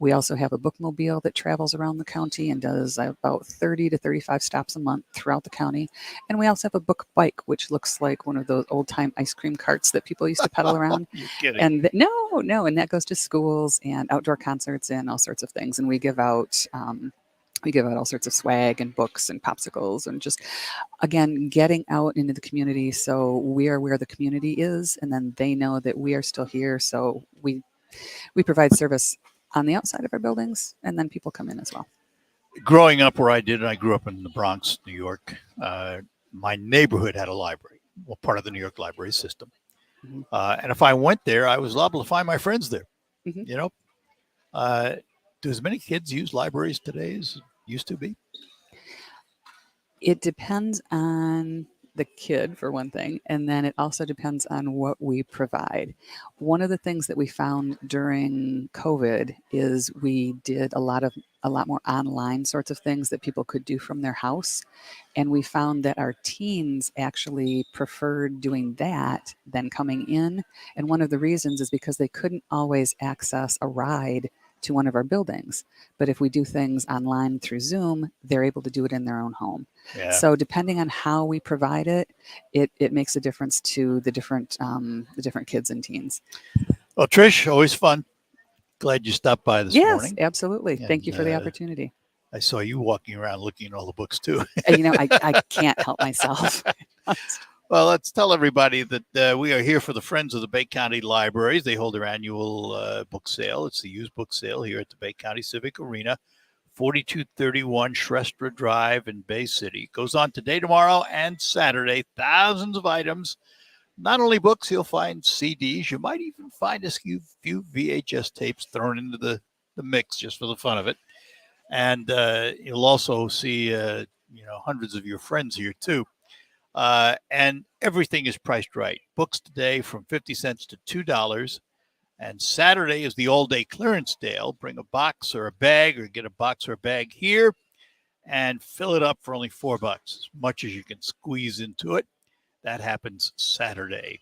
We also have a bookmobile that travels around the county and does about 30 to 35 stops a month throughout the county. And we also have a book bike, which looks like one of those old-time ice cream carts that people used to pedal around. You're kidding. And no, and that goes to schools and outdoor concerts and all sorts of things. And we give out all sorts of swag and books and popsicles and just, again, getting out into the community so we are where the community is, and then they know that we are still here. So we provide service on the outside of our buildings, and then people come in as well. Growing up where I grew up in the Bronx, New York. My neighborhood had a library, part of the New York library system. Mm-hmm. And if I went there, I was liable to find my friends there. Mm-hmm. Do as many kids use libraries today as used to be? It depends on the kid, for one thing, and then it also depends on what we provide. One of the things that we found during COVID is we did a lot more online sorts of things that people could do from their house, and we found that our teens actually preferred doing that than coming in. And one of the reasons is because they couldn't always access a ride to one of our buildings. But if we do things online through Zoom, they're able to do it in their own home. Yeah. So depending on how we provide it, it makes a difference to the different kids and teens. Well, Trish, always fun. Glad you stopped by this morning. Yes, absolutely. Thank you for the opportunity. I saw you walking around looking at all the books too. I can't help myself. Well, let's tell everybody that we are here for the Friends of the Bay County Libraries. They hold their annual book sale. It's the used book sale here at the Bay County Civic Arena, 4231 Shrestha Drive in Bay City. It goes on today, tomorrow, and Saturday. Thousands of items. Not only books, you'll find CDs. You might even find a few VHS tapes thrown into the mix just for the fun of it. And you'll also see hundreds of your friends here too. And everything is priced right. Books today from 50 cents to $2. And Saturday is the all-day clearance sale. Bring a box or a bag, or get a box or a bag here and fill it up for only $4, as much as you can squeeze into it. That happens Saturday.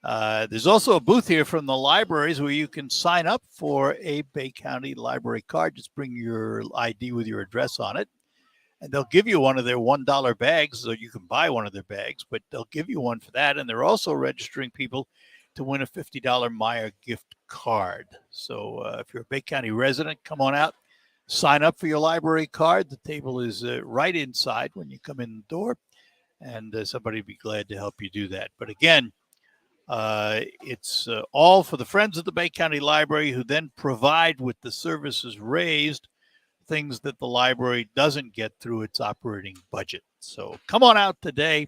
There's also a booth here from the libraries where you can sign up for a Bay County Library card. Just bring your ID with your address on it. And they'll give you one of their $1 bags, so you can buy one of their bags, but they'll give you one for that. And they're also registering people to win a $50 Meyer gift card. So if you're a Bay County resident, come on out, sign up for your library card. The table is right inside when you come in the door, and somebody would be glad to help you do that. But again, it's all for the Friends of the Bay County Library, who then provide with the services raised things that the library doesn't get through its operating budget. So come on out today,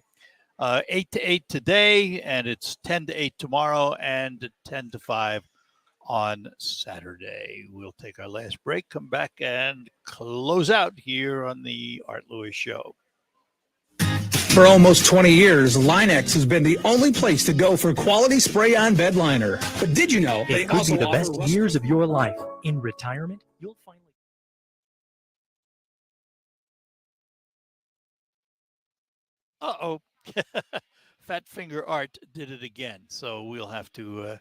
8 to 8 today, and it's 10 to 8 tomorrow, and 10 to 5 on Saturday. We'll take our last break, come back, and close out here on the Art Lewis Show. For almost 20 years, Linex has been the only place to go for quality spray-on bed liner. But did you know they it could also be the offer best years of your life. In retirement, you'll finally... Uh-oh. Fat Finger Art did it again. So we'll have to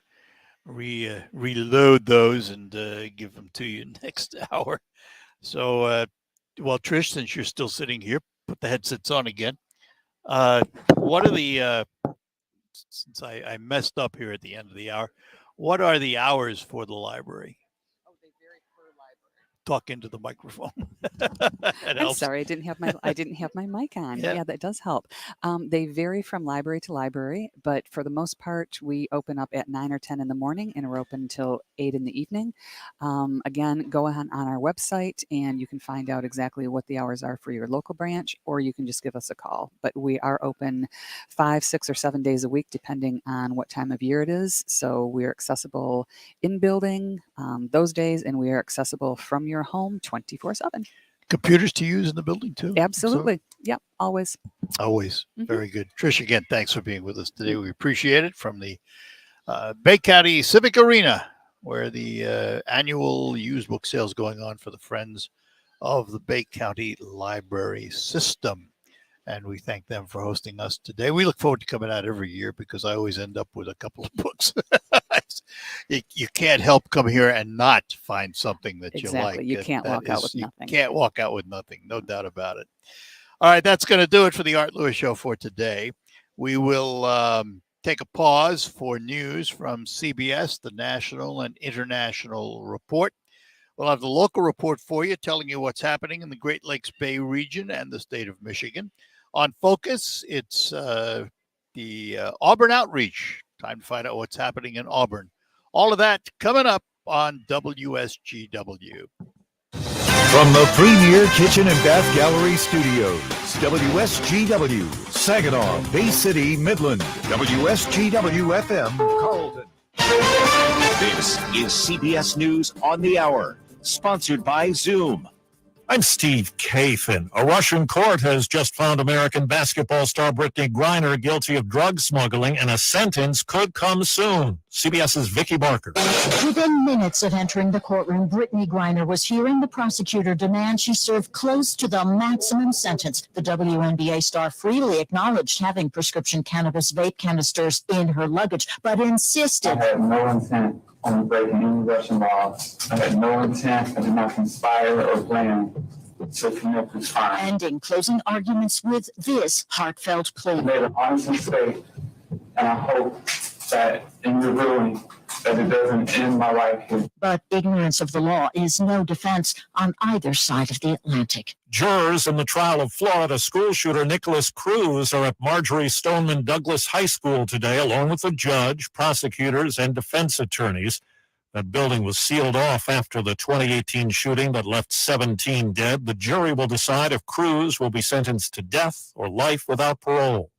reload those and give them to you next hour. So, well, Trish, since you're still sitting here, put the headsets on again. What are the, since I messed up here at the end of the hour, what are the hours for the library? Oh, they vary per library. Talk into the microphone. I'm sorry, I didn't have my mic on. Yeah. Yeah, that does help. They vary from library to library, but for the most part, we open up at 9 or 10 in the morning and we're open until 8 in the evening. Again, go on our website and you can find out exactly what the hours are for your local branch, or you can just give us a call. But we are open 5, 6, or 7 days a week, depending on what time of year it is. So we're accessible in building those days, and we are accessible from your home 24/7. Computers to use in the building too? Absolutely. Yep. Always. Always. Very good. Trish, again, thanks for being with us today. We appreciate it. From the Bay County Civic Arena, where the annual used book sale is going on for the Friends of the Bay County Library System. And we thank them for hosting us today. We look forward to coming out every year because I always end up with a couple of books. You can't help come here and not find something that you like. You can't walk out with nothing. You can't walk out with nothing. No doubt about it. All right, that's going to do it for the Art Lewis Show for today. We will take a pause for news from CBS, the national and international report. We'll have the local report for you, telling you what's happening in the Great Lakes Bay region and the state of Michigan. On Focus, it's the Auburn Outreach. Time to find out what's happening in Auburn. All of that coming up on WSGW. From the Premier Kitchen and Bath Gallery Studios, WSGW, Saginaw, Bay City, Midland, WSGW FM, Carlton. This is CBS News on the Hour, sponsored by Zoom. I'm Steve Kathan. A Russian court has just found American basketball star Brittany Griner guilty of drug smuggling, and a sentence could come soon. CBS's Vicki Barker. Within minutes of entering the courtroom, Brittany Griner was hearing the prosecutor demand she serve close to the maximum sentence. The WNBA star freely acknowledged having prescription cannabis vape canisters in her luggage, but insisted. I had no intent on breaking any Russian law. I had no intent. I did not conspire or plan to commit this crime. Ending closing arguments with this heartfelt plea. I made an honest mistake, and I hope that in your ruling that it doesn't end my life here. But ignorance of the law is no defense on either side of the Atlantic. Jurors in the trial of Florida school shooter Nicholas Cruz are at Marjorie Stoneman Douglas High School today, along with the judge, prosecutors, and defense attorneys. That building was sealed off after the 2018 shooting that left 17 dead. The jury will decide if Cruz will be sentenced to death or life without parole.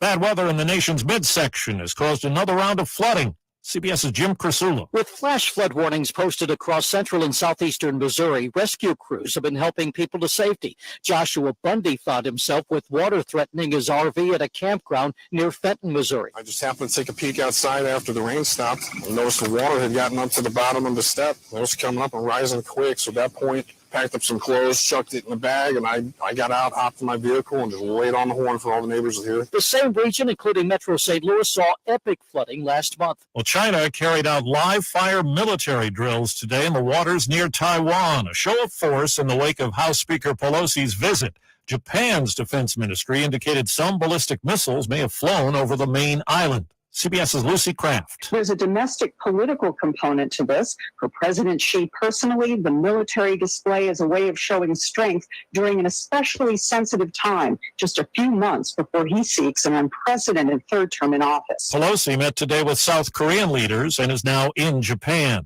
Bad weather in the nation's midsection has caused another round of flooding. CBS's Jim Crisula. With flash flood warnings posted across central and southeastern Missouri, rescue crews have been helping people to safety. Joshua Bundy found himself with water threatening his RV at a campground near Fenton, Missouri. I just happened to take a peek outside after the rain stopped. I noticed the water had gotten up to the bottom of the step. It was coming up and rising quick. So at that point, packed up some clothes, chucked it in the bag, and I got out, hopped in my vehicle, and just laid on the horn for all the neighbors to hear. The same region, including Metro St. Louis, saw epic flooding last month. Well, China carried out live fire military drills today in the waters near Taiwan, a show of force in the wake of House Speaker Pelosi's visit. Japan's defense ministry indicated some ballistic missiles may have flown over the main island. CBS's Lucy Kraft. There's a domestic political component to this. For President Xi personally, the military display is a way of showing strength during an especially sensitive time, just a few months before he seeks an unprecedented third term in office. Pelosi met today with South Korean leaders and is now in Japan.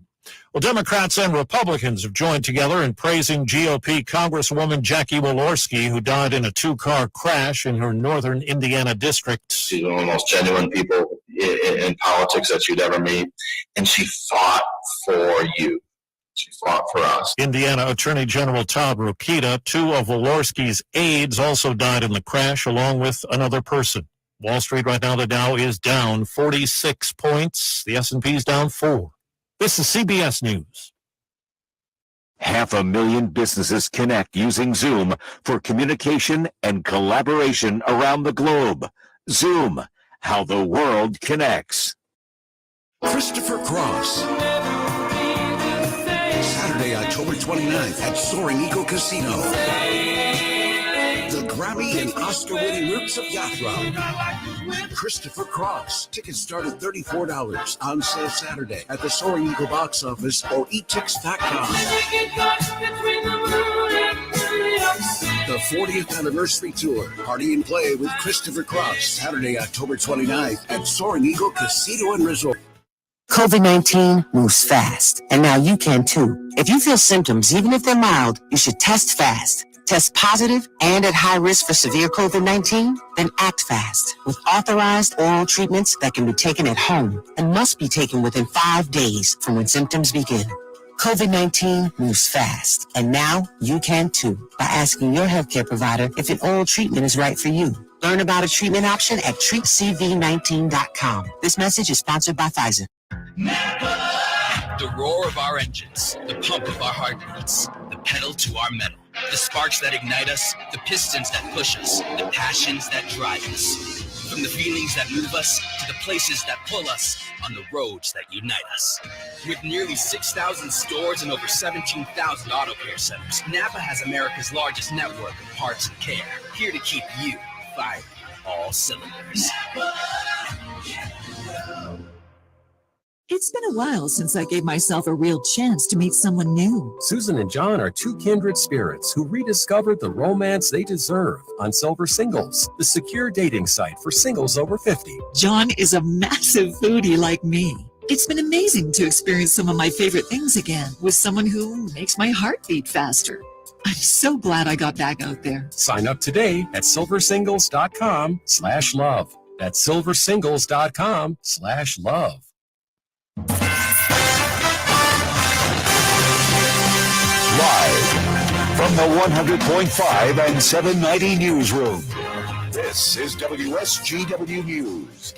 Well, Democrats and Republicans have joined together in praising GOP Congresswoman Jackie Walorski, who died in a two-car crash in her northern Indiana district. She's one of the most genuine people in politics that you'd ever meet. And she fought for you. She fought for us. Indiana Attorney General Todd Rokita, two of Walorski's aides, also died in the crash, along with another person. Wall Street right now, the Dow is down 46 points. The S&P is down 4. This is CBS News. 500,000 businesses connect using Zoom for communication and collaboration around the globe. Zoom, how the world connects. Christopher Cross. Saturday, October 29th at Soaring Eagle Casino. The Grammy and Oscar-winning Roots of Yacht Round. Christopher Cross. Tickets start at $34. On sale Saturday at the Soaring Eagle box office or etix.com. The 40th Anniversary Tour. Party and play with Christopher Cross. Saturday, October 29th at Soaring Eagle Casino and Resort. COVID-19 moves fast, and now you can too. If you feel symptoms, even if they're mild, you should test fast. Test positive and at high risk for severe COVID-19? Then act fast with authorized oral treatments that can be taken at home and must be taken within 5 days from when symptoms begin. COVID-19 moves fast, and now you can too by asking your healthcare provider if an oral treatment is right for you. Learn about a treatment option at treatcv19.com. This message is sponsored by Pfizer. The roar of our engines, the pump of our heartbeats, the pedal to our metal, the sparks that ignite us, the pistons that push us, the passions that drive us. From the feelings that move us to the places that pull us on the roads that unite us. With nearly 6,000 stores and over 17,000 auto care centers, Napa has America's largest network of parts and care, here to keep you firing all cylinders. It's been a while since I gave myself a real chance to meet someone new. Susan and John are two kindred spirits who rediscovered the romance they deserve on Silver Singles, the secure dating site for singles over 50. John is a massive foodie like me. It's been amazing to experience some of my favorite things again with someone who makes my heart beat faster. I'm so glad I got back out there. Sign up today at silversingles.com/love. That's silversingles.com/love. Live from the 100.5 and 790 newsroom, this is WSGW News.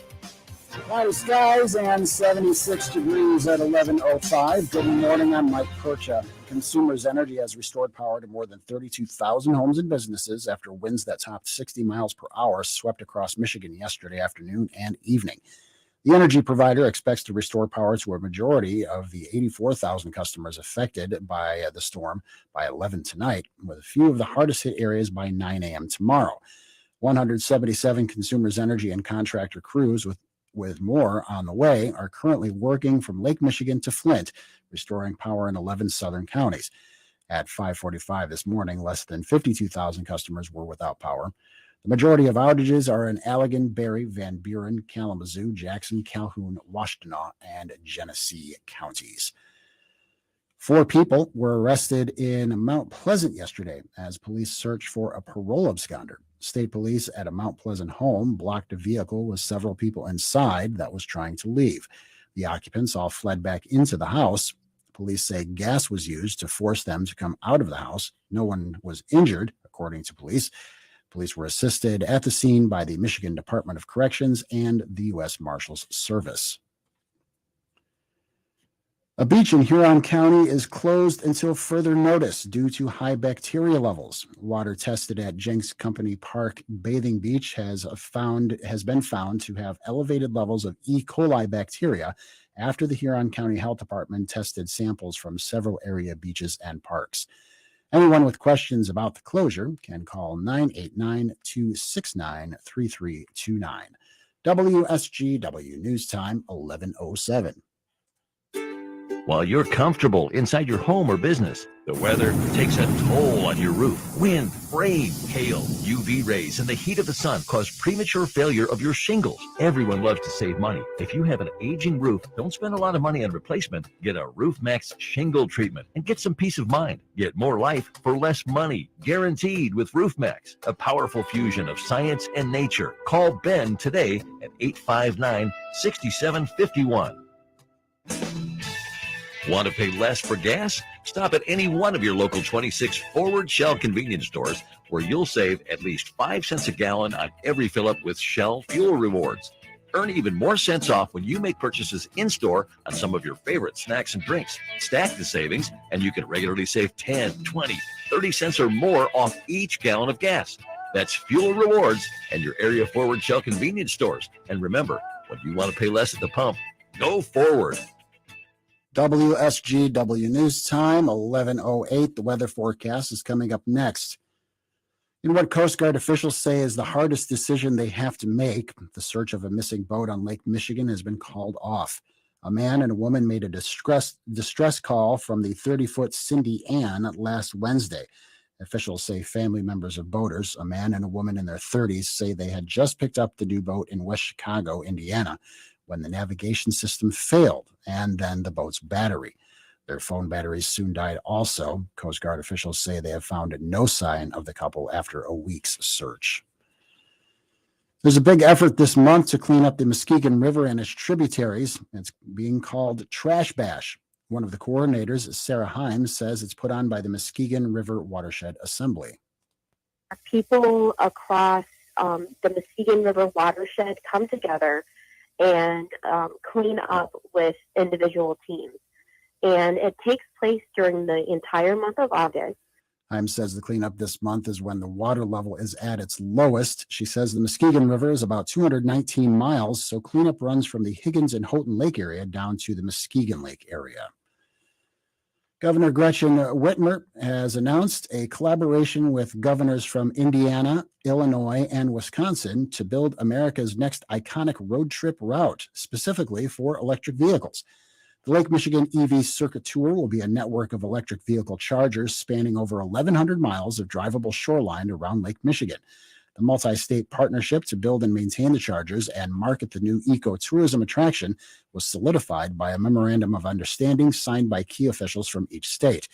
Cloudy skies and 76 degrees at 11:05. Good morning, I'm Mike Percha. Consumers Energy has restored power to more than 32,000 homes and businesses after winds that topped 60 miles per hour swept across Michigan yesterday afternoon and evening. The energy provider expects to restore power to a majority of the 84,000 customers affected by the storm by 11 tonight, with a few of the hardest hit areas by 9 a.m. tomorrow. 177 Consumers Energy and contractor crews with more on the way are currently working from Lake Michigan to Flint, restoring power in 11 southern counties. At 5:45 this morning, less than 52,000 customers were without power. The majority of outages are in Allegan, Berry, Van Buren, Kalamazoo, Jackson, Calhoun, Washtenaw, and Genesee counties. 4 people were arrested in Mount Pleasant yesterday as police searched for a parole absconder. State police at a Mount Pleasant home blocked a vehicle with several people inside that was trying to leave. The occupants all fled back into the house. Police say gas was used to force them to come out of the house. No one was injured, according to police. Police were assisted at the scene by the Michigan Department of Corrections and the U.S. Marshals Service. A beach in Huron County is closed until further notice due to high bacteria levels. Water tested at Jenks Company Park Bathing Beach has been found to have elevated levels of E. coli bacteria after the Huron County Health Department tested samples from several area beaches and parks. Anyone with questions about the closure can call 989-269-3329. WSGW News Time 11:07. While you're comfortable inside your home or business, the weather takes a toll on your roof. Wind, rain, hail, UV rays, and the heat of the sun cause premature failure of your shingles. Everyone loves to save money. If you have an aging roof, don't spend a lot of money on replacement. Get a RoofMax shingle treatment and get some peace of mind. Get more life for less money, guaranteed with RoofMax, a powerful fusion of science and nature. Call Ben today at 859-6751. Want to pay less for gas? Stop at any one of your local 26 Forward Shell convenience stores where you'll save at least 5 cents a gallon on every fill-up with Shell Fuel Rewards. Earn even more cents off when you make purchases in-store on some of your favorite snacks and drinks. Stack the savings, and you can regularly save 10, 20, 30 cents or more off each gallon of gas. That's Fuel Rewards and your area Forward Shell convenience stores. And remember, when you want to pay less at the pump, go forward. WSGW News Time, 11:08. The weather forecast is coming up next. In what Coast Guard officials say is the hardest decision they have to make, the search of a missing boat on Lake Michigan has been called off. A man and a woman made a distress call from the 30-foot Cindy Ann last Wednesday. Officials say family members of boaters, a man and a woman in their 30s, say they had just picked up the new boat in West Chicago, Indiana, when the navigation system failed and then the boat's battery. Their phone batteries soon died also. Coast Guard officials say they have found no sign of the couple after a week's search. There's a big effort this month to clean up the Muskegon River and its tributaries. It's being called Trash Bash. One of the coordinators, Sarah Himes, says it's put on by the Muskegon River Watershed Assembly. People across the Muskegon River watershed come together and clean up with individual teams. And it takes place during the entire month of August. Himes says the cleanup this month is when the water level is at its lowest. She says the Muskegon River is about 219 miles, so cleanup runs from the Higgins and Houghton Lake area down to the Muskegon Lake area. Governor Gretchen Whitmer has announced a collaboration with governors from Indiana, Illinois, and Wisconsin to build America's next iconic road trip route, specifically for electric vehicles. The Lake Michigan EV Circuit Tour will be a network of electric vehicle chargers spanning over 1,100 miles of drivable shoreline around Lake Michigan. The multi-state partnership to build and maintain the chargers and market the new ecotourism attraction was solidified by a memorandum of understanding signed by key officials from each state.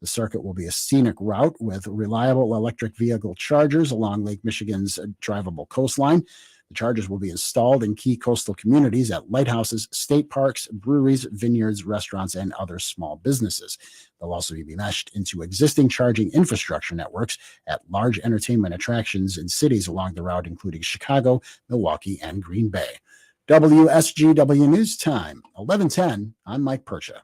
The circuit will be a scenic route with reliable electric vehicle chargers along Lake Michigan's drivable coastline. The chargers will be installed in key coastal communities at lighthouses, state parks, breweries, vineyards, restaurants, and other small businesses. They'll also be meshed into existing charging infrastructure networks at large entertainment attractions in cities along the route, including Chicago, Milwaukee, and Green Bay. WSGW News Time, 11:10. I'm Mike Percha.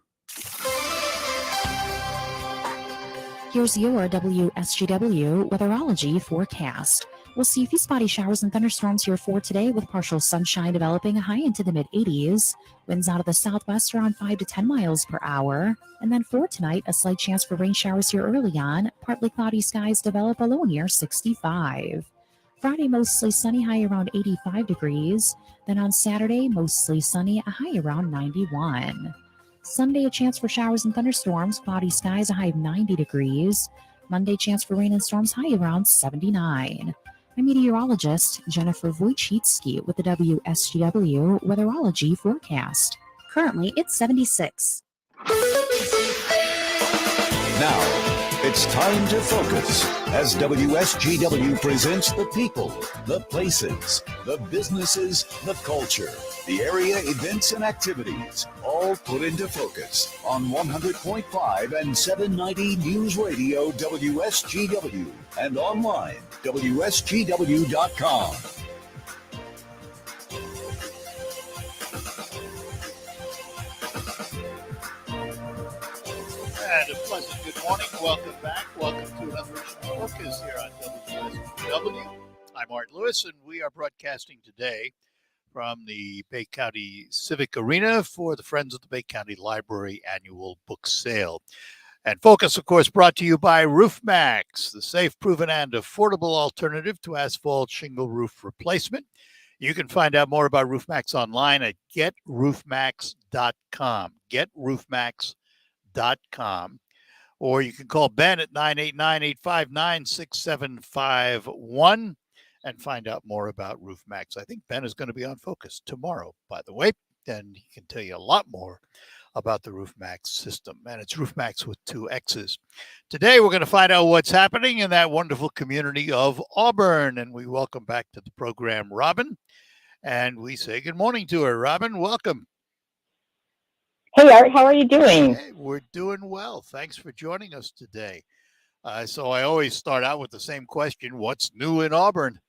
Here's your WSGW weatherology forecast. We'll see a few spotty showers and thunderstorms here for today with partial sunshine developing, a high into the mid-80s. Winds out of the southwest around 5 to 10 miles per hour. And then for tonight, a slight chance for rain showers here early on. Partly cloudy skies develop, a low near 65. Friday, mostly sunny, high around 85 degrees. Then on Saturday, mostly sunny, a high around 91. Sunday, a chance for showers and thunderstorms, cloudy skies, a high of 90 degrees. Monday, chance for rain and storms, high around 79. I'm meteorologist Jennifer Wojcicki with the WSGW weatherology forecast. Currently, it's 76. Now, it's time to focus as WSGW presents the people, the places, the businesses, the culture, the area events and activities, all put into focus on 100.5 and 790 News Radio WSGW and online WSGW.com. And a pleasant good morning. Welcome back. Welcome to another edition of Focus here on WSGW. I'm Art Lewis, and we are broadcasting today from the Bay County Civic Arena for the Friends of the Bay County Library annual book sale. And Focus, of course, brought to you by RoofMax, the safe, proven, and affordable alternative to asphalt shingle roof replacement. You can find out more about RoofMax online at GetRoofMax.com. getroofmax.com. Or you can call Ben at 989-859-6751 and find out more about RoofMax. I think Ben is going to be on Focus tomorrow, by the way, and he can tell you a lot more about the RoofMax system. And it's RoofMax with 2 X's. Today, we're going to find out what's happening in that wonderful community of Auburn. And we welcome back to the program Robin. And we say good morning to her. Robin, welcome. Hey, Art, how are you doing? Hey, we're doing well. Thanks for joining us today. So I always start out with the same question. What's new in Auburn?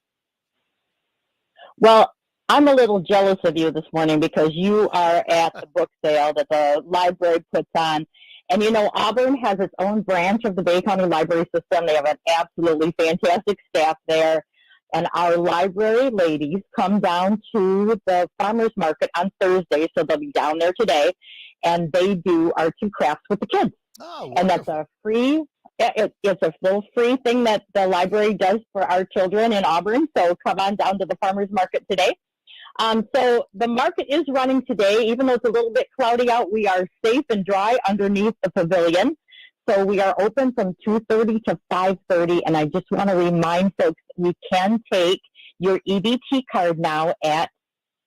Well, I'm a little jealous of you this morning because you are at the book sale that the library puts on. And, you know, Auburn has its own branch of the Bay County Library System. They have an absolutely fantastic staff there. And our library ladies come down to the farmers market on Thursday, so they'll be down there today. And they do arts and crafts with the kids. Oh, and that's a free, it's a full free thing that the library does for our children in Auburn. So come on down to the farmers market today. So the market is running today, even though it's a little bit cloudy out. We are safe and dry underneath the pavilion. So we are open from 2:30 to 5:30. And I just want to remind folks, you can take your EBT card now at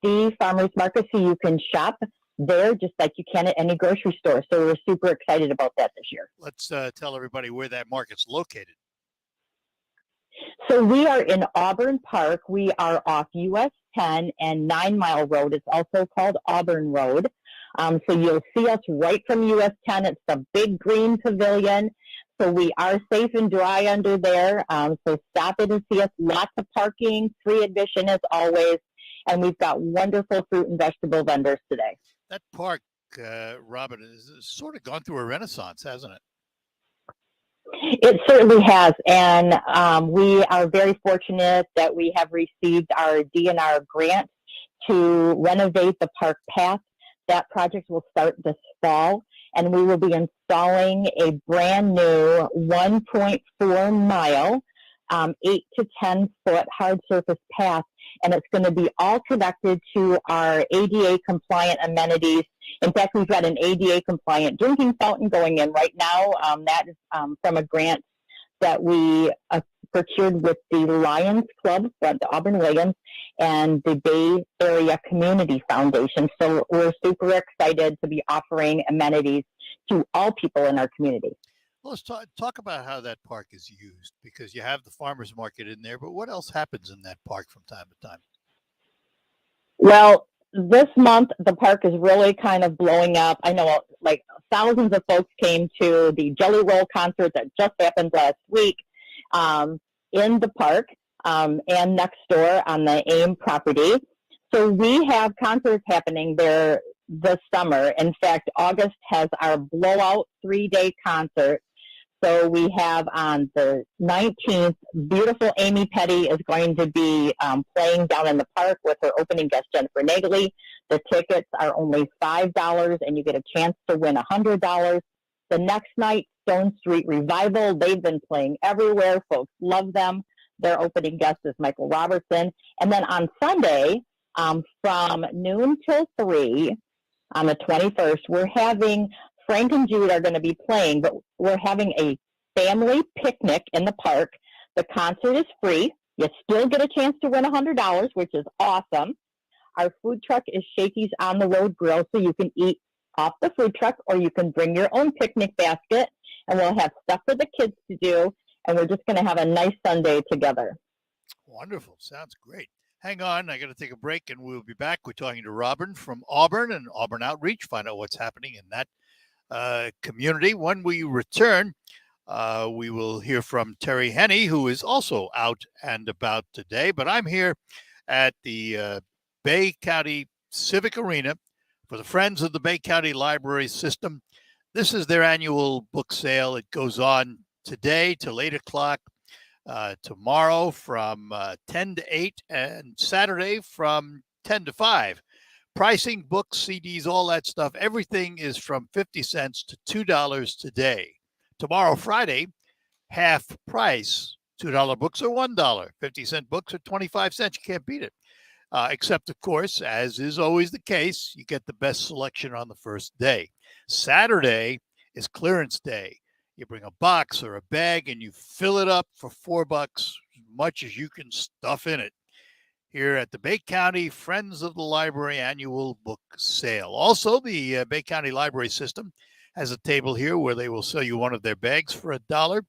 the farmers market so you can shop there just like you can at any grocery store. So we're super excited about that this year. Let's tell everybody where that market's located. So we are in Auburn Park. We are off US 10 and 9 Mile Road. It's also called Auburn Road. So you'll see us right from US 10. It's the big green pavilion. So we are safe and dry under there. So stop in and see us. Lots of parking, free admission as always. And we've got wonderful fruit and vegetable vendors today. That park, Robin, has sort of gone through a renaissance, hasn't it? It certainly has, and we are very fortunate that we have received our DNR grant to renovate the park path. That project will start this fall, and we will be installing a brand new 1.4 mile, 8 to 10 foot hard surface path, and it's going to be all connected to our ADA compliant amenities. In fact, we've got an ADA compliant drinking fountain going in right now. That is from a grant that we procured with the Lions Club, the Auburn Lions, and the Bay Area Community Foundation. So we're super excited to be offering amenities to all people in our community. Well, let's talk about how that park is used, because you have the farmers market in there, but what else happens in that park from time to time? Well, this month, the park is really kind of blowing up. I know like thousands of folks came to the Jelly Roll concert that just happened last week in the park and next door on the AIM property. So we have concerts happening there this summer. In fact, August has our blowout 3-day concert. So we have on the 19th, beautiful Amy Petty is going to be playing down in the park with her opening guest, Jennifer Nagley. The tickets are only $5, and you get a chance to win $100. The next night, Stone Street Revival. They've been playing everywhere. Folks love them. Their opening guest is Michael Robertson. And then on Sunday, from noon till 3 on the 21st, we're having Frank and Jude are going to be playing, but we're having a family picnic in the park. The concert is free. You still get a chance to win $100, which is awesome. Our food truck is Shakey's On the Road Grill, so you can eat off the food truck or you can bring your own picnic basket, and we'll have stuff for the kids to do, and we're just going to have a nice Sunday together. Wonderful. Sounds great. Hang on. I got to take a break, and we'll be back. We're talking to Robin from Auburn and Auburn Outreach, find out what's happening in that community. When we return, we will hear from Terry Henney, who is also out and about today. But I'm here at the Bay County Civic Arena for the Friends of the Bay County Library System. This is their annual book sale. It goes on today till 8 o'clock, tomorrow from 10 to 8, and Saturday from 10 to 5. Pricing, books, CDs, all that stuff, everything is from 50 cents to $2 today. Tomorrow, Friday, half price. $2 books are $1. 50-cent books are 25 cents. You can't beat it. Except, of course, as is always the case, you get the best selection on the first day. Saturday is clearance day. You bring a box or a bag and you fill it up for $4, as much as you can stuff in it. Here at the Bay County Friends of the Library annual book sale. Also, the Bay County Library System has a table here where they will sell you one of their bags for $1.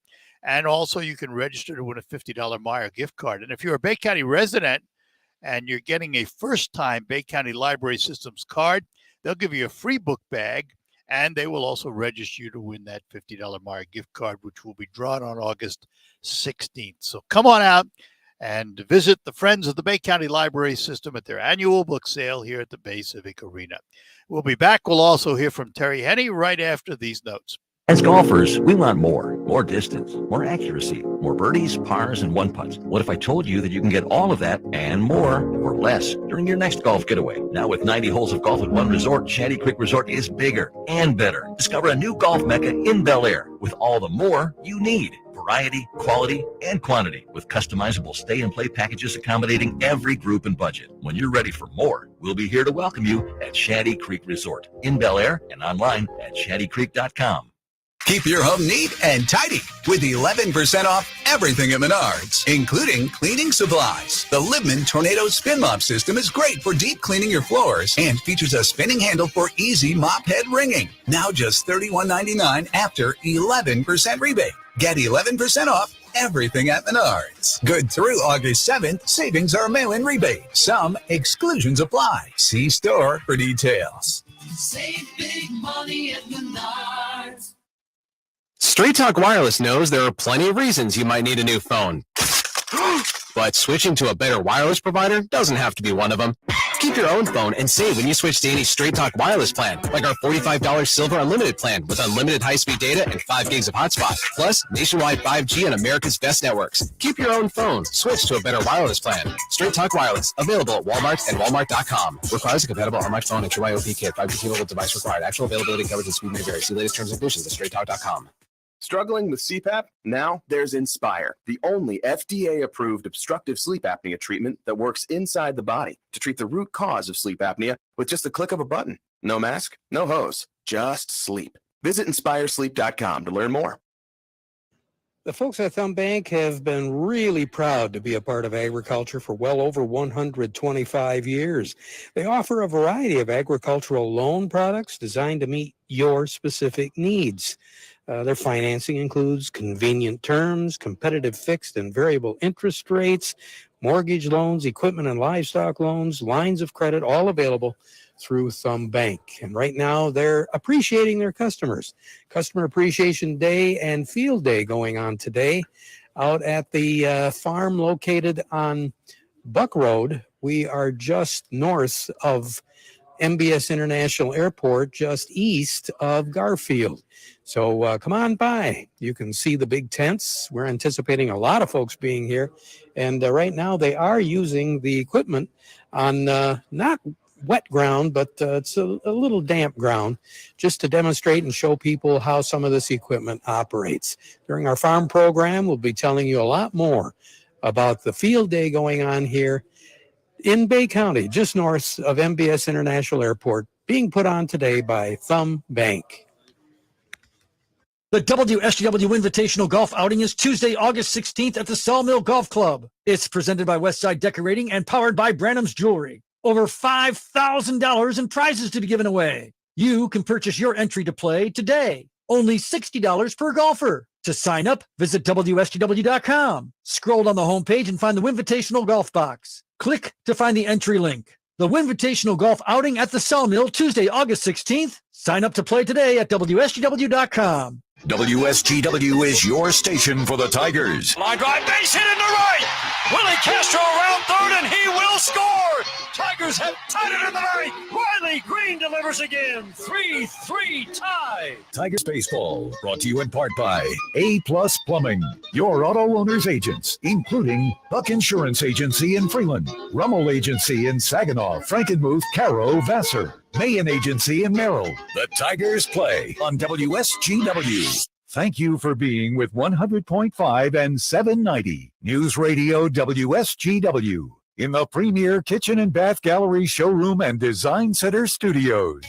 And also you can register to win a $50 Meijer gift card. And if you're a Bay County resident and you're getting a first-time Bay County Library Systems card, they'll give you a free book bag, and they will also register you to win that $50 Meijer gift card, which will be drawn on August 16th. So come on out and visit the Friends of the Bay County Library System at their annual book sale here at the Bay Civic Arena. We'll be back. We'll also hear from Terry Henney right after these notes. As golfers, we want more distance, more accuracy, more birdies, pars, and one putts. What if I told you that you can get all of that and more for less during your next golf getaway? Now with 90 holes of golf at one resort, Shanty Creek Resort is bigger and better. Discover a new golf mecca in Bel Air with all the more you need. Variety, quality, and quantity with customizable stay and play packages accommodating every group and budget. When you're ready for more, we'll be here to welcome you at Shanty Creek Resort in Bel Air and online at shantycreek.com. Keep your home neat and tidy with 11% off everything at Menards, including cleaning supplies. The Libman Tornado Spin Mop System is great for deep cleaning your floors and features a spinning handle for easy mop head wringing. Now just $31.99 after 11% rebate. Get 11% off everything at Menards. Good through August 7th, savings are mail-in rebate. Some exclusions apply. See store for details. Save big money at Menards. Straight Talk Wireless knows there are plenty of reasons you might need a new phone. But switching to a better wireless provider doesn't have to be one of them. Keep your own phone and save when you switch to any Straight Talk Wireless plan, like our $45 Silver Unlimited plan with unlimited high-speed data and 5 gigs of hotspot, plus nationwide 5G on America's best networks. Keep your own phone. Switch to a better wireless plan. Straight Talk Wireless, available at Walmart and Walmart.com. Requires a compatible RMAX phone and TrueIOP kit. 5G mobile device required. Actual availability, coverage, and speed may vary. See latest terms and conditions at straighttalk.com. Struggling with CPAP? Now there's Inspire, the only FDA-approved obstructive sleep apnea treatment that works inside the body to treat the root cause of sleep apnea with just the click of a button. No mask, no hose, just sleep. Visit InspireSleep.com to learn more. The folks at Thumb Bank have been really proud to be a part of agriculture for well over 125 years. They offer a variety of agricultural loan products designed to meet your specific needs. Their financing includes convenient terms, competitive fixed and variable interest rates, mortgage loans, equipment and livestock loans, lines of credit, all available through Thumb Bank. And right now they're appreciating their customers. Customer Appreciation Day and Field Day going on today out at the farm located on Buck Road. We are just north of MBS International Airport, just east of Garfield. So come on by. You can see the big tents. We're anticipating a lot of folks being here. And right now they are using the equipment on not wet ground, but it's a little damp ground, just to demonstrate and show people how some of this equipment operates. During our farm program, we'll be telling you a lot more about the field day going on here in Bay County, just north of MBS International Airport, being put on today by Thumb Bank. The WSGW Invitational Golf Outing is Tuesday, August 16th at the Sawmill Golf Club. It's presented by Westside Decorating and powered by Branham's Jewelry. Over $5,000 in prizes to be given away. You can purchase your entry to play today. Only $60 per golfer. To sign up, visit WSGW.com. Scroll down the homepage and find the Winvitational Golf box. Click to find the entry link. The Winvitational Golf Outing at the Sawmill, Tuesday, August 16th. Sign up to play today at WSGW.com. WSGW is your station for the Tigers. Line drive, base hit in the right. Willie Castro around third, and he will score. Tigers have tied it in the ninth. Riley Green delivers again. 3-3 tie. Tigers baseball brought to you in part by A-Plus Plumbing, your auto owner's agents, including Buck Insurance Agency in Freeland, Rummel Agency in Saginaw, Frankenmuth, Caro, Vassar, Mayan Agency in Merrill. The Tigers play on WSGW. Thank you for being with 100.5 and 790 News Radio WSGW. in the premier kitchen and bath gallery showroom and design center studios.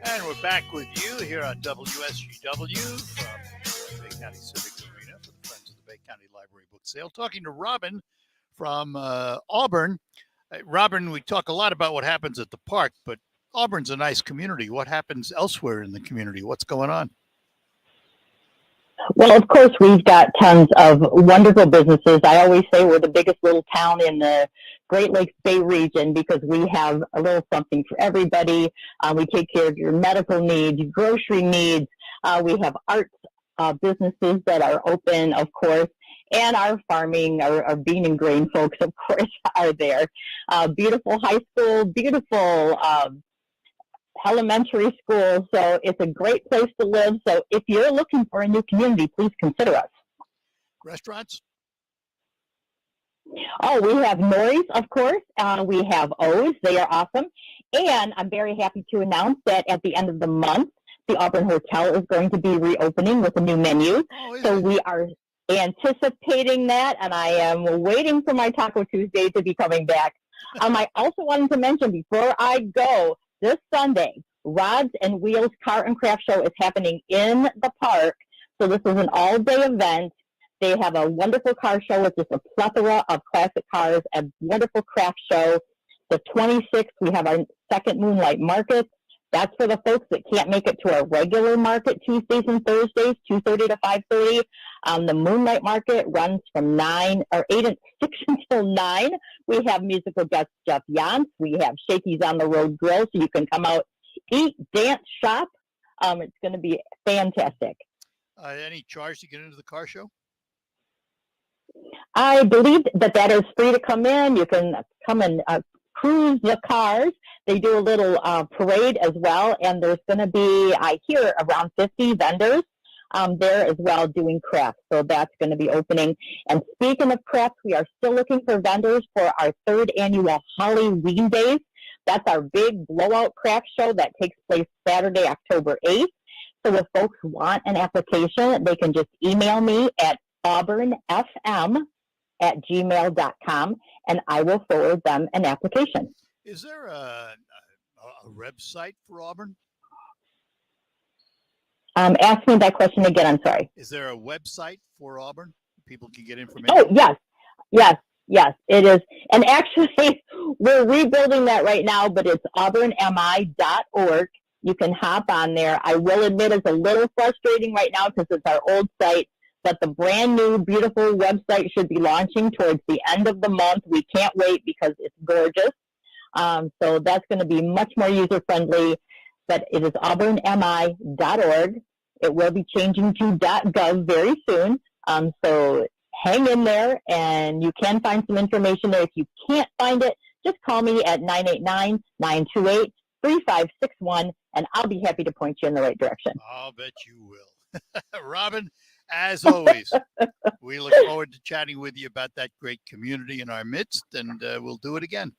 And we're back with you here on WSGW from Bay County Civic Arena for the Friends of the Bay County Library Book Sale. Talking to Robin from Auburn. Robin, we talk a lot about what happens at the park, but Auburn's a nice community. What happens elsewhere in the community? What's going on? Well, of course, we've got tons of wonderful businesses. I always say we're the biggest little town in the Great Lakes Bay region because we have a little something for everybody. We take care of your medical needs, grocery needs. We have arts businesses that are open, of course, and our farming, our bean and grain folks, of course, are there. Beautiful high school, beautiful elementary school. So it's a great place to live. So if you're looking for a new community, please consider us. Restaurants? Oh, we have Nori's, of course. We have O's. They are awesome. And I'm very happy to announce that at the end of the month, the Auburn Hotel is going to be reopening with a new menu. So we are anticipating that, and I am waiting for my Taco Tuesday to be coming back. I also wanted to mention before I go, this Sunday, Rods and Wheels Car and Craft Show is happening in the park. So this is an all-day event. They have a wonderful car show with just a plethora of classic cars, a wonderful craft show. The 26th, we have our second Moonlight Market. That's for the folks that can't make it to our regular market Tuesdays and Thursdays, 2:30 to 5:30. The Moonlight Market runs from 8 and 6 until 9. We have musical guest Jeff Yance. We have Shakey's on the Road Grill, so you can come out, eat, dance, shop. It's going to be fantastic. Any charge to get into the car show? I believe that is free to come in. You can come and cruise the cars. They do a little parade as well, and there's going to be, I hear, around 50 vendors there as well doing crafts. So that's going to be opening. And speaking of crafts, we are still looking for vendors for our 3rd annual Halloween Days. That's our big blowout craft show that takes place Saturday, October 8th. So if folks want an application, they can just email me at auburnfm@gmail.com, and I will forward them an application. Is there a website for Auburn? Ask me that question again. I'm sorry. Is there a website for Auburn? People can get information. Oh, yes, it is. And actually, we're rebuilding that right now, but it's auburnmi.org. You can hop on there. I will admit it's a little frustrating right now because it's our old site, but the brand new, beautiful website should be launching towards the end of the month. We can't wait because it's gorgeous. So that's going to be much more user-friendly, but it is auburnmi.org. It will be changing to .gov very soon. So hang in there, and you can find some information there. If you can't find it, just call me at 989-928-3561, and I'll be happy to point you in the right direction. I'll bet you will. Robin, as always, we look forward to chatting with you about that great community in our midst, and we'll do it again.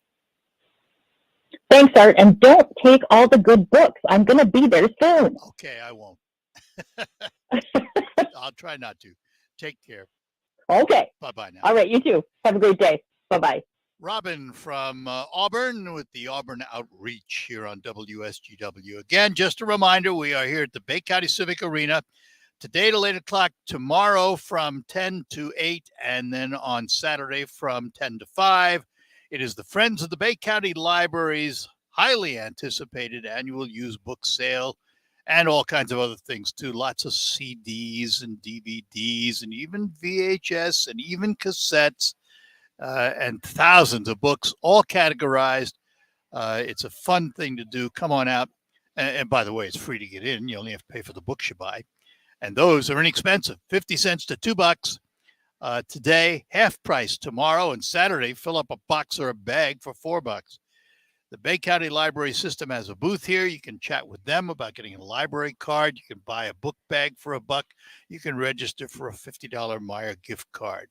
Thanks, Art, and don't take all the good books. I'm going to be there soon. Okay, I won't. I'll try not to. Take care. Okay. Bye-bye now. All right, you too. Have a great day. Bye-bye. Robin from Auburn with the Auburn Outreach here on WSGW. Again, just a reminder, we are here at the Bay County Civic Arena today till 8 o'clock, tomorrow from 10 to 8, and then on Saturday from 10 to 5. It is the Friends of the Bay County Library's highly anticipated annual used book sale and all kinds of other things too. Lots of CDs and DVDs and even VHS and even cassettes and thousands of books, all categorized. It's a fun thing to do. Come on out. And by the way, it's free to get in. You only have to pay for the books you buy. And those are inexpensive, 50 cents to $2. Today, half price tomorrow, and Saturday, fill up a box or a bag for $4. The Bay County Library System has a booth here. You can chat with them about getting a library card. You can buy a book bag for $1. You can register for a $50 Meijer gift card.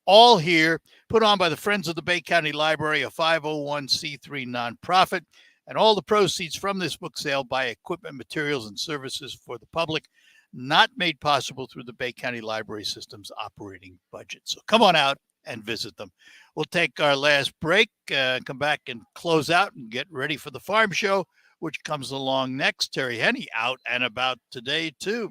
All here, put on by the Friends of the Bay County Library, a 501c3 nonprofit, and all the proceeds from this book sale buy equipment, materials, and services for the public. not made possible through the Bay County Library System's operating budget. So come on out and visit them. We'll take our last break, come back and close out and get ready for the farm show, which comes along next. Terry Henney out and about today, too.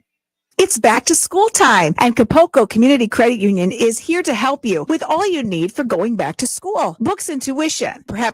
It's back to school time, and Capocco Community Credit Union is here to help you with all you need for going back to school. Books and tuition, perhaps